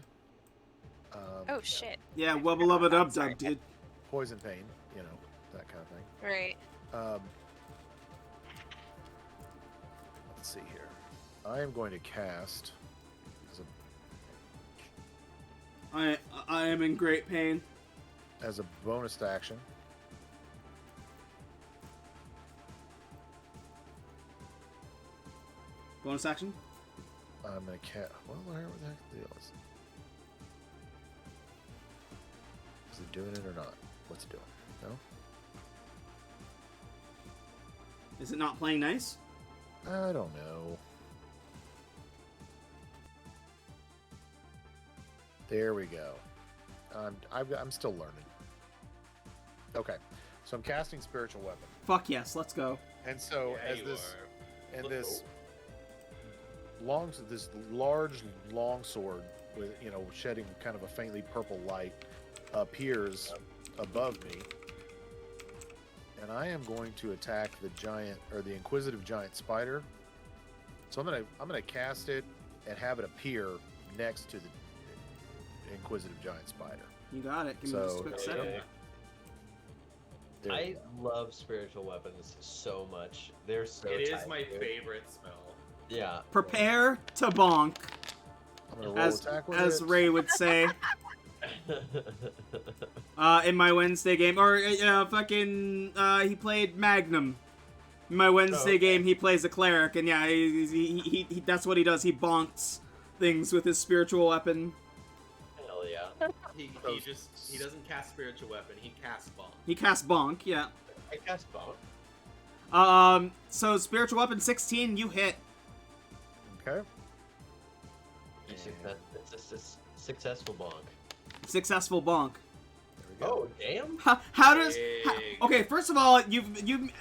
Oh shit. Yeah, wubba lubba dub dub, dude. Poison pain, you know, that kind of thing. Right. Let's see here. I am going to cast I am in great pain. as a bonus action. Bonus action? I'm going to cast. Well, where the heck the deal is? Is it doing it or not? What's it doing? No? Is it not playing nice? I don't know. There we go. I'm still learning. Okay, so I'm casting spiritual weapon, Fuck yes, let's go. and so Yeah, as you this are. and this large long sword with shedding kind of a faintly purple light appears above me, and I am going to attack the giant or the inquisitive giant spider. So I'm gonna cast it and have it appear next to the inquisitive giant spider. You got it. Give me just a So- quick second. Yeah. There we I go. love spiritual weapons so much. They're so It is tight, my dude. favorite spell. Yeah. Prepare to bonk, I'm gonna roll as attack with as it. Ray would say. In my Wednesday game, or he played Magnum. In my Wednesday okay. game, he plays a cleric, and yeah, he that's what he does. He bonks things with his spiritual weapon. Hell yeah. He doesn't cast spiritual weapon. He casts bomb. He casts bonk, yeah. I cast bonk. So spiritual weapon 16, you hit. Okay. It's a successful bonk. Successful bonk. There we go. Oh, damn. How does? Big. Okay, first of all,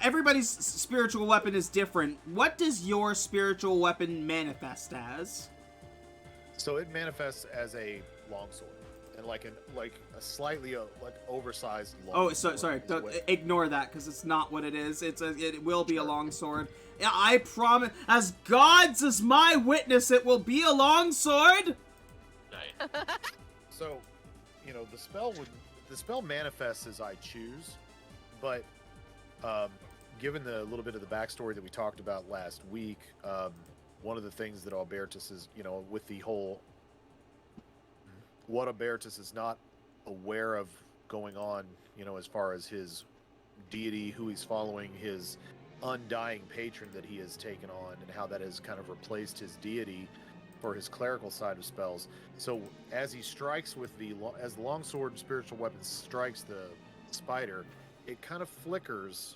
everybody's spiritual weapon is different. What does your spiritual weapon manifest as? So it manifests as a longsword, and like a slightly oversized long. Oh, sorry. Ignore that because it's not what it is. It will be a long sword. Yeah, I promise. As gods as my witness, it will be a long sword. Nice. So, the spell manifests as I choose, but given the little bit of the backstory that we talked about last week, one of the things that Albertus is, with the whole what Albertus is not aware of going on, as far as his deity, who he's following, his undying patron that he has taken on, and how that has kind of replaced his deity. for his clerical side of spells. So as he strikes with as the longsword spiritual weapon strikes the spider, it kind of flickers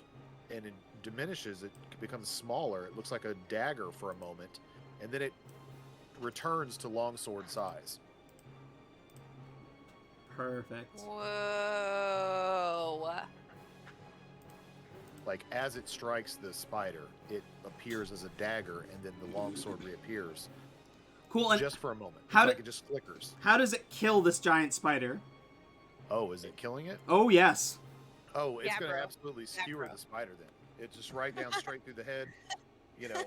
and it diminishes. It becomes smaller. It looks like a dagger for a moment, and then it returns to longsword size. Perfect. Whoa. Like as it strikes the spider, it appears as a dagger, and then the longsword reappears. Cool. And Just for a moment. how It's like do- it just flickers. how does it kill this giant spider? Oh, is it killing it? Oh, yes. Oh, it's Yeah, going to bro. absolutely Yeah, skewer bro. the spider then. It's just right down straight through the head. You know,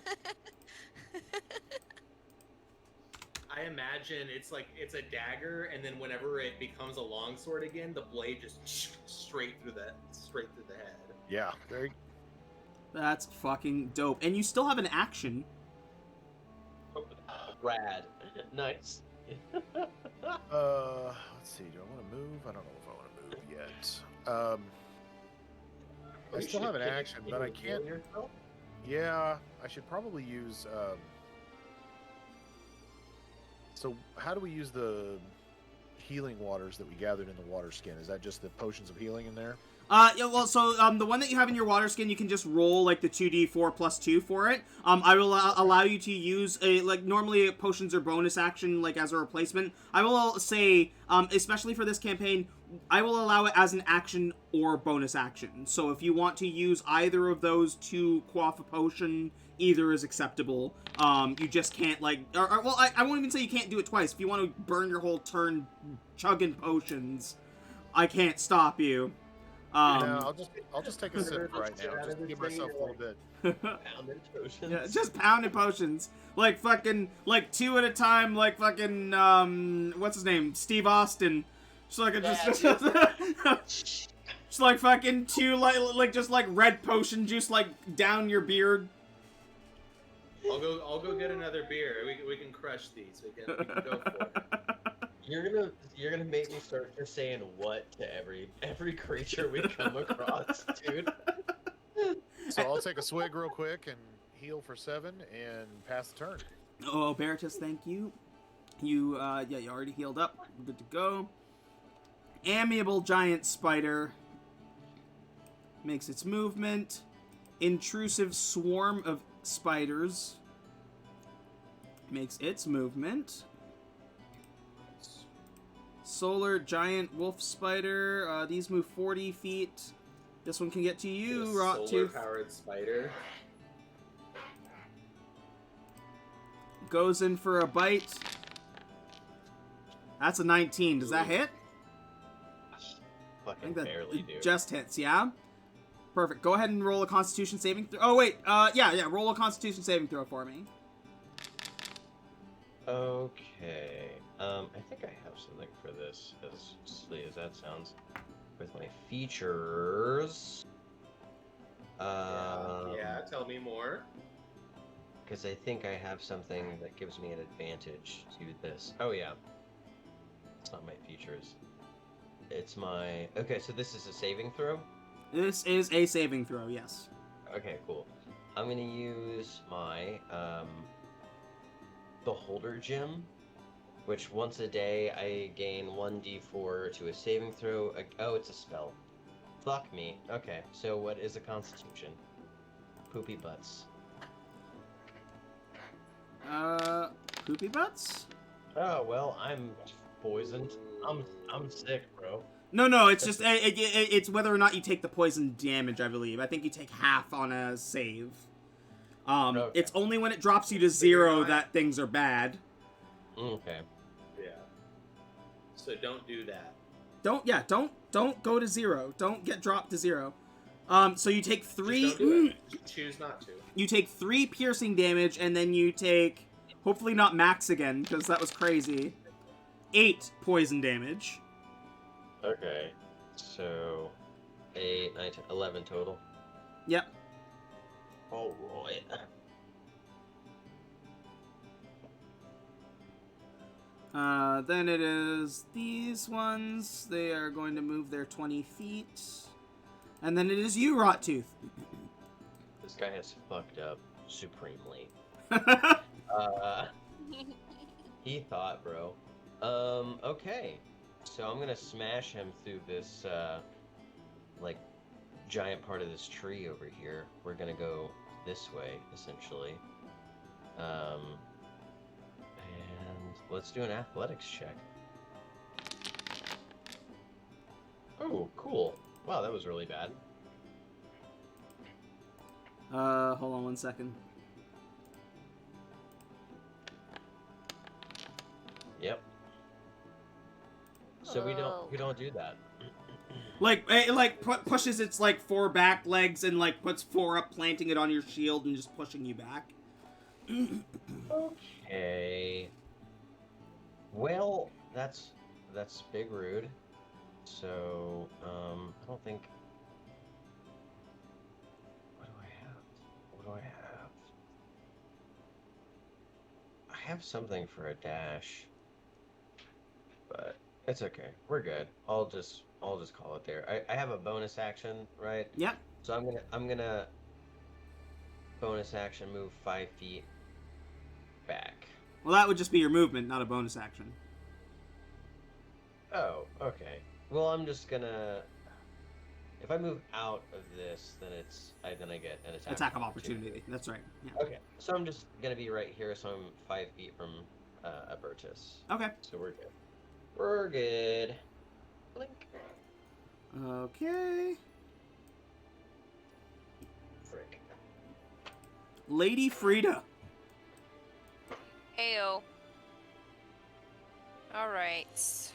I imagine it's a dagger, and then whenever it becomes a longsword again, the blade just straight through the head. yeah. Very. That's fucking dope. And you still have an action. Rad. Nice. Let's see. Do I want to move? I don't know if I want to move yet. I still have an action, but I can't. Yeah, I should probably use. So, how do we use the healing waters that we gathered in the water skin? Is that just the potions of healing in there? Yeah, well, so, the one that you have in your water skin, you can just roll, like, the 2d4 plus 2 for it. I will allow you to use, normally potions are bonus action, like, as a replacement. I will say, especially for this campaign, I will allow it as an action or bonus action. So if you want to use either of those to quaff a potion, either is acceptable. You just can't, like, well, I won't even say you can't do it twice. If you want to burn your whole turn chugging potions, I can't stop you. No, I'll just take a sip right now, just to give myself a little bit. Pounded potions. Yeah, just pounding potions. Like fucking, like 2 at a time, like fucking, what's his name? Steve Austin. Just like, just like fucking 2, like just like red potion juice, like down your beard. I'll go get another beer. We can crush these. We can go for it. You're gonna make me start just saying what to every creature we come across, dude. So I'll take a swig real quick and heal for 7 and pass the turn. Oh, Baratus, thank you. You, yeah, you already healed up. Good to go. Amiable giant spider makes its movement. Intrusive swarm of spiders makes its movement. Solar giant wolf spider. These move 40 feet. This one can get to you, Rottooth. Solar-powered spider. Goes in for a bite. That's a 19. Does that hit? I Fucking think that barely, dude. just hits, yeah? Perfect. Go ahead and roll a Constitution saving throw. Oh, wait. Yeah. Roll a Constitution saving throw for me. Okay. I think I have something for this, as silly as that sounds. With my features. Yeah, tell me more. Because I think I have something that gives me an advantage to this. Oh, yeah. It's not my features. It's my... Okay, so this is a saving throw? This is a saving throw, yes. Okay, cool. I'm gonna use my, Beholder Gem, which once a day I gain 1d4 to a saving throw. Oh, it's a spell. Fuck me. Okay, so what is a Constitution? Poopy butts. Poopy butts? Oh, well, I'm poisoned. I'm sick, bro. No, it's just, it's whether or not you take the poison damage, I believe. I think you take half on a save. Okay. It's only when it drops you to 0 that things are bad. Okay. Yeah. So don't do that. Don't go to 0. Don't get dropped to 0. So you take 3... Just don't do it. Choose not to. You take 3 piercing damage, and then you take, hopefully not max again, because that was crazy, 8 poison damage. Okay. So, 8, 9, 10, 11 total. Yep. Alright. Then it is these ones. They are going to move their 20 feet. And then it is you, Rottooth. This guy has fucked up supremely. He thought, bro. Okay. So I'm gonna smash him through this, like, giant part of this tree over here. We're gonna go this way, essentially. And let's do an athletics check. Oh, cool. Wow, that was really bad. Hold on one second. Yep. So we don't do that. Like, it, like, pushes its, like, 4 back legs and, like, puts 4 up, planting it on your shield and just pushing you back. Okay. Well, that's big rude. So, I don't think. What do I have? What do I have? I have something for a dash, but it's okay. We're good. I'll just call it there. I have a bonus action, right? Yep. So I'm gonna bonus action move 5 feet back. Well, that would just be your movement, not a bonus action. Oh, okay. Well, I'm just gonna. If I move out of this, then I get an Attack of opportunity. That's right. Yeah. Okay, so I'm just gonna be right here, so I'm 5 feet from Abertus. Okay. So we're good. We're good. Blink. Okay. Frick. Lady Frida. Heyo. Alright.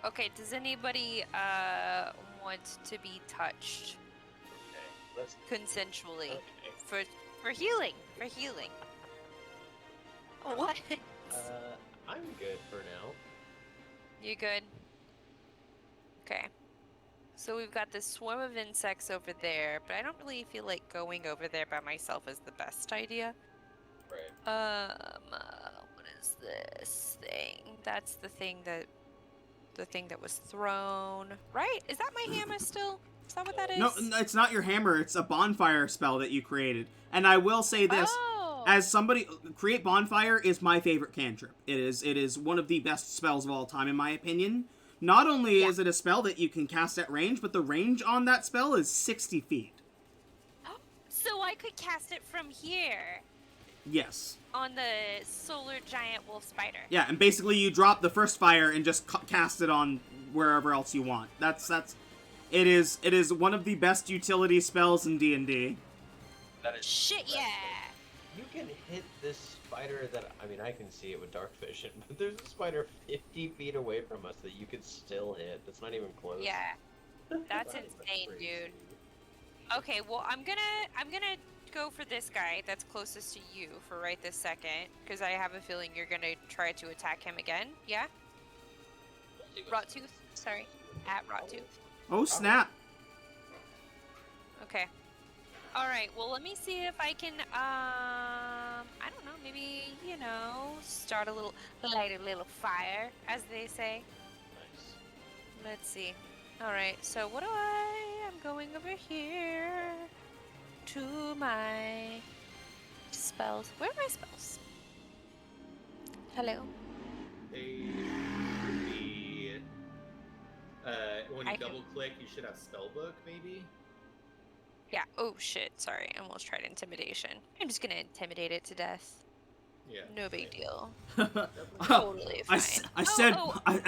Okay, does anybody want to be touched Okay, let's. consensually Okay. for healing? For healing. What? I'm good for now. You good? Okay. So we've got this swarm of insects over there, but I don't really feel like going over there by myself is the best idea. Right. What is this thing? That's the thing that was thrown. Right? Is that my hammer still? Is that what that is? No, it's not your hammer. It's a bonfire spell that you created. And I will say this. Oh. As somebody, create bonfire is my favorite cantrip. It is one of the best spells of all time, in my opinion. Not only is it a spell that you can cast at range, but the range on that spell is 60 feet. So I could cast it from here Yes. on the solar giant wolf spider. Yeah, and basically you drop the first fire and just cast it on wherever else you want. It is one of the best utility spells in D&D. That is. Shit, yeah. You can hit this spider that, I mean, I can see it with dark vision, but there's a spider 50 feet away from us that you could still hit. That's not even close. Yeah. That's That is insane, crazy. dude. Okay, well, I'm gonna go for this guy that's closest to you for right this second, because I have a feeling you're gonna try to attack him again. Yeah? Rottooth? Sorry. At Rottooth. Oh, snap. Okay. Alright, well, let me see if I can, I don't know, maybe, start light a little fire, as they say. Nice. Let's see. Alright, so I'm going over here to my spells. Where are my spells? Hello? When I you can- double click, you should have spellbook, maybe. Yeah, oh shit, sorry, I almost tried intimidation. I'm just gonna intimidate it to death. Yeah. No big deal. Definitely. Totally I fine.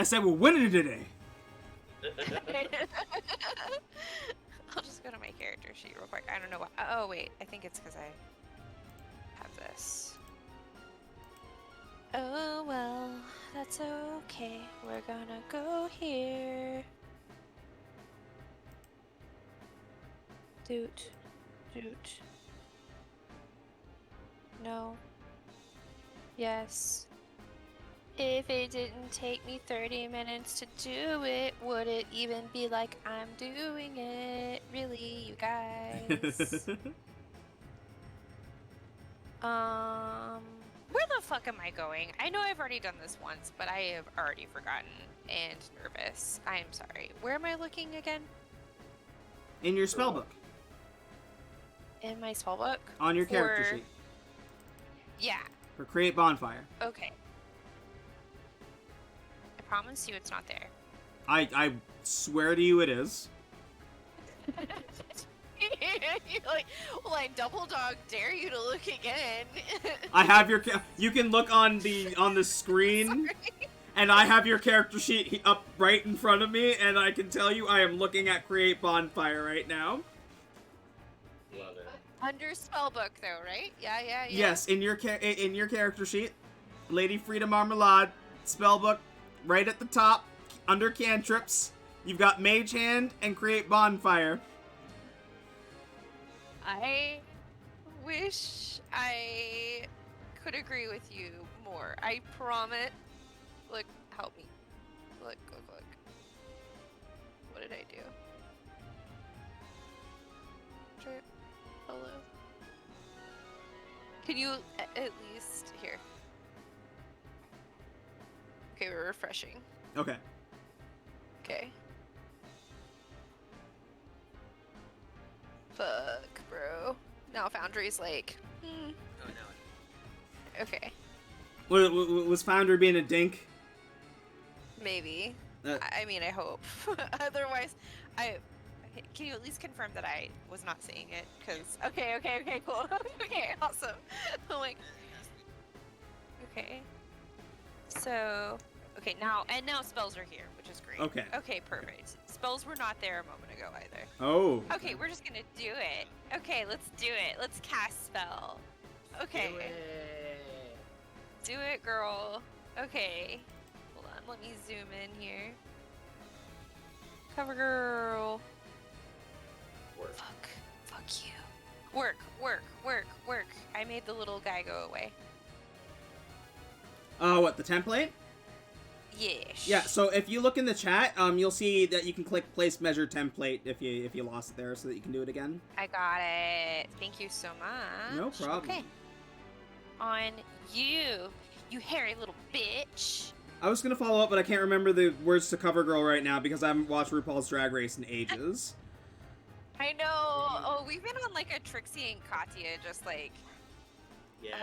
said we're winning today. I'll just go to my character sheet real quick. I don't know why. Oh, wait. I think it's because I have this. Oh, well. That's okay. We're gonna go here. Doot. Doot. No. Yes. If it didn't take me 30 minutes to do it, would it even be like I'm doing it? Really, you guys? Where the fuck am I going? I know I've already done this once, but I have already forgotten and nervous. I am sorry. Where am I looking again? In your spellbook. In my spellbook? On your character For- sheet. Yeah. For create bonfire. Okay. I promise you it's not there. I swear to you it is. You're like, well, I double dog dare you to look again. I have your you can look on the screen. Sorry. And I have your character sheet up right in front of me, and I can tell you I am looking at create bonfire right now. Love it. Under spellbook though, right? Yeah. Yes, in your character sheet, Lady Frida Marmalade spellbook, right at the top, under cantrips. You've got Mage Hand and create bonfire. I wish I could agree with you more. I promise. Look, help me. Look. What did I do? Trip. Hello. Can you at least here? Okay, we're refreshing. Okay. Okay. Fuck, bro. Now Foundry's like, Oh no. okay, Was Founder being a dink? maybe. Uh, I mean, I hope. Otherwise, can you at least confirm that I was not seeing it? Cause okay, cool. Okay, awesome. I'm like, okay. So, okay, now spells are here, which is great. Okay. Okay, perfect. Spells were not there a moment ago either. Oh. Okay, we're just gonna do it. Okay, let's do it. Let's cast spell. Okay. Do it, girl. Okay. Hold on, let me zoom in here. Cover girl. Work. Fuck you. Work. I made the little guy go away. What, the template? Yes. Yeah, so if you look in the chat, you'll see that you can click place measure template if you lost it there so that you can do it again. I got it. Thank you so much. No problem. Okay. On you hairy little bitch. I was gonna follow up, but I can't remember the words to CoverGirl right now because I haven't watched RuPaul's Drag Race in ages. I know. Oh, we've been on like a Trixie and Katya just like Yes.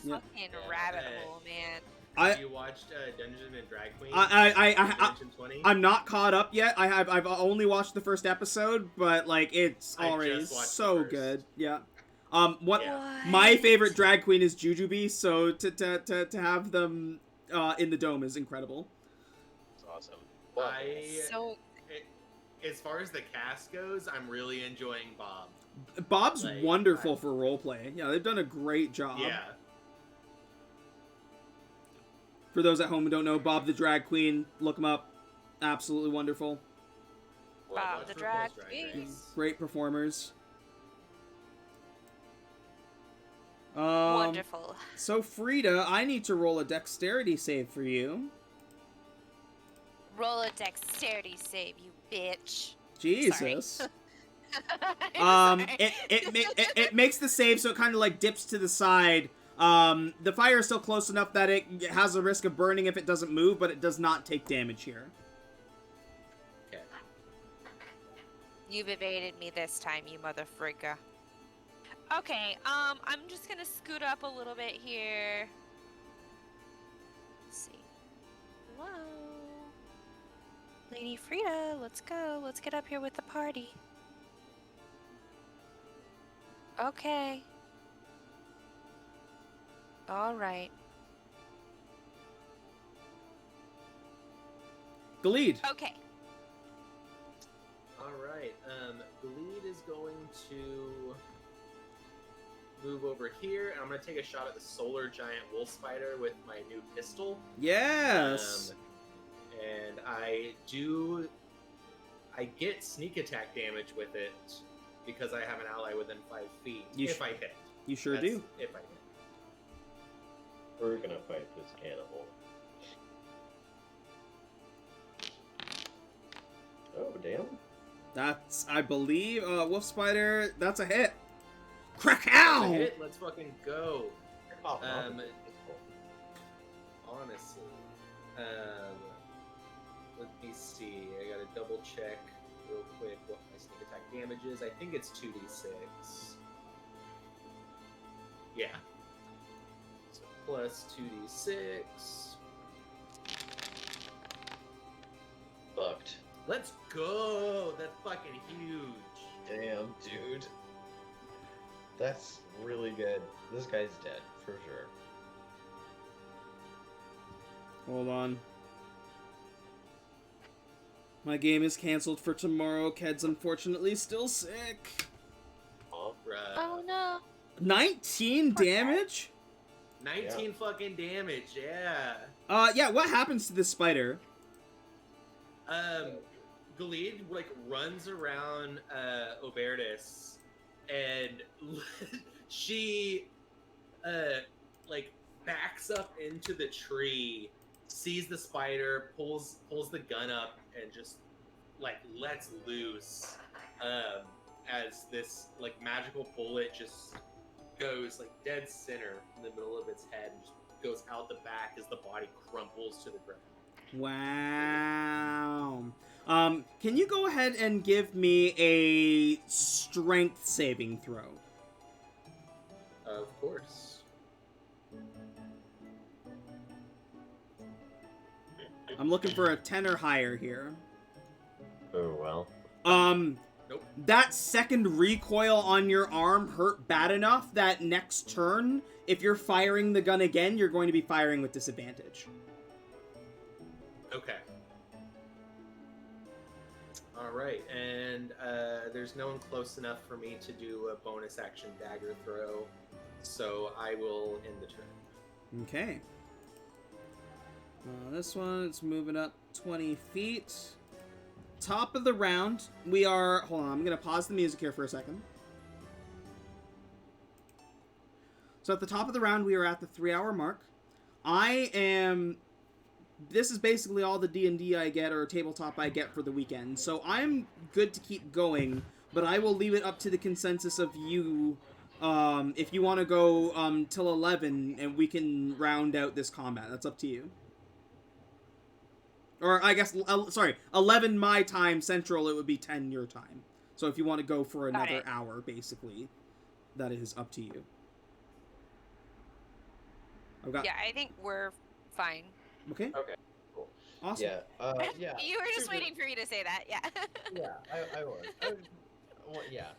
Yeah. fucking Yeah, rabbit that- hole, man. Have you watched Dungeon and Drag Queen? Dungeon 20? I'm not caught up yet. I've only watched the first episode, but like it's I already just watched the so first. good. Yeah. What Yeah. my favorite drag queen is Jujubee, so to have them in the dome is incredible. It's awesome. So As far as the cast goes, I'm really enjoying Bob. Bob's Like, wonderful for roleplay. Yeah, they've done a great job. Yeah. For those at home who don't know, Bob the Drag Queen, look him up. Absolutely wonderful. Bob Watch the RuPaul's Drag Drag Queen. Race. Great performers. wonderful. So Frida, I need to roll a dexterity save for you. Roll a dexterity save, you bitch. Jesus. I'm sorry. It makes the save so it kind of like dips to the side. The fire is still close enough that it has a risk of burning if it doesn't move, but it does not take damage here. Okay. You've evaded me this time, you mother frigga. Okay, I'm just gonna scoot up a little bit here. Let's see. Hello? Lady Frida, let's go. Let's get up here with the party. Okay. Alright. Galeed. Okay. All right. Gleed is going to move over here, and I'm going to take a shot at the solar giant wolf spider with my new pistol. Yes. And I get sneak attack damage with it because I have an ally within 5 feet. If I hit. You sure That's do. If I hit. We're gonna fight this cannibal. Oh, damn. That's, I believe, wolf spider. That's a hit. Crack That's a ow! hit. Let's fucking go. You're popping off Um, with this pistol. Honestly. Let me see. I gotta double check real quick what my sneak attack damage is. I think it's 2d6. Yeah. So plus 2d6. Fucked. Let's go! That's fucking huge. Damn, dude. That's really good. This guy's dead, for sure. Hold on. My game is canceled for tomorrow. Ked's unfortunately still sick. Oh, Oh no. 19 Poor damage? 19 fucking damage, yeah. Yeah, what happens to this spider? Galid like runs around Obertus, and she like backs up into the tree, sees the spider, pulls the gun up, and just like lets loose as this like magical bullet just goes like dead center in the middle of its head and just goes out the back as the body crumples to the ground. Wow. Can you go ahead and give me a strength saving throw? Of course. I'm looking for a 10 or higher here. Oh, well. Nope. That second recoil on your arm hurt bad enough that next turn, if you're firing the gun again, you're going to be firing with disadvantage. Okay. All right, and there's no one close enough for me to do a bonus action dagger throw, so I will end the turn. Okay. This one is moving up 20 feet. Top of the round, we are... Hold on, I'm going to pause the music here for a second. So at the top of the round, we are at the 3-hour mark. I am... This is basically all the D&D I get, or tabletop I get for the weekend. So I'm good to keep going, but I will leave it up to the consensus of you... if you want to go till 11, and we can round out this combat. That's up to you. Or, I guess, sorry, 11 my time central, it would be 10 your time. So if you want to go for another hour, basically, that is up to you. Okay. Yeah, I think we're fine. Okay. Okay, cool. Awesome. Yeah, yeah. You were just super- waiting for me to say that, yeah. Yeah, I was. Well, yeah.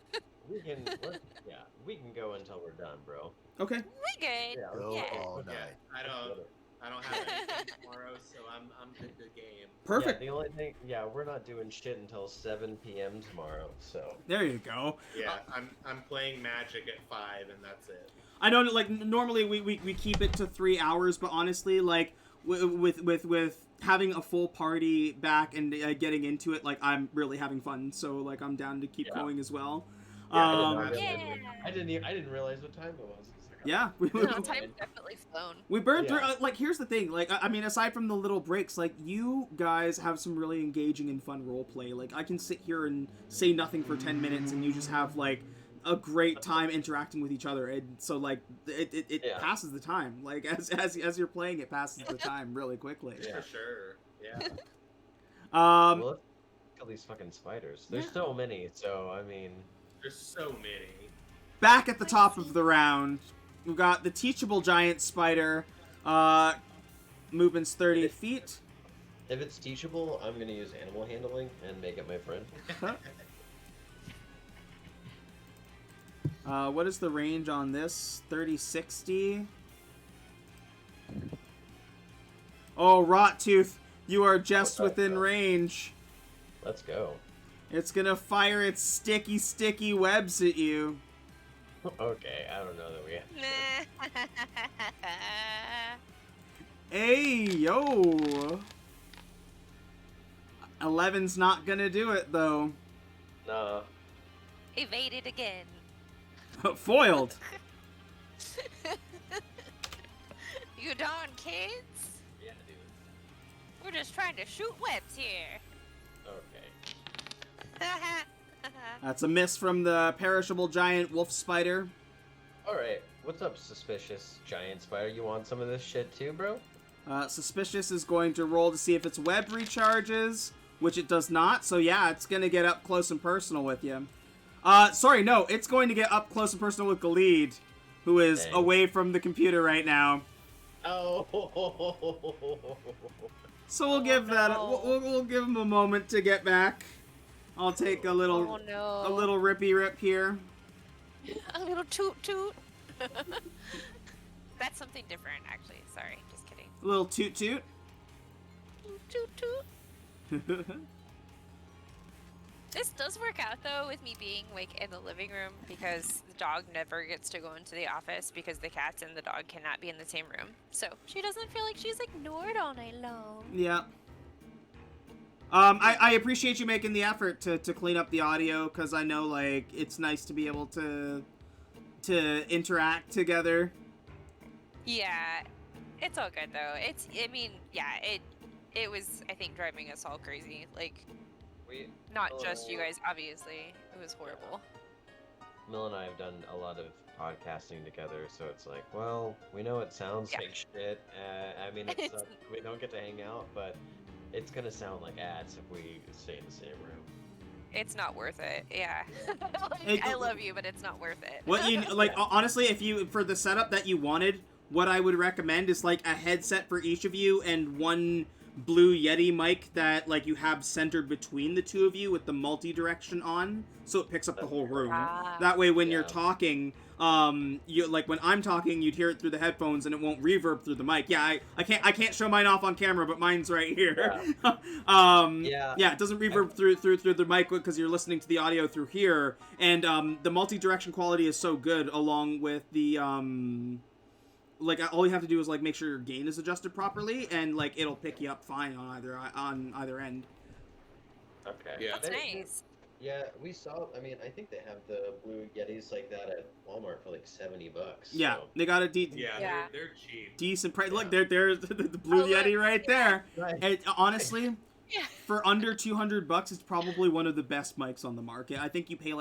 We can go until we're done, bro. Okay. We good. Yeah, Go Yeah. all Okay, night. I don't have anything tomorrow, so I'm good to game. Perfect. Yeah, the only thing, we're not doing shit until 7 p.m. tomorrow, so. There you go. Yeah, I'm playing Magic at 5, and that's it. I know, like, normally we keep it to 3 hours, but honestly, like, with having a full party back and getting into it, like, I'm really having fun, so, like, I'm down to keep going as well. I Yeah. didn't realize what time it was. Yeah. No, time's definitely flown. We burned through, Yeah. like, here's the thing, like, I mean, aside from the little breaks, like, you guys have some really engaging and fun roleplay. Like, I can sit here and say nothing for 10 minutes, and you just have, like, a great time interacting with each other, and so, like, it passes the time. Like, as you're playing, it passes the time really quickly. Yeah. For sure. Yeah. Well, let's kill these fucking spiders. There's so many, so, I mean... There's so many. Back at the top of the round, we've got the teachable giant spider, movement's 30 feet. If it's teachable, I'm gonna use animal handling and make it my friend. What is the range on this? 30-60. Oh, Rottooth, you are just within range. Let's go. It's gonna fire its sticky webs at you. Okay, I don't know that we have. Hey, yo. 11's not gonna do it, though. Nah. Evaded again. Foiled. You darn kids. Yeah, dude. We're just trying to shoot webs here. Okay. That's a miss from the perishable giant wolf spider. Alright, what's up, suspicious giant spider? You want some of this shit too, bro? Suspicious is going to roll to see if its web recharges, which it does not. So yeah, it's going to get up close and personal with you. Sorry, no, it's going to get up close and personal with Galid, who is Dang. away from the computer right now. Oh. So we'll give that. no. We'll give him a moment to get back. I'll take a little Oh no. a little rippy rip here. A little toot toot. That's something different, actually. Sorry, just kidding. A little toot toot. Toot toot. This does work out though with me being like in the living room because the dog never gets to go into the office because the cats and the dog cannot be in the same room. So she doesn't feel like she's ignored all night long. Yeah. I appreciate you making the effort to clean up the audio because I know like it's nice to be able to interact together. Yeah, it's all good though. It was I think driving us all crazy. Like not just you guys, obviously. It was horrible. Mill and I have done a lot of podcasting together, so it's like, well, we know it sounds Yeah. like shit. I mean, it sucks. We don't get to hang out, but it's gonna sound like ads if we stay in the same room. It's not worth it. Yeah. Hey, I love you, but it's not worth it. What you like honestly, if you for the setup that you wanted, what I would recommend is like a headset for each of you and one Blue Yeti mic that like you have centered between the two of you with the multi-direction on, so it picks up the whole room. Ah. That way, when you're Yeah. talking, you like when I'm talking, you'd hear it through the headphones and it won't reverb through the mic. Yeah, I can't show mine off on camera, but mine's right here. Yeah. Yeah, it doesn't reverb through the mic because you're listening to the audio through here, and the multi-direction quality is so good, along with the like all you have to do is like make sure your gain is adjusted properly, and like it'll pick you up fine on either end. Okay. Yeah. That's nice. Yeah, we saw. I mean, I think they have the Blue Yetis like that at Walmart for like $70. Yeah, so- they got a Yeah, Yeah. They're cheap. decent price. Look, Yeah. there's the Blue Oh, look. Yeti right there. Right. And honestly, Yeah. for under $200, it's probably one of the best mics on the market. I think you pay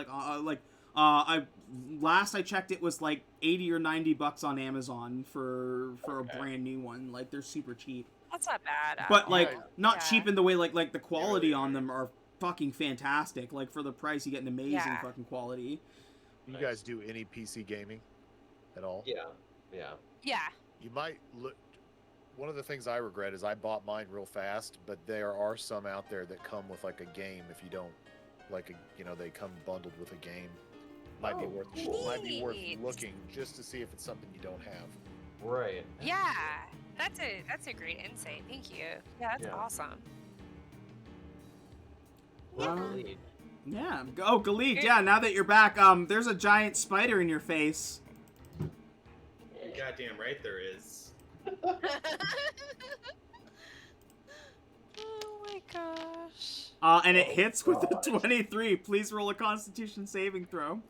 last I checked, it was like $80 or $90 on Amazon for a Okay. brand new one. Like they're super cheap, That's not bad. at but all. like Yeah. not Yeah. cheap in the way like the quality really on are. them are fucking fantastic. Like for the price, you get an amazing Yeah. fucking quality. You guys do any PC gaming at all? Yeah. Yeah. Yeah. You might look. One of the things I regret is I bought mine real fast, but there are some out there that come with like a game. If you don't like, they come bundled with a game. Might be worth neat. looking just to see if it's something you don't have. Right. Yeah. That's a great insight. Thank you. Yeah, that's Yeah. awesome. Well, Yeah. lead. Yeah. Oh, Galid, yeah. Now that you're back, there's a giant spider in your face. Goddamn right there is. Oh my gosh. And it hits with a 23. Please roll a Constitution saving throw.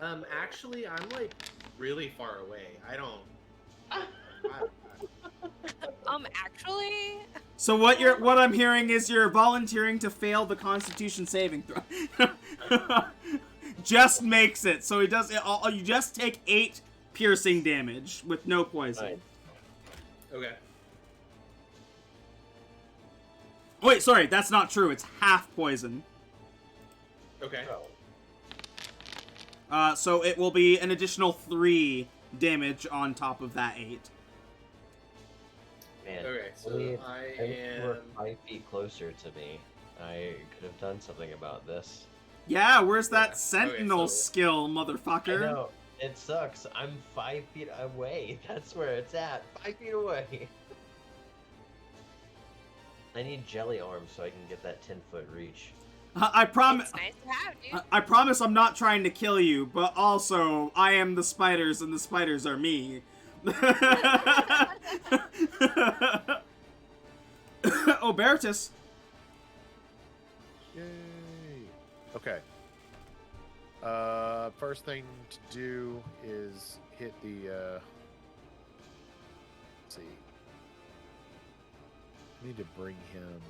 Actually, I'm like really far away. I don't. Actually, So what I'm hearing is you're volunteering to fail the Constitution saving throw. Just makes it. So he does it. You just take 8 piercing damage with no poison. Nice. Okay. Wait, sorry, that's not true. It's half poison. Okay. Oh. So it will be an additional 3 damage on top of that 8. Man. Okay, so Lead, I wish you were am. 5 feet closer to me. I could have done something about this. Yeah, where's Yeah, that okay, sentinel so- skill, I motherfucker? know. It sucks. I'm 5 feet away. That's where it's at. 5 feet away. I need jelly arms so I can get that 10-foot reach. I promise. it's nice to have, dude. I promise I'm not trying to kill you, but also I am the spiders and the spiders are me. Oh, Baratus. Yay! Okay. First thing to do is hit the. Let's see. Need to bring him.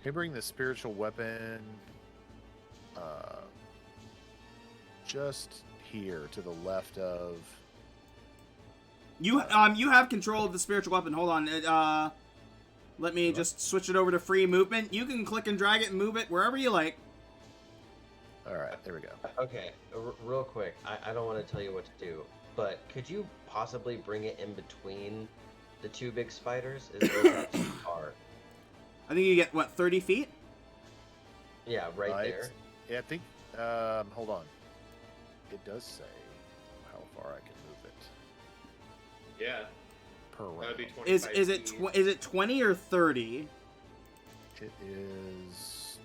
Can I bring the spiritual weapon? Just here to the left of. You have control of the spiritual weapon. Hold on. Let me just switch it over to free movement. You can click and drag it and move it wherever you like. All right, there we go. Okay, real quick. I don't want to tell you what to do, but could you possibly bring it in between the two big spiders? Is that too far? I think you get, what, 30 feet? Yeah, right Right. there. Yeah, I think. Hold on. It does say how far I can move it Yeah, per round. that would be 25 Is it feet. is it 20 or 30? It is.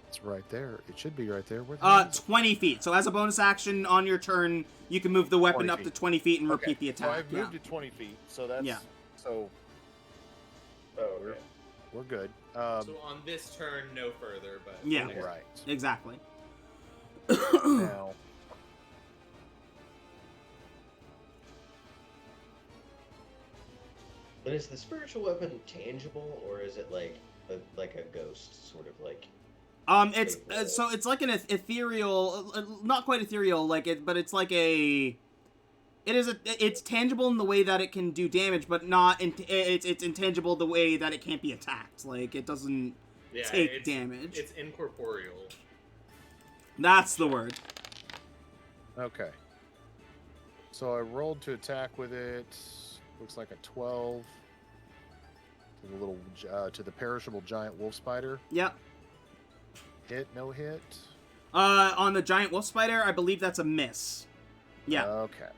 It's right there. It should be right there. Where the hell is it? 20 feet. So as a bonus action on your turn, you can move the weapon 20 up to feet. 20 feet and Okay, repeat the So attack. I've moved it 20 feet. So that's Yeah. So Oh, okay. we're good. So on this turn, no further, but Yeah. okay. Right. Exactly. Now. But is the spiritual weapon tangible, or is it like a ghost, sort of like? It's so it's like an ethereal, not quite ethereal, like it, but it's like a. It's tangible in the way that it can do damage, but not. It's intangible the way that it can't be attacked. Like it doesn't Yeah, take damage. It's incorporeal. That's the word. Okay. So I rolled to attack with it. Looks like a 12. To the little, to the perishable giant wolf spider. Yep. Hit, no hit. On the giant wolf spider, I believe that's a miss. Yeah. Okay.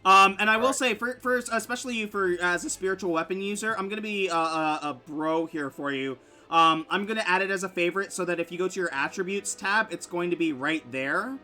And I will Alright. say, for especially for as a spiritual weapon user, I'm gonna be a bro here for you. I'm gonna add it as a favorite so that if you go to your attributes tab, it's going to be right there.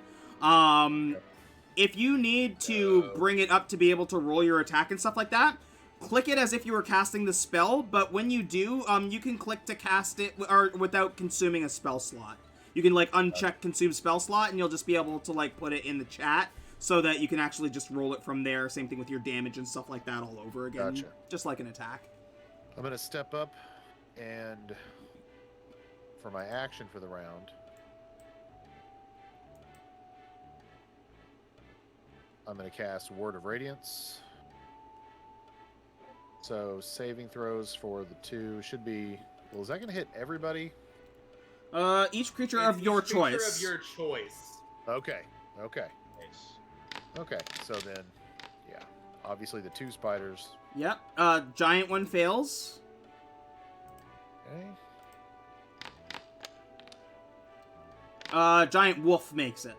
If you need to bring it up to be able to roll your attack and stuff like that, click it as if you were casting the spell. But when you do, you can click to cast it or without consuming a spell slot. You can like uncheck consume spell slot, and you'll just be able to like put it in the chat so that you can actually just roll it from there. Same thing with your damage and stuff like that all over again, Gotcha. just like an attack. I'm going to step up and for my action for the round, I'm going to cast Word of Radiance. So saving throws for the two should be. Well, is that going to hit everybody? Each creature It's of your each creature choice. of your choice. Okay. Okay. Nice. Okay. So then, yeah. Obviously the two spiders. Yep. Giant one fails. Okay. Giant wolf makes it.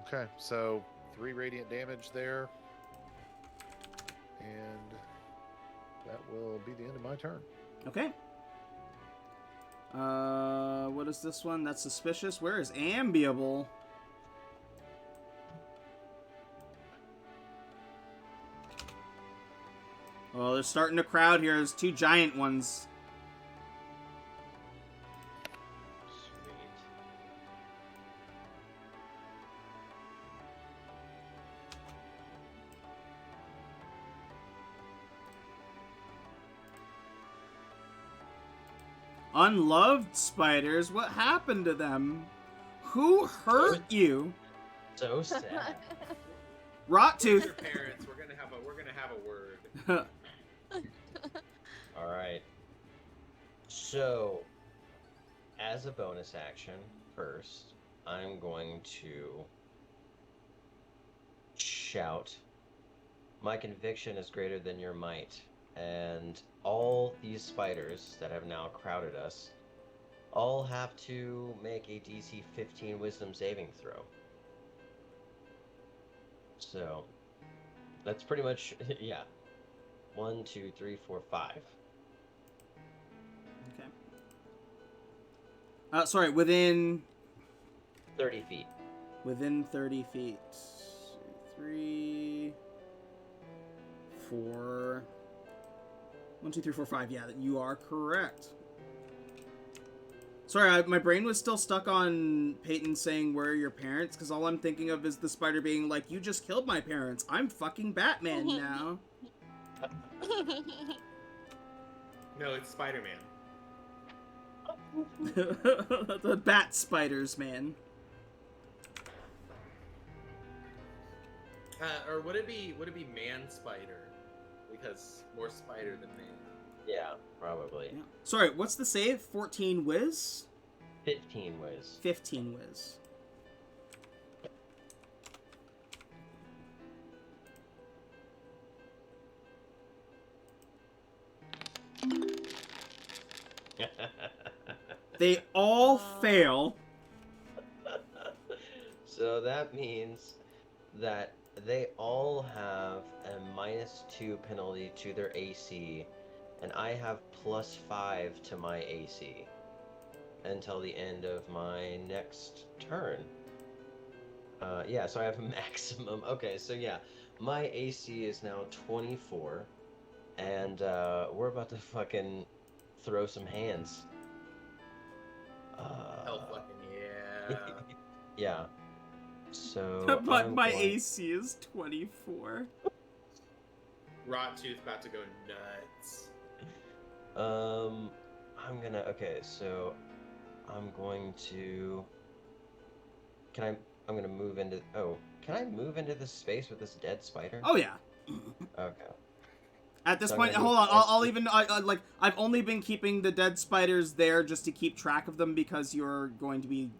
Okay. So 3 radiant damage there. And that will be the end of my turn. Okay. What is this one? That's suspicious. Where is Ambiable? Oh, they're starting to crowd here. There's 2 giant ones. Sweet. Unloved spiders? What happened to them? Who hurt you? So sad. Rot Your tooth. parents, we're gonna have a word. All right. So, as a bonus action, first, I'm going to shout, "My conviction is greater than your might," and all these spiders that have now crowded us all have to make a DC 15 Wisdom saving throw. So, that's pretty much, yeah. 1, 2, 3, 4, 5. Okay. Sorry, within 30 feet. 30 feet. 3, 4. 1, 2, 3, 4, 5. Yeah, you are correct. Sorry, my brain was still stuck on Peyton saying, "Where are your parents?" Because all I'm thinking of is the spider being like, "You just killed my parents. I'm fucking Batman now." No, it's Spider-Man. The bat spiders, man. Or would it be man spider? Because more spider than man. Yeah, probably. Yeah. Sorry, what's the save? 14 whiz? 15 whiz. 15 whiz. They all fail. So that means that they all have a -2 penalty to their AC, and I have +5 to my AC until the end of my next turn. Yeah, so I have maximum. Okay, so yeah, my AC is now 24, and we're about to fucking throw some hands. Hell fucking yeah. Yeah. So my I'm my going- AC is 24. Rottooth about to go nuts. I'm gonna. Okay, so I'm going to. I'm gonna move into. Oh, can I move into this space with this dead spider? Oh yeah. Okay. At this So I'm point, gonna hold do on. a I'll even like I've only been keeping the dead spiders there just to keep track of them because you're going to be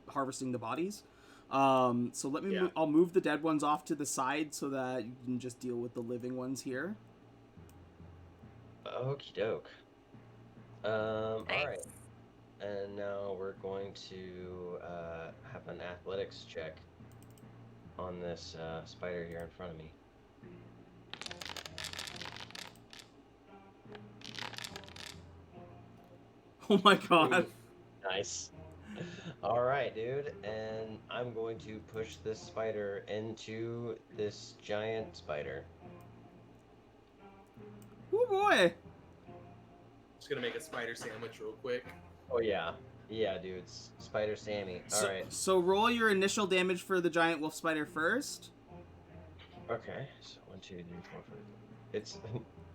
harvesting the bodies. So let me. Yeah. I'll move the dead ones off to the side so that you can just deal with the living ones here. Okie doke. All Nice. right. And now we're going to have an athletics check on this spider here in front of me. Oh my god. Nice. All right, dude. And I'm going to push this spider into this giant spider. Oh boy. Just gonna make a spider sandwich real quick. Oh, yeah. Yeah, dude. It's Spider Sammy. All right. So roll your initial damage for the giant wolf spider first. Okay. So 1, 2, 3, 4, 5. It's.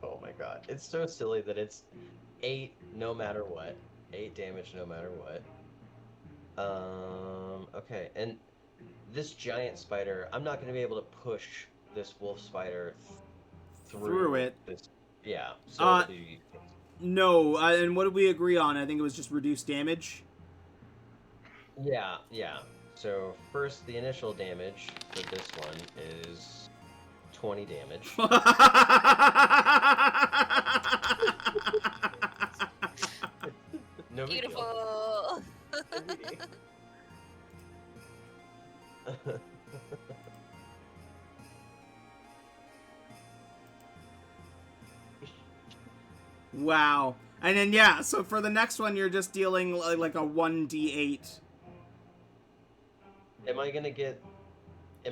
Oh my god. It's so silly that it's 8 no matter what. 8 damage no matter what. Okay. And this giant spider, I'm not going to be able to push this wolf spider through it. This, yeah. So No, and what did we agree on? I think it was just reduced damage. yeah. So first, the initial damage for this one is 20 damage. No big deal. Beautiful. Wow. And then yeah, so for the next one you're just dealing like a 1d8. Am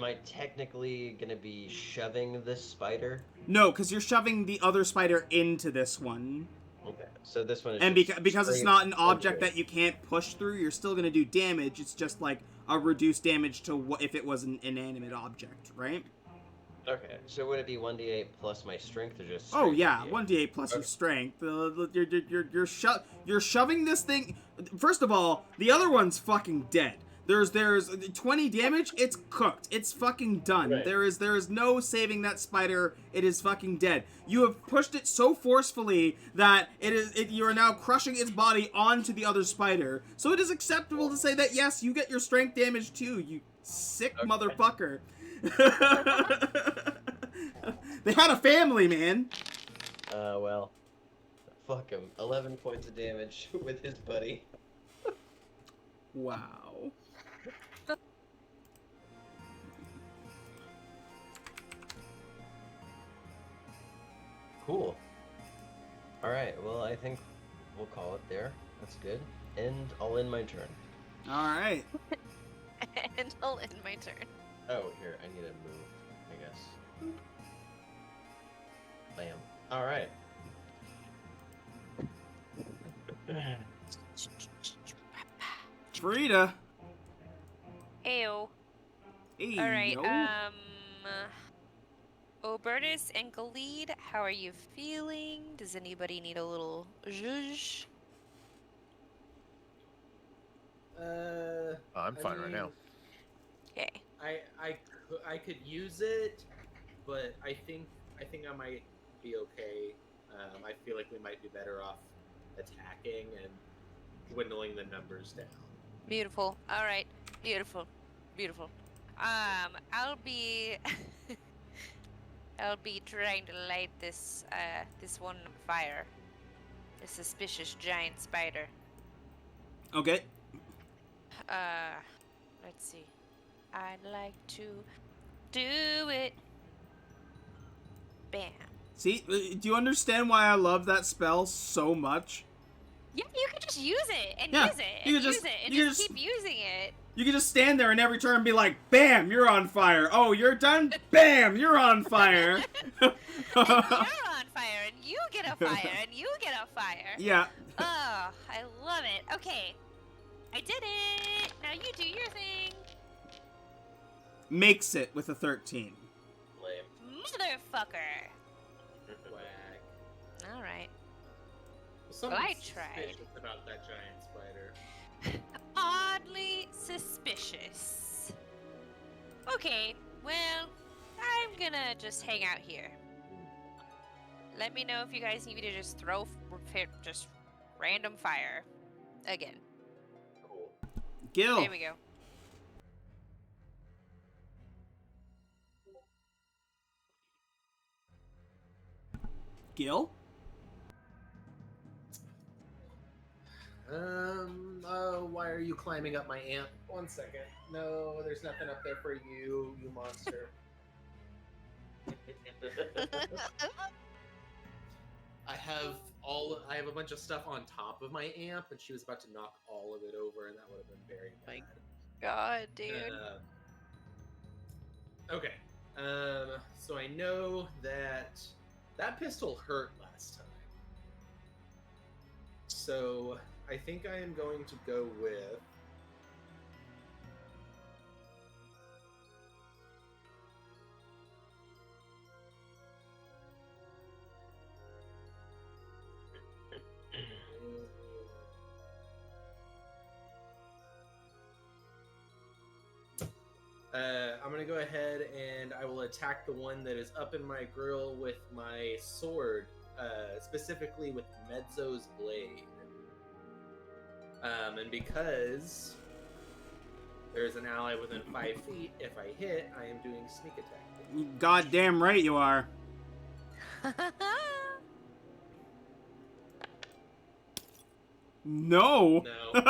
I technically gonna be shoving this spider? No, because you're shoving the other spider into this one. Okay, so this one is And just because it's straight not an object into it. that you can't push through, you're still going to do damage. It's just like a reduced damage to what if it was an inanimate object, right? Okay, so would it be 1d8 plus my strength or just Oh straight yeah, 1d8? 1d8 plus your Okay. strength. You're shoving this thing. First of all, the other one's fucking dead. There's 20 damage. It's cooked. It's fucking done. Right. There is no saving that spider. It is fucking dead. You have pushed it so forcefully that you are now crushing its body onto the other spider. So it is acceptable to say that yes, you get your strength damage too. You sick Okay. motherfucker. They had a family, man. Well, fuck him. 11 points of damage with his buddy. Wow. Cool. Alright, well, I think we'll call it there. That's good. And I'll end my turn. All right. And I'll end my turn. Oh, here, I need to move, I guess. Bam. Alright. Frida. Ew. Hey, All right. yo. Obertus and Galid, how are you feeling? Does anybody need a little zhuzh? I'm fine right now. Okay. I could use it, but I think I might be okay. I feel like we might be better off attacking and dwindling the numbers down. Beautiful. All right. Beautiful. Beautiful. I'll be I'll be trying to light this this one on fire. The suspicious giant spider. Okay. Let's see. I'd like to do it. Bam. See, do you understand why I love that spell so much? Yeah, you can just use it and Yeah, use it you and can use just- it and you just just- keep using it. You can just stand there and every turn be like, bam, you're on fire. Oh, you're done? Bam, you're on fire. And you're on fire, and you get a fire, and you get a fire. Yeah. Oh, I love it. Okay, I did it. Now you do your thing, Makes it with a 13. Lame. motherfucker. Whack. All right. Something I tried. suspicious about that giant spider. Oddly suspicious. Okay, well, I'm gonna just hang out here. Let me know if you guys need me to just throw just random fire again. Cool. Gil. There we go. Gil? Why are you climbing up my amp? 1 second. No, there's nothing up there for you, you monster. I have a bunch of stuff on top of my amp, and she was about to knock all of it over, and that would have been very My bad. God, dude. Okay. So I know that pistol hurt last time. So I think I am going to go with. I'm gonna go ahead and I will attack the one that is up in my grill with my sword, specifically with Mezzo's blade. And because there's an ally within 5 feet, if I hit, I am doing sneak attack. You goddamn right you are. No. No.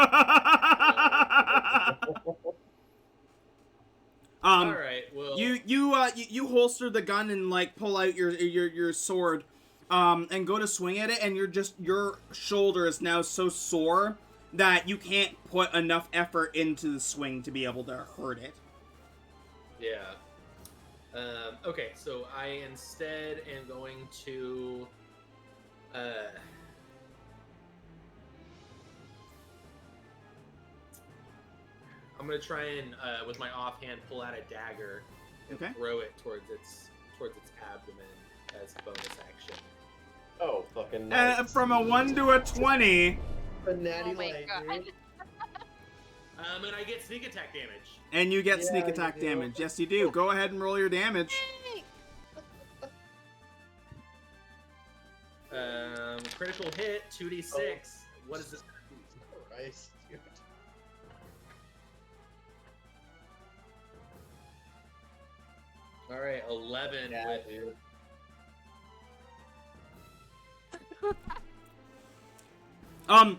All right. Well, You holster the gun and like pull out your sword, and go to swing at it, and your shoulder is now so sore that you can't put enough effort into the swing to be able to hurt it. Yeah. Okay, so I instead am going to. I'm gonna try and, with my offhand, pull out a dagger and Okay. throw it towards its abdomen as a bonus action. Oh, fucking nice. From a 1 to a 20, A natty Oh my light, God. dude. And I get sneak attack damage. and you get Yeah, sneak you attack do. damage. Yes, you do. Go ahead and roll your damage. Yay! Critical hit, 2d6. What is this? Christ, dude. All right, 11 Yeah, with dude.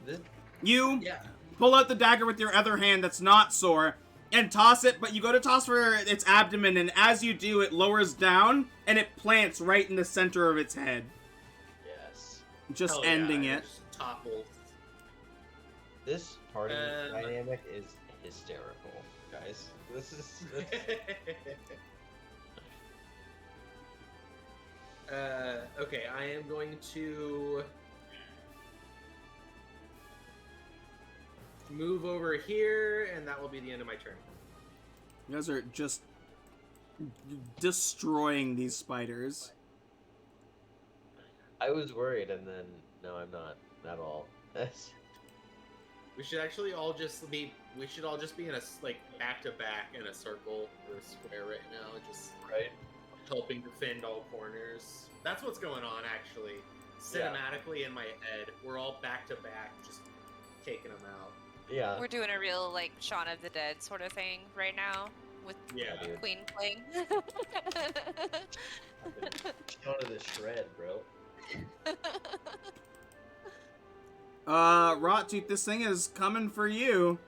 This, You yeah. pull out the dagger with your other hand that's not sore and toss it, but you go to toss for its abdomen, and as you do, it lowers down and it plants right in the center of its head, yes. just Hell yeah, ending it it. just topples. This party Um, dynamic is hysterical, guys. This is. Okay, I am going to move over here, and that will be the end of my turn. You guys are just destroying these spiders. I was worried, and then no, I'm not at all. We should actually all just be. We should all just be in a back to back in a circle or a square right now, just Right. helping defend all corners. That's what's going on, actually. cinematically in my head. We're all back to back, just taking them out. Yeah. We're doing a real like Shaun of the Dead sort of thing right now with Yeah, dude. Queen playing. Shot of the shred, bro. Rottooth, this thing is coming for you.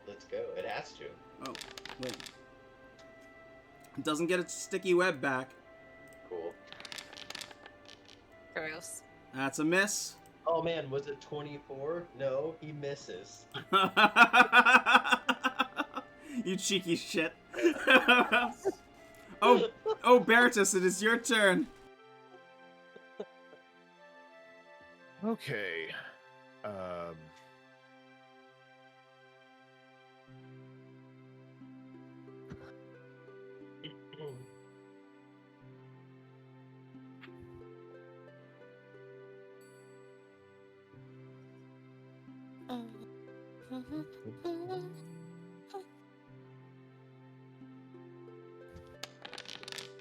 Let's go. It has to. Oh, wait. It doesn't get its sticky web back. Cool. Gross. That's a miss. Oh man, was it 24? No, he misses. You cheeky shit. oh, Baratus, it is your turn. Okay.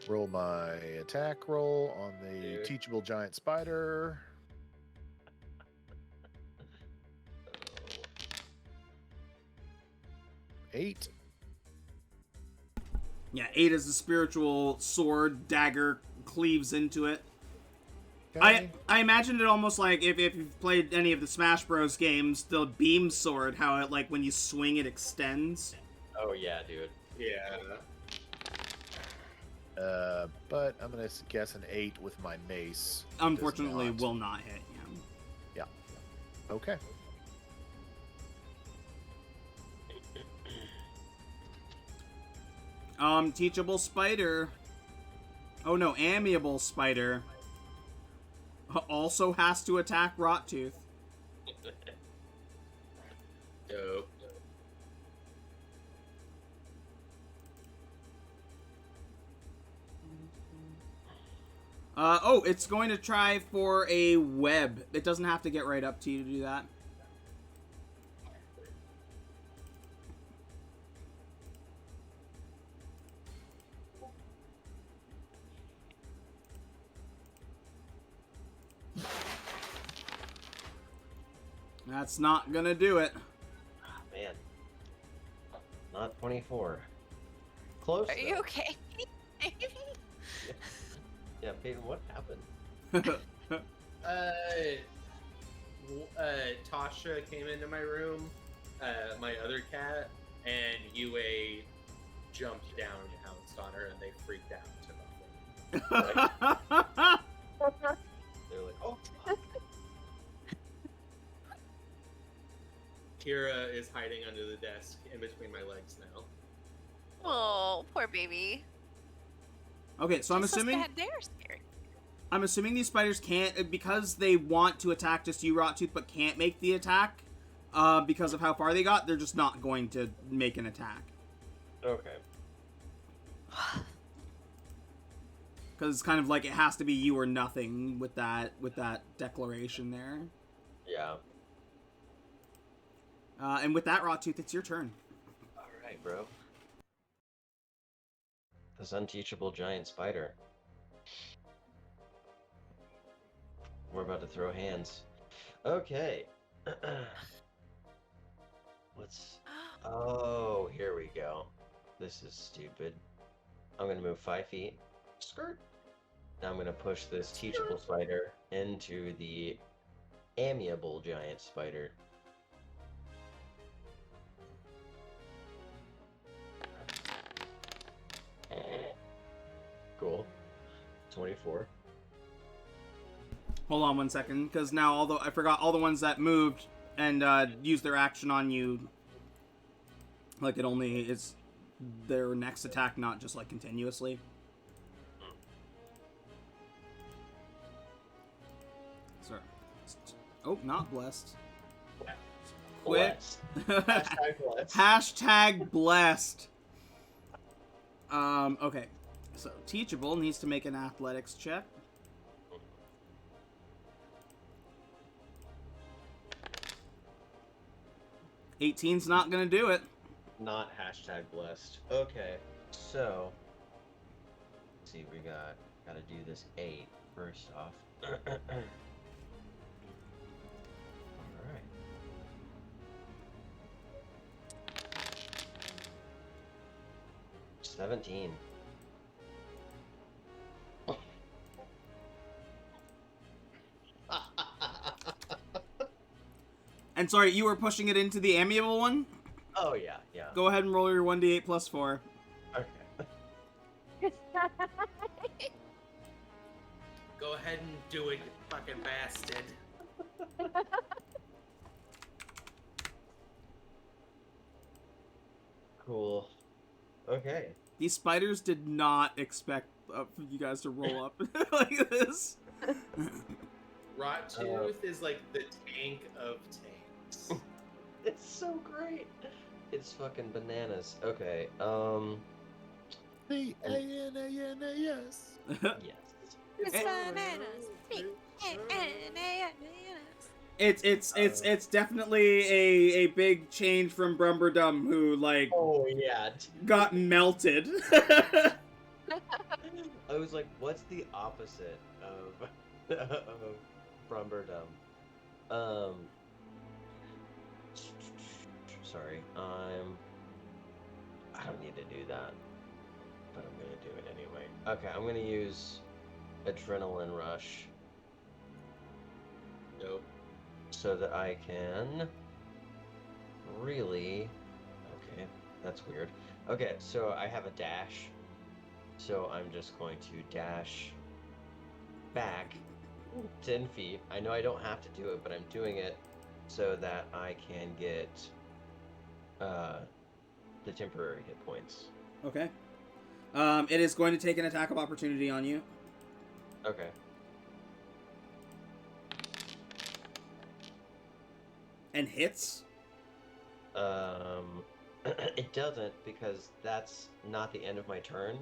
Roll my attack roll on the Dude. teachable giant spider. 8. Yeah, 8 is the spiritual sword, dagger, cleaves into it. Okay. I imagined it almost like if you've played any of the Smash Bros. Games, the beam sword, how it, like, when you swing, it extends. Oh yeah, dude. Yeah. But I'm gonna guess an 8 with my mace. Unfortunately, Does not. will not hit. Yeah. Okay. Teachable spider. Oh no, amiable spider. Also has to attack Rottooth. Dope. It's going to try for a web. It doesn't have to get right up to you to do that. That's not gonna do it. Ah, man. Not 24. Close. Are you though. okay? Yeah, Peyton, what happened? Tasha came into my room, my other cat, and Yue jumped down and pounced on her, and they freaked out to nothing. They're like, oh, fuck. Kira is hiding under the desk in between my legs now. Oh, poor baby. Okay, so I'm Just so assuming sad they're scared. these spiders can't, because they want to attack just you, Rottooth, but can't make the attack. Because of how far they got, they're just not going to make an attack. Okay. Because it's kind of like it has to be you or nothing with that declaration there. Yeah. And with that, Rottooth, it's your turn. All right, bro. This unteachable giant spider. We're about to throw hands. Okay. Oh, here we go. This is stupid. I'm gonna move 5 feet. Skirt. Now I'm gonna push this teachable spider into the amiable giant spider. Cool. 24. Hold on 1 second, because now I forgot all the ones that moved and used their action on you. Like it only is their next attack, not just like continuously. Sorry. Oh, not blessed. Quit. Blessed. Hashtag blessed. Hashtag blessed. Okay. So, Teachable needs to make an athletics check. '18's not gonna do it. Not hashtag blessed. Okay, so see, we gotta do this 8 first off. Alright. 17. And sorry, you were pushing it into the amiable one? Oh yeah, yeah. Go ahead and roll your 1d8 plus 4. Okay. Go ahead and do it, you fucking bastard. Cool. Okay. These spiders did not expect for you guys to roll up like this. Rottooth is like the tank of tanks. It's so great. It's fucking bananas. Okay. B-A-N-A-N-A-S. Yes. It's bananas. It's definitely a big change from Brumberdum, who like Oh yeah. got melted. I was like, what's the opposite of Brumberdum? Sorry, I don't need to do that, but I'm gonna do it anyway. Okay, I'm gonna use Adrenaline Rush Nope. so that I can really. Okay, that's weird. Okay, so I have a dash, so I'm just going to dash back 10 feet. I know I don't have to do it, but I'm doing it so that I can get the temporary hit points. Okay. It is going to take an attack of opportunity on you. Okay. And hits? It doesn't, because that's not the end of my turn.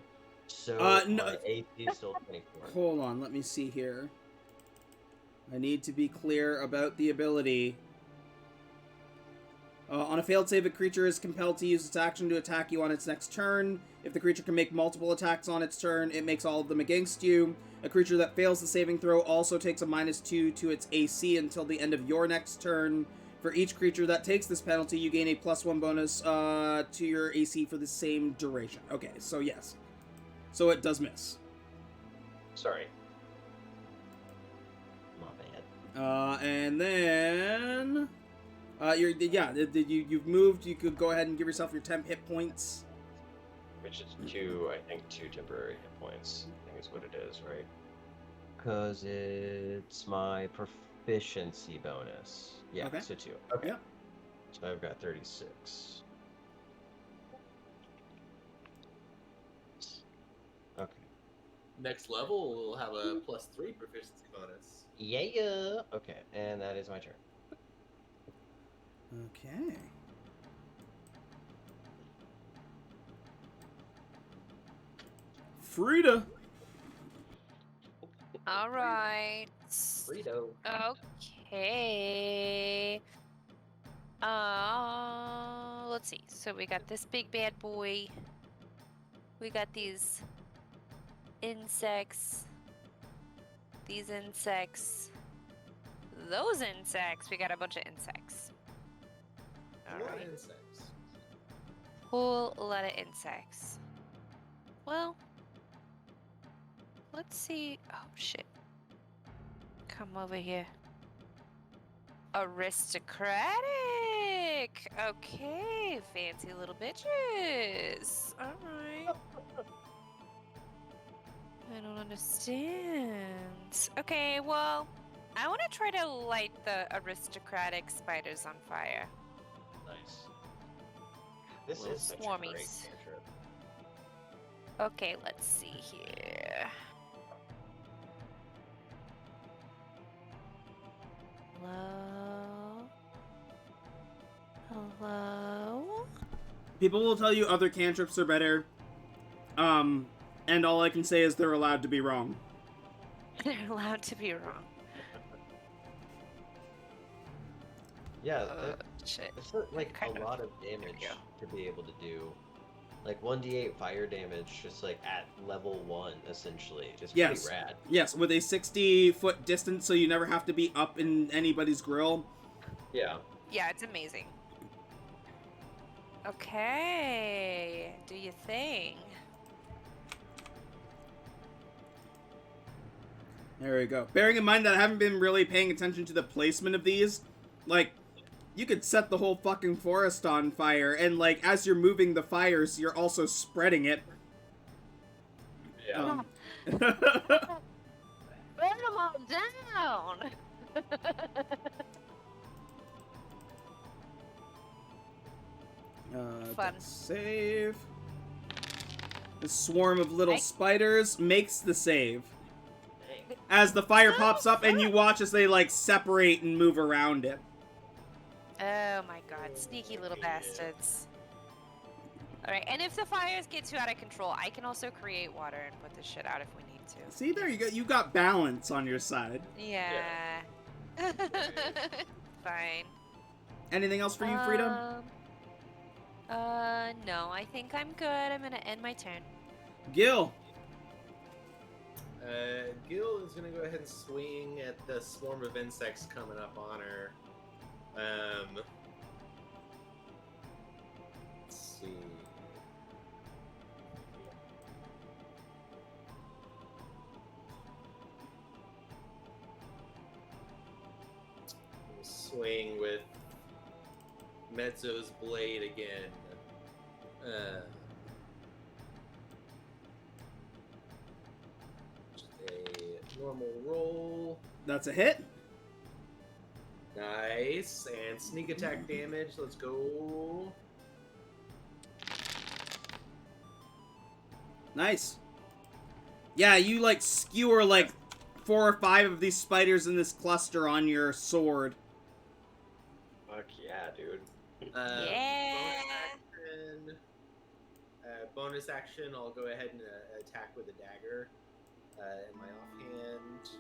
So No. my AC is still 24. Hold on, let me see here. I need to be clear about the ability. On a failed save, a creature is compelled to use its action to attack you on its next turn. If the creature can make multiple attacks on its turn, it makes all of them against you. A creature that fails the saving throw also takes a -2 to its AC until the end of your next turn. For each creature that takes this penalty, you gain a +1 bonus to your AC for the same duration. Okay, so yes. So it does miss. Sorry. My bad. And then... you've moved. You could go ahead and give yourself your temp hit points. Which is 2, I think 2 temporary hit points. I think is what it is, right? Because it's my proficiency bonus. Yeah, Okay. so 2. Okay. Yeah. So I've got 36. Okay. Next level, we'll have a +3 proficiency bonus. Yeah. Okay, and that is my turn. Okay. Frida. All right. Frito. Okay. Let's see. So we got this big bad boy. We got these insects. These insects. Those insects. We got a bunch of insects. A lot of Alright. insects. Whole lot of insects. Well, let's see. Oh shit. Come over here. Aristocratic. Okay, fancy little bitches. All right. I don't understand. Okay, well, I want to try to light the aristocratic spiders on fire. Nice. This Little is such a great swarmies. cantrip. Okay, let's see here. Hello? Hello? People will tell you other cantrips are better. And all I can say is they're allowed to be wrong. They're allowed to be wrong. Yeah, Shit. it's like kind a of- lot of damage go. to be able to do like 1d8 fire damage, just like at level 1, essentially. It's Yes. pretty rad. Yes, with a 60-foot distance, so you never have to be up in anybody's grill. Yeah. Yeah, it's amazing. Okay, do you think? There we go. Bearing in mind that I haven't been really paying attention to the placement of these, like, you could set the whole fucking forest on fire, and, like, as you're moving the fires, you're also spreading it. Yeah. Burn them all down! Fun. Save. The swarm of little spiders makes the save. As the fire pops up and you watch as they, like, separate and move around it. Oh my god, sneaky little bastards. Alright, and if the fires get too out of control, I can also create water and put this shit out if we need to. See, there you go. You got balance on your side. Yeah. Fine. Anything else for you, Freedom? No, I think I'm good. I'm gonna end my turn. Gil. Gil is gonna go ahead and swing at the swarm of insects coming up on her. Let's see. We'll swing with Mezzo's blade again. Just a normal roll. That's a hit. Nice. And sneak attack damage. Let's go. Nice. Yeah, you, like, skewer, like, 4 or 5 of these spiders in this cluster on your sword. Fuck yeah, dude. Yeah. Bonus action, I'll go ahead and attack with a dagger in my offhand.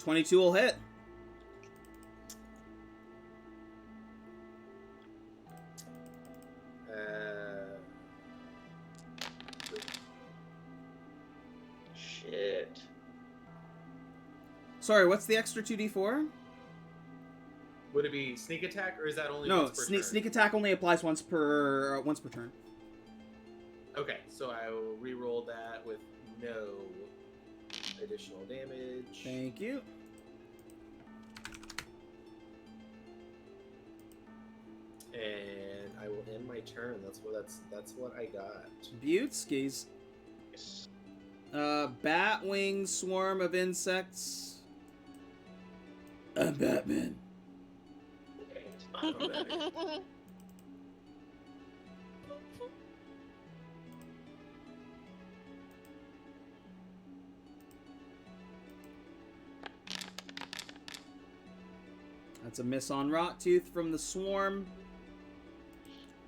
.22 will hit. Shit. Sorry, what's the extra 2d4? Would it be sneak attack, or is that only No, once per turn? sneak attack only applies once per turn. Okay, so I will re-roll that with no additional damage. Thank you. And I will end my turn. That's what I got. Beautskis. Batwing swarm of insects. I'm Batman. That's a miss on Rottooth from the swarm.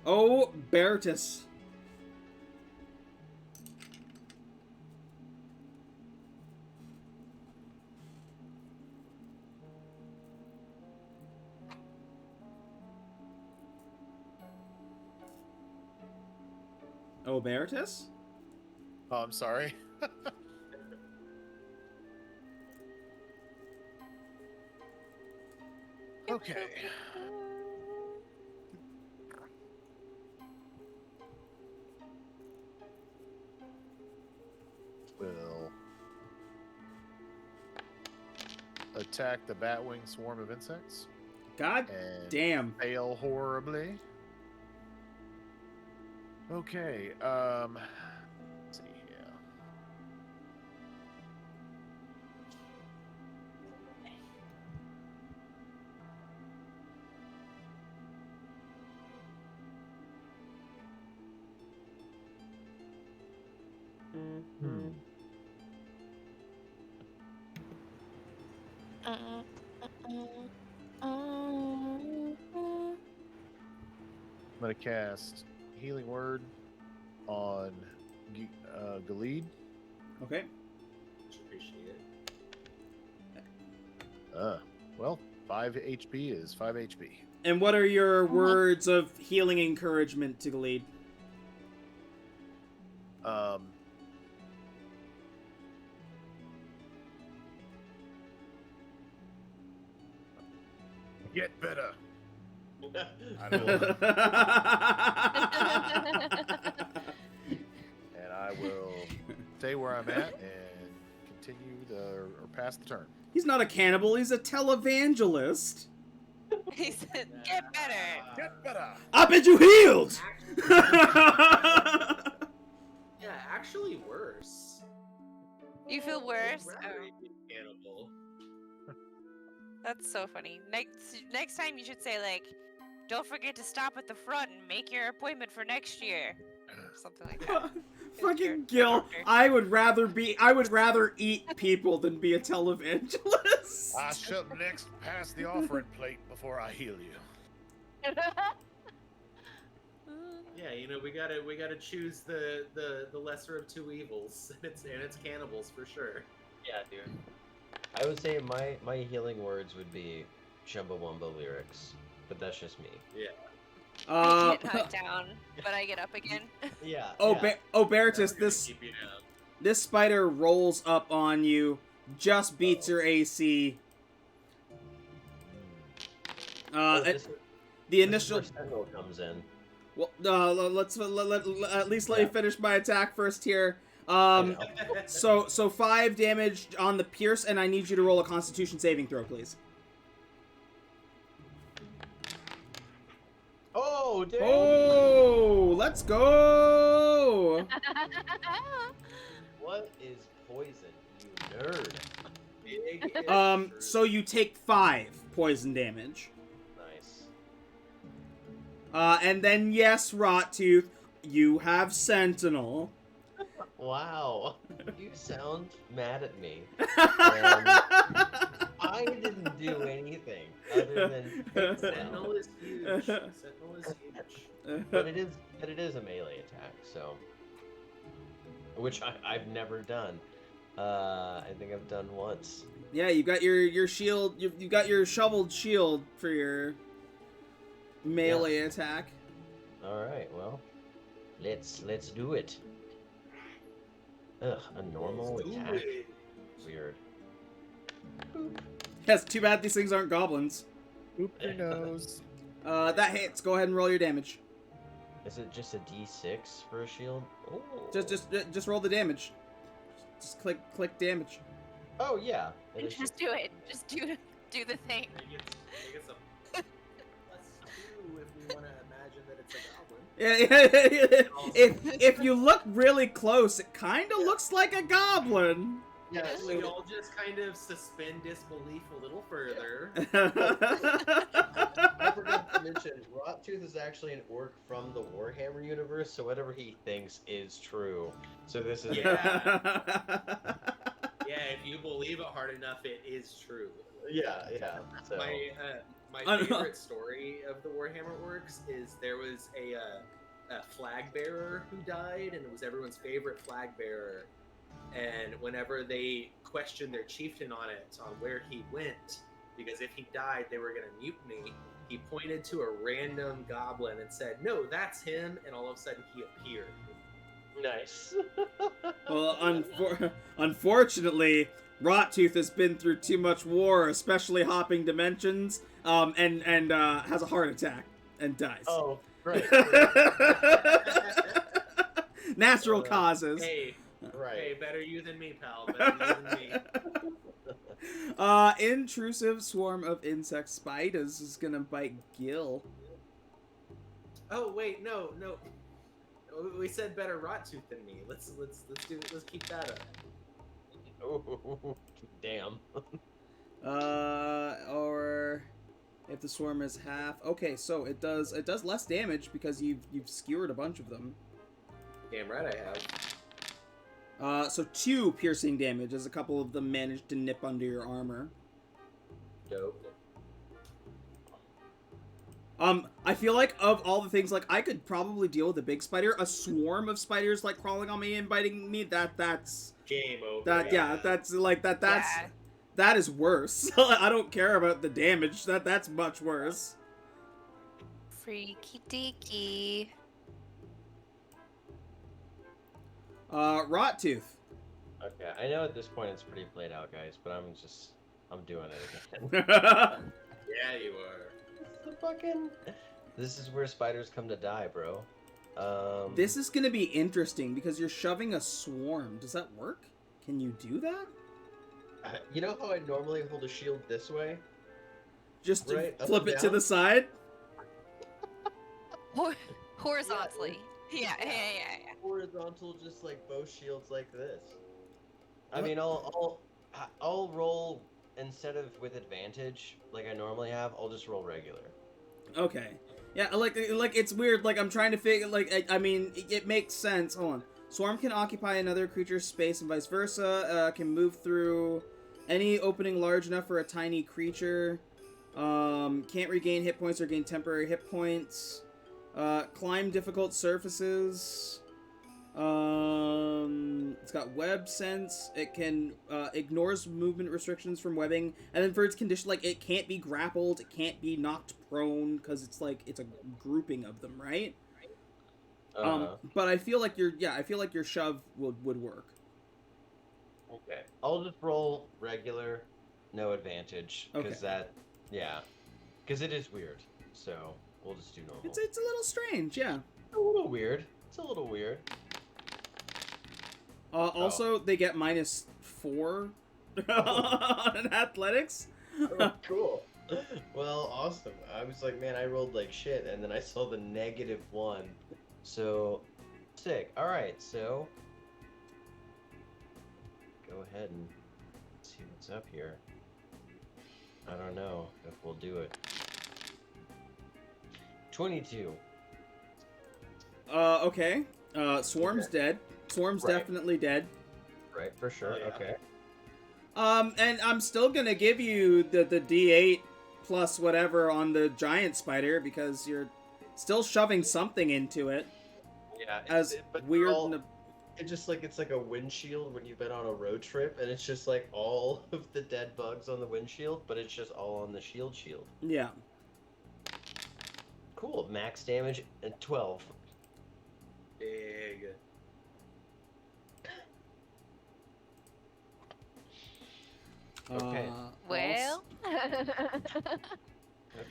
Oh, Bertus. Oh, Bertus? Oh, I'm sorry. Okay. Will attack the Batwing swarm of insects. God And damn. fail horribly. Okay, let's see here. I'm gonna cast Healing Word on Galid. Okay. Much appreciate it. Well, 5 HP is 5 HP. And what are your words of healing encouragement to Gleed? Get better. I And I will stay where I'm at and continue or pass the turn. He's not a cannibal, he's a televangelist. He said, "Get better." Get better. I bet you healed! Yeah, actually worse. You feel worse? Rather Oh, be a cannibal. that's so funny. Next time you should say like, "Don't forget to stop at the front and make your appointment for next year." Something like that. Fucking Gil, I would rather eat people than be a televangelist. I shall next pass the offering plate before I heal you. Yeah, you know, we gotta choose the lesser of two evils. And it's cannibals for sure. Yeah, dude. I would say my healing words would be Chumbawamba lyrics, but that's just me. Yeah. I get knocked down, but I get up again. Yeah. Baratus, We're gonna this keep you down. this spider rolls up on you, just beats your AC. The initial. Sentinel comes in. Well, let's at least let me finish my attack first here. So 5 damage on the pierce, and I need you to roll a Constitution saving throw, please. Oh, damn! Oh, let's go! What is poison, you nerd? Big So you take 5 poison damage. Nice. And then yes, Rottooth, you have Sentinel. Wow. You sound mad at me. I didn't do anything other than pick Sentinel them. is huge. Sentinel is huge. But it is a melee attack, so which I've never done. I think I've done once. Yeah, you got your shield. You got your shoveled shield for your melee attack. All right, well, let's do it. Ugh, a normal attack. Weird. Yes, too bad these things aren't goblins. Oop your nose. That hits. Go ahead and roll your damage. Is it just a D6 for a shield? Ooh. Just roll the damage. Just click damage. Oh yeah. It is Just do it. Just do the thing. I guess a +2 if we want to imagine that it's a goblin. If you look really close, it kind of looks like a goblin. Yeah, We all just kind of suspend disbelief a little further. I forgot to mention, Rottooth is actually an orc from the Warhammer universe, so whatever he thinks is true. So this is Yeah. Yeah, if you believe it hard enough, it is true. yeah. So My favorite story of the Warhammer orcs is there was a flag bearer who died, and it was everyone's favorite flag bearer. And whenever they questioned their chieftain on where he went, because if he died, they were going to mutiny, he pointed to a random goblin and said, "No, that's him," and all of a sudden he appeared. nice. Well, unfortunately, Rottooth has been through too much war, especially hopping dimensions, and has a heart attack and dies. Oh, great. Natural causes. Hey, Right. better you than me, pal. Better you than me. Intrusive swarm of insect spiders is gonna bite Gil. Oh wait, no. We said better Rottooth than me. Let's keep that up. Oh, damn. Or if the swarm is half. Okay, so it does less damage because you've skewered a bunch of them. Damn right I have. So 2 piercing damage as a couple of them managed to nip under your armor. Dope. I feel like of all the things, like, I could probably deal with a big spider. A swarm of spiders, like, crawling on me and biting me, that's... Game over. That's, like, that's... Yeah. That is worse. I don't care about the damage. That's much worse. Freaky deaky. Rot Tooth. Okay, I know at this point it's pretty played out, guys, but I'm doing it again. Yeah, you are. This is where spiders come to die, bro. This is gonna be interesting because you're shoving a swarm. Does that work? Can you do that? You know how I normally hold a shield this way? Just to Right, up flip and it to down? the side? Horizontally. Yeah. Horizontal, just like bow shields like this. I mean, I'll roll instead of with advantage like I normally have. I'll just roll regular. Okay. Yeah, like it's weird. Like I'm trying to figure. Like I mean, it makes sense. Hold on. Swarm can occupy another creature's space and vice versa. Can move through any opening large enough for a tiny creature. Can't regain hit points or gain temporary hit points. Climb difficult surfaces. It's got web sense. It can ignores movement restrictions from webbing, and then for its condition, like it can't be grappled, it can't be knocked prone because it's like it's a grouping of them, right? But I feel like your shove would work. Okay, I'll just roll regular, no advantage, because because it is weird. So we'll just do normal. It's a little strange, yeah. a little weird. It's a little weird. Also, they get -4 on athletics. Oh, cool. Well, awesome. I was like, man, I rolled like shit, and then I saw the -1. So, sick. All right, so go ahead and see what's up here. I don't know if we'll do it. 22. Okay. Swarm's Okay. dead. Swarm's Right. definitely dead. Right, for sure. Oh, yeah. Okay. And I'm still gonna give you the D8 plus whatever on the giant spider because you're still shoving something into it. Yeah. As but weird. it's just like it's like a windshield when you've been on a road trip, and it's just like all of the dead bugs on the windshield, but it's just all on the shield. Yeah. Cool. Max damage at 12. Big. Okay. Well.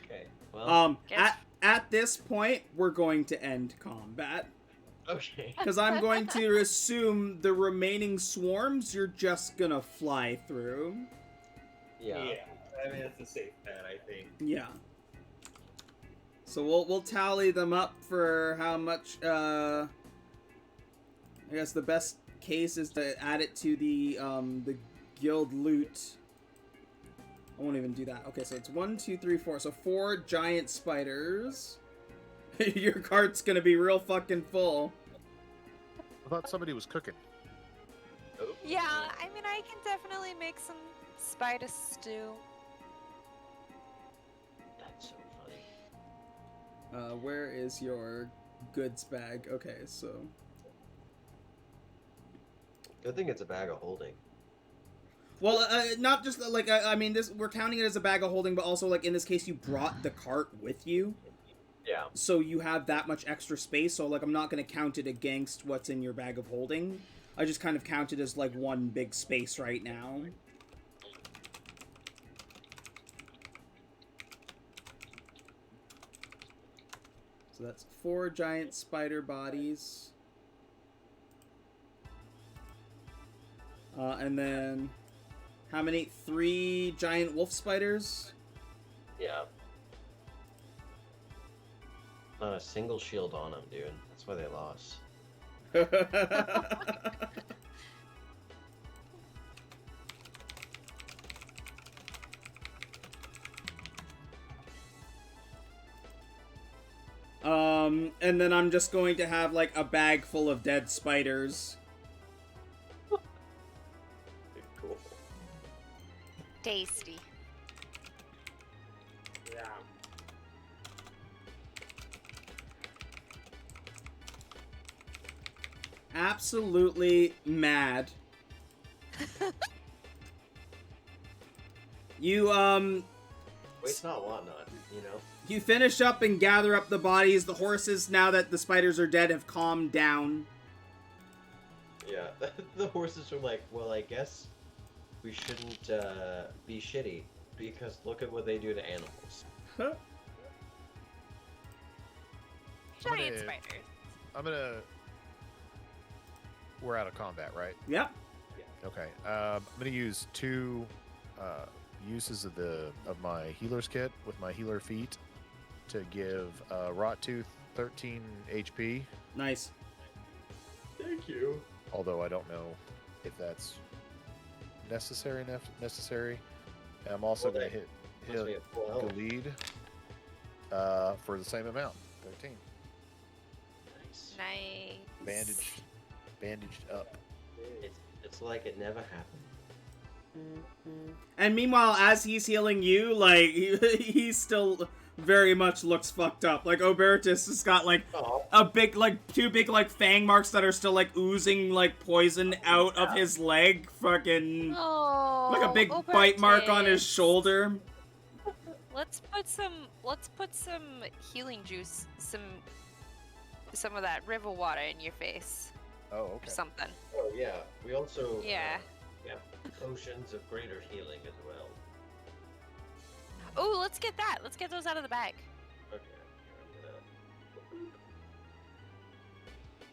Okay. Well. Guess- At this point, we're going to end combat. Okay. Because I'm going to assume the remaining swarms you're just gonna fly through. Yeah. I mean, that's a safe bet, I think. Yeah. So we'll tally them up for how much. I guess the best case is to add it to the guild loot. I won't even do that. Okay, so it's 1, 2, 3, 4. So 4 giant spiders. Your cart's gonna be real fucking full. I thought somebody was cooking. Oh. Yeah, I mean, I can definitely make some spider stew. That's so funny. Where is your goods bag? Okay, so Good thing it's a bag of holding. well, not just like I mean this. We're counting it as a bag of holding, but also like in this case, you brought the cart with you. Yeah. So you have that much extra space, so like I'm not going to count it against what's in your bag of holding. I just kind of count it as like one big space right now. So that's 4 giant spider bodies. And then how many? 3 giant wolf spiders? Yeah. Not a single shield on them, dude. That's why they lost. And then I'm just going to have like a bag full of dead spiders. Cool. Tasty. Yeah. Absolutely mad. You Waste not, want not, you know? you finish up and gather up the bodies. The horses, now that the spiders are dead, have calmed down. Yeah, the horses are like, well, I guess we shouldn't be shitty, because look at what they do to animals. Giant gonna- spiders. I'm gonna. We're out of combat, right? Yep. Okay. I'm gonna use 2 uses of my healer's kit with my healer feat to give Rot Tooth 13 HP. Nice. Thank you. Although I don't know if that's necessary. And I'm also Well, gonna hit Must be at full health. Galid for the same amount, 13. Nice. Nice. Bandaged up. It's like it never happened. And meanwhile, as he's healing you, like, he still very much looks fucked up. Like, Obertus has got, like, Oh, a big, like, 2 big, like, fang marks that are still, like, oozing, like, poison out of his leg. Fucking, Oh, like a big bite mark on his Obertus. shoulder. Let's put some healing juice, some of that river water in your face Oh, or okay. something. oh yeah. We also Yeah. have potions of greater healing as well. Oh, let's get that. Let's get those out of the bag. Okay. Here,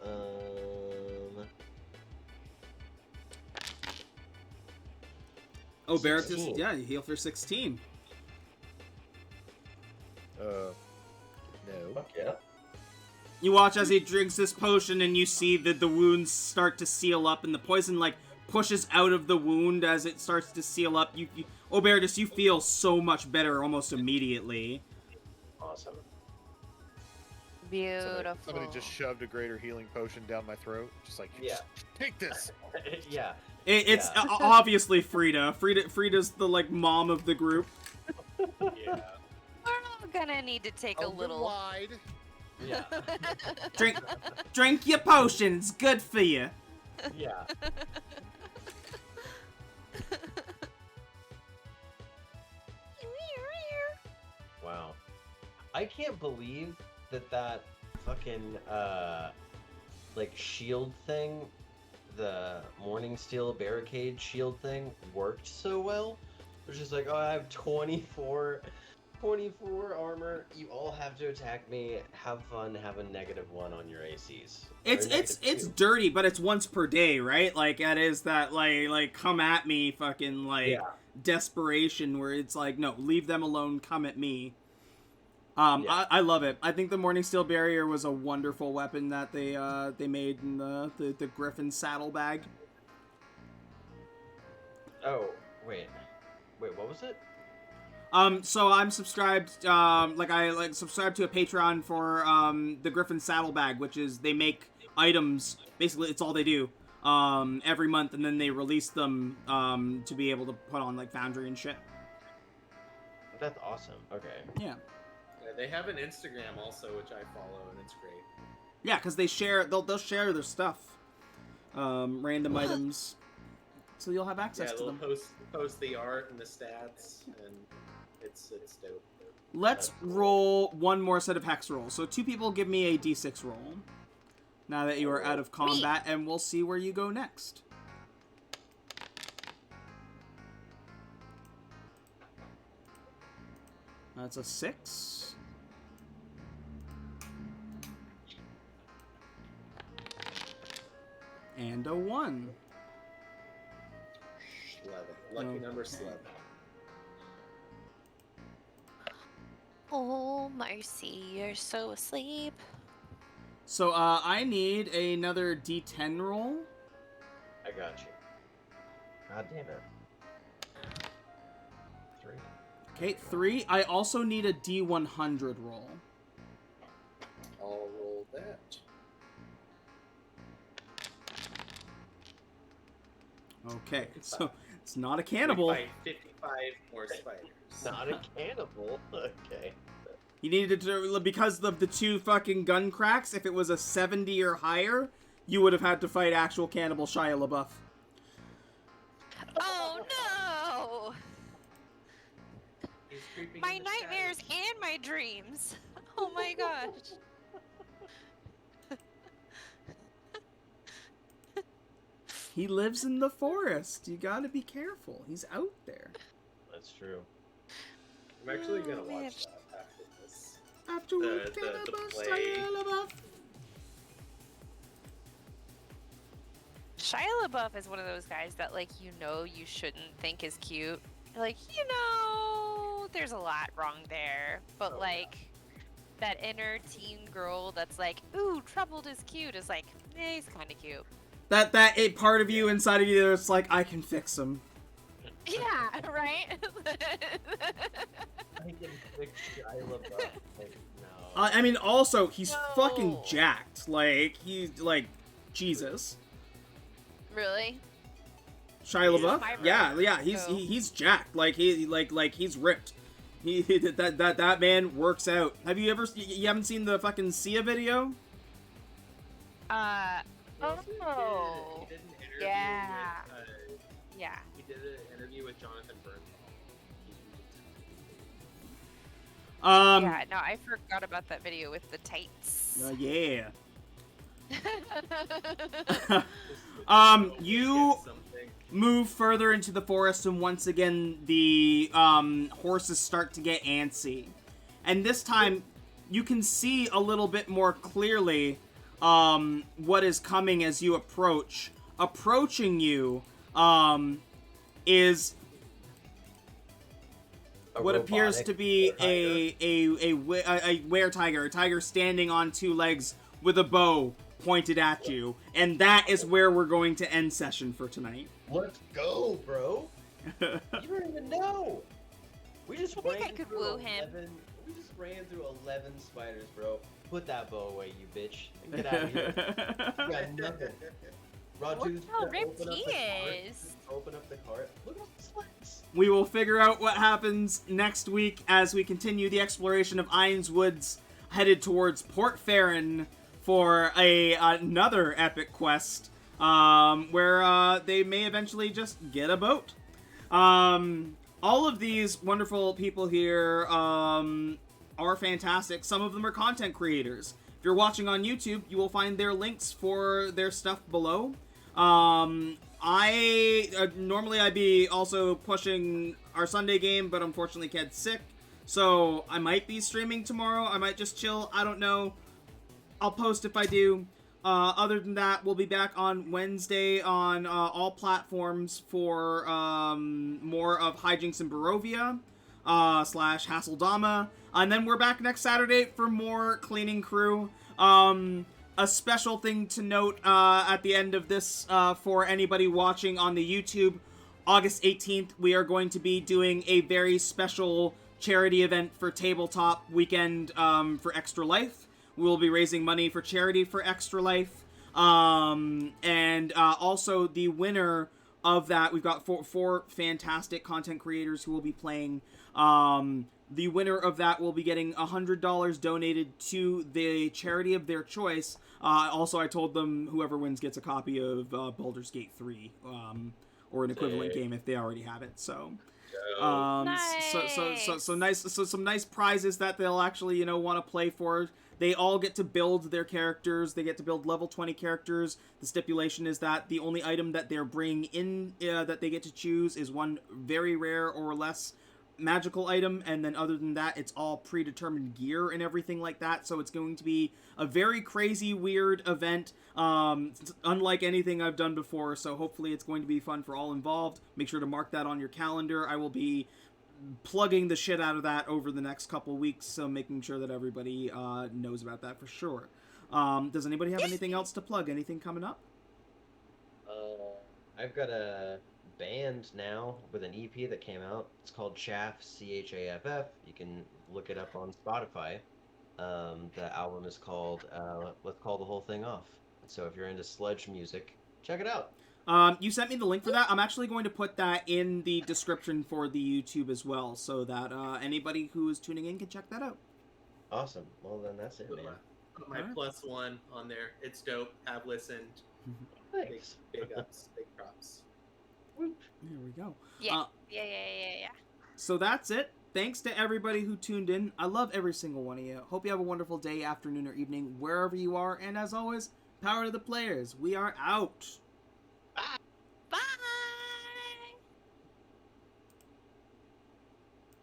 I'm gonna... Obertus, 16. yeah, you heal for 16. No. Fuck yeah. You watch as he drinks this potion and you see that the wounds start to seal up and the poison, like, pushes out of the wound as it starts to seal up. Obertus, you feel so much better almost immediately. Awesome. Beautiful. Somebody just shoved a greater healing potion down my throat. Just like, Yeah. take this. Yeah. It's Yeah. obviously Frida. Frida's the, like, mom of the group. Yeah. We're all gonna need to take a Open little. wide. Yeah. Drink your potion. It's good for you. Yeah. Wow. I can't believe that fucking like shield thing, the Morning Steel barricade shield thing worked so well. It was just like, oh, I have 24 armor. You all have to attack me. Have fun. Have a -1 on your ACs. Or It's -2. dirty, but it's once per day, right? Like, that is that, like come at me fucking, like, Yeah. desperation where it's like, no, leave them alone, come at me. I love it. I think the Morning Steel Barrier was a wonderful weapon that they made in the Griffin saddlebag. Oh, wait, what was it? So I'm subscribed, I subscribe to a Patreon for, the Griffin Saddlebag, which is, they make items, basically, it's all they do, every month, and then they release them, to be able to put on, like, Foundry and shit. That's awesome. Okay. Yeah. They have an Instagram also, which I follow, and it's great. Yeah, because they'll share their stuff, random items, so you'll have access Yeah, to they'll them. post the art and the stats, and it's dope. Let's roll one more set of hex rolls. So 2 people give me a d6 roll, now that you are out of combat, and we'll see where you go next. That's a 6. And a 1. 11. Lucky number 11. Oh, Marcy, you're so asleep. So, I need another d10 roll. I got you. God damn it. 3. Okay, 3. I also need a d100 roll. I'll roll that. Okay, so it's not a cannibal. We fight 55 more spiders. Not a cannibal. Okay. You needed to, because of the 2 fucking gun cracks, if it was a 70 or higher, you would have had to fight actual cannibal Shia LaBeouf. Oh no! creeping My in the nightmares shadows. and my dreams. Oh my gosh. He lives in the forest. You gotta be careful. He's out there. That's true. I'm actually gonna Oh, man. watch that after this. Afterwards, The play. Shia LaBeouf is one of those guys that, like, you shouldn't think is cute. You're like, there's a lot wrong there. But, Oh, like, that inner teen girl that's like, ooh, troubled is cute, is like, he's kind of cute. That a part of you inside of you that's like, I can fix him. Yeah, right? I can fix Shia LaBeouf. Like, no. I mean, also, he's fucking No. jacked. Like, he's, like, Jesus. Really? Shia He's LaBeouf? my Yeah, brother, yeah, so- he's jacked. Like, he's ripped. That man works out. Have you ever, you haven't seen the fucking Sia video? Oh. He did an interview Yeah. with, Yeah. he did an interview with Jonathan Bernthal. Yeah, no, I forgot about that video with the tights. Yeah. Just You get something. move further into the forest, and once again, the horses start to get antsy. And this time, you can see a little bit more clearly what is coming as you approach. Approaching you is what appears to be a were-tiger, a tiger standing on two legs with a bow pointed at you. And that is where we're going to end session for tonight. Let's go, bro. You don't even know. We just I think I ran could through woo him. 11 We just ran through 11 spiders, bro. Put that bow away, you bitch. And get out of here. You got nothing. Look Ratu's how gonna ripped open up he the cart. is. Open up the cart. Look at his legs. We will figure out what happens next week as we continue the exploration of Iron's Woods, headed towards Port Farron for another epic quest, where they may eventually just get a boat. All of these wonderful people here are fantastic. Some of them are content creators. If you're watching on YouTube, you will find their links for their stuff below. Normally I'd be also pushing our Sunday game, but unfortunately Ked's sick, so I might be streaming tomorrow. I might just chill. I don't know. I'll post if I do. Other than that, we'll be back on Wednesday on all platforms for more of Hijinks in Barovia / Hasseldama. And then we're back next Saturday for more Cleaning Crew. A special thing to note at the end of this for anybody watching on the YouTube, August 18th, we are going to be doing a very special charity event for Tabletop Weekend for Extra Life. We will be raising money for charity for Extra Life. And also the winner of that, we've got four fantastic content creators who will be playing. The winner of that will be getting $100 donated to the charity of their choice. Also, I told them whoever wins gets a copy of Baldur's Gate 3, or an equivalent game if they already have it. So, so nice. So some nice prizes that they'll actually want to play for. They all get to build their characters. They get to build level 20 characters. The stipulation is that the only item that they're bringing in that they get to choose is one very rare or less magical item, and then other than that, it's all predetermined gear and everything like that. So it's going to be a very crazy, weird event, unlike anything I've done before. So hopefully it's going to be fun for all involved. Make sure to mark that on your calendar. I will be plugging the shit out of that over the next couple weeks, so making sure that everybody knows about that for sure. Does anybody have anything else to plug? Anything coming up? I've got a band now with an EP that came out. It's called Chaff, Chaff. You can look it up on Spotify. The album is called Let's Call the Whole Thing Off. So if you're into sludge music, check it out. You sent me the link for that. I'm actually going to put that in the description for the YouTube as well, so that anybody who is tuning in can check that out. Awesome. Well, then that's it, man. Put my Alright. +1 on there. It's dope. Have listened. Thanks. Big ups. Big props. There we go. Yeah. Yeah. So that's it. thanks to everybody who tuned in. I love every single one of you. Hope you have a wonderful day, afternoon, or evening, wherever you are. And as always, power to the players. We are out.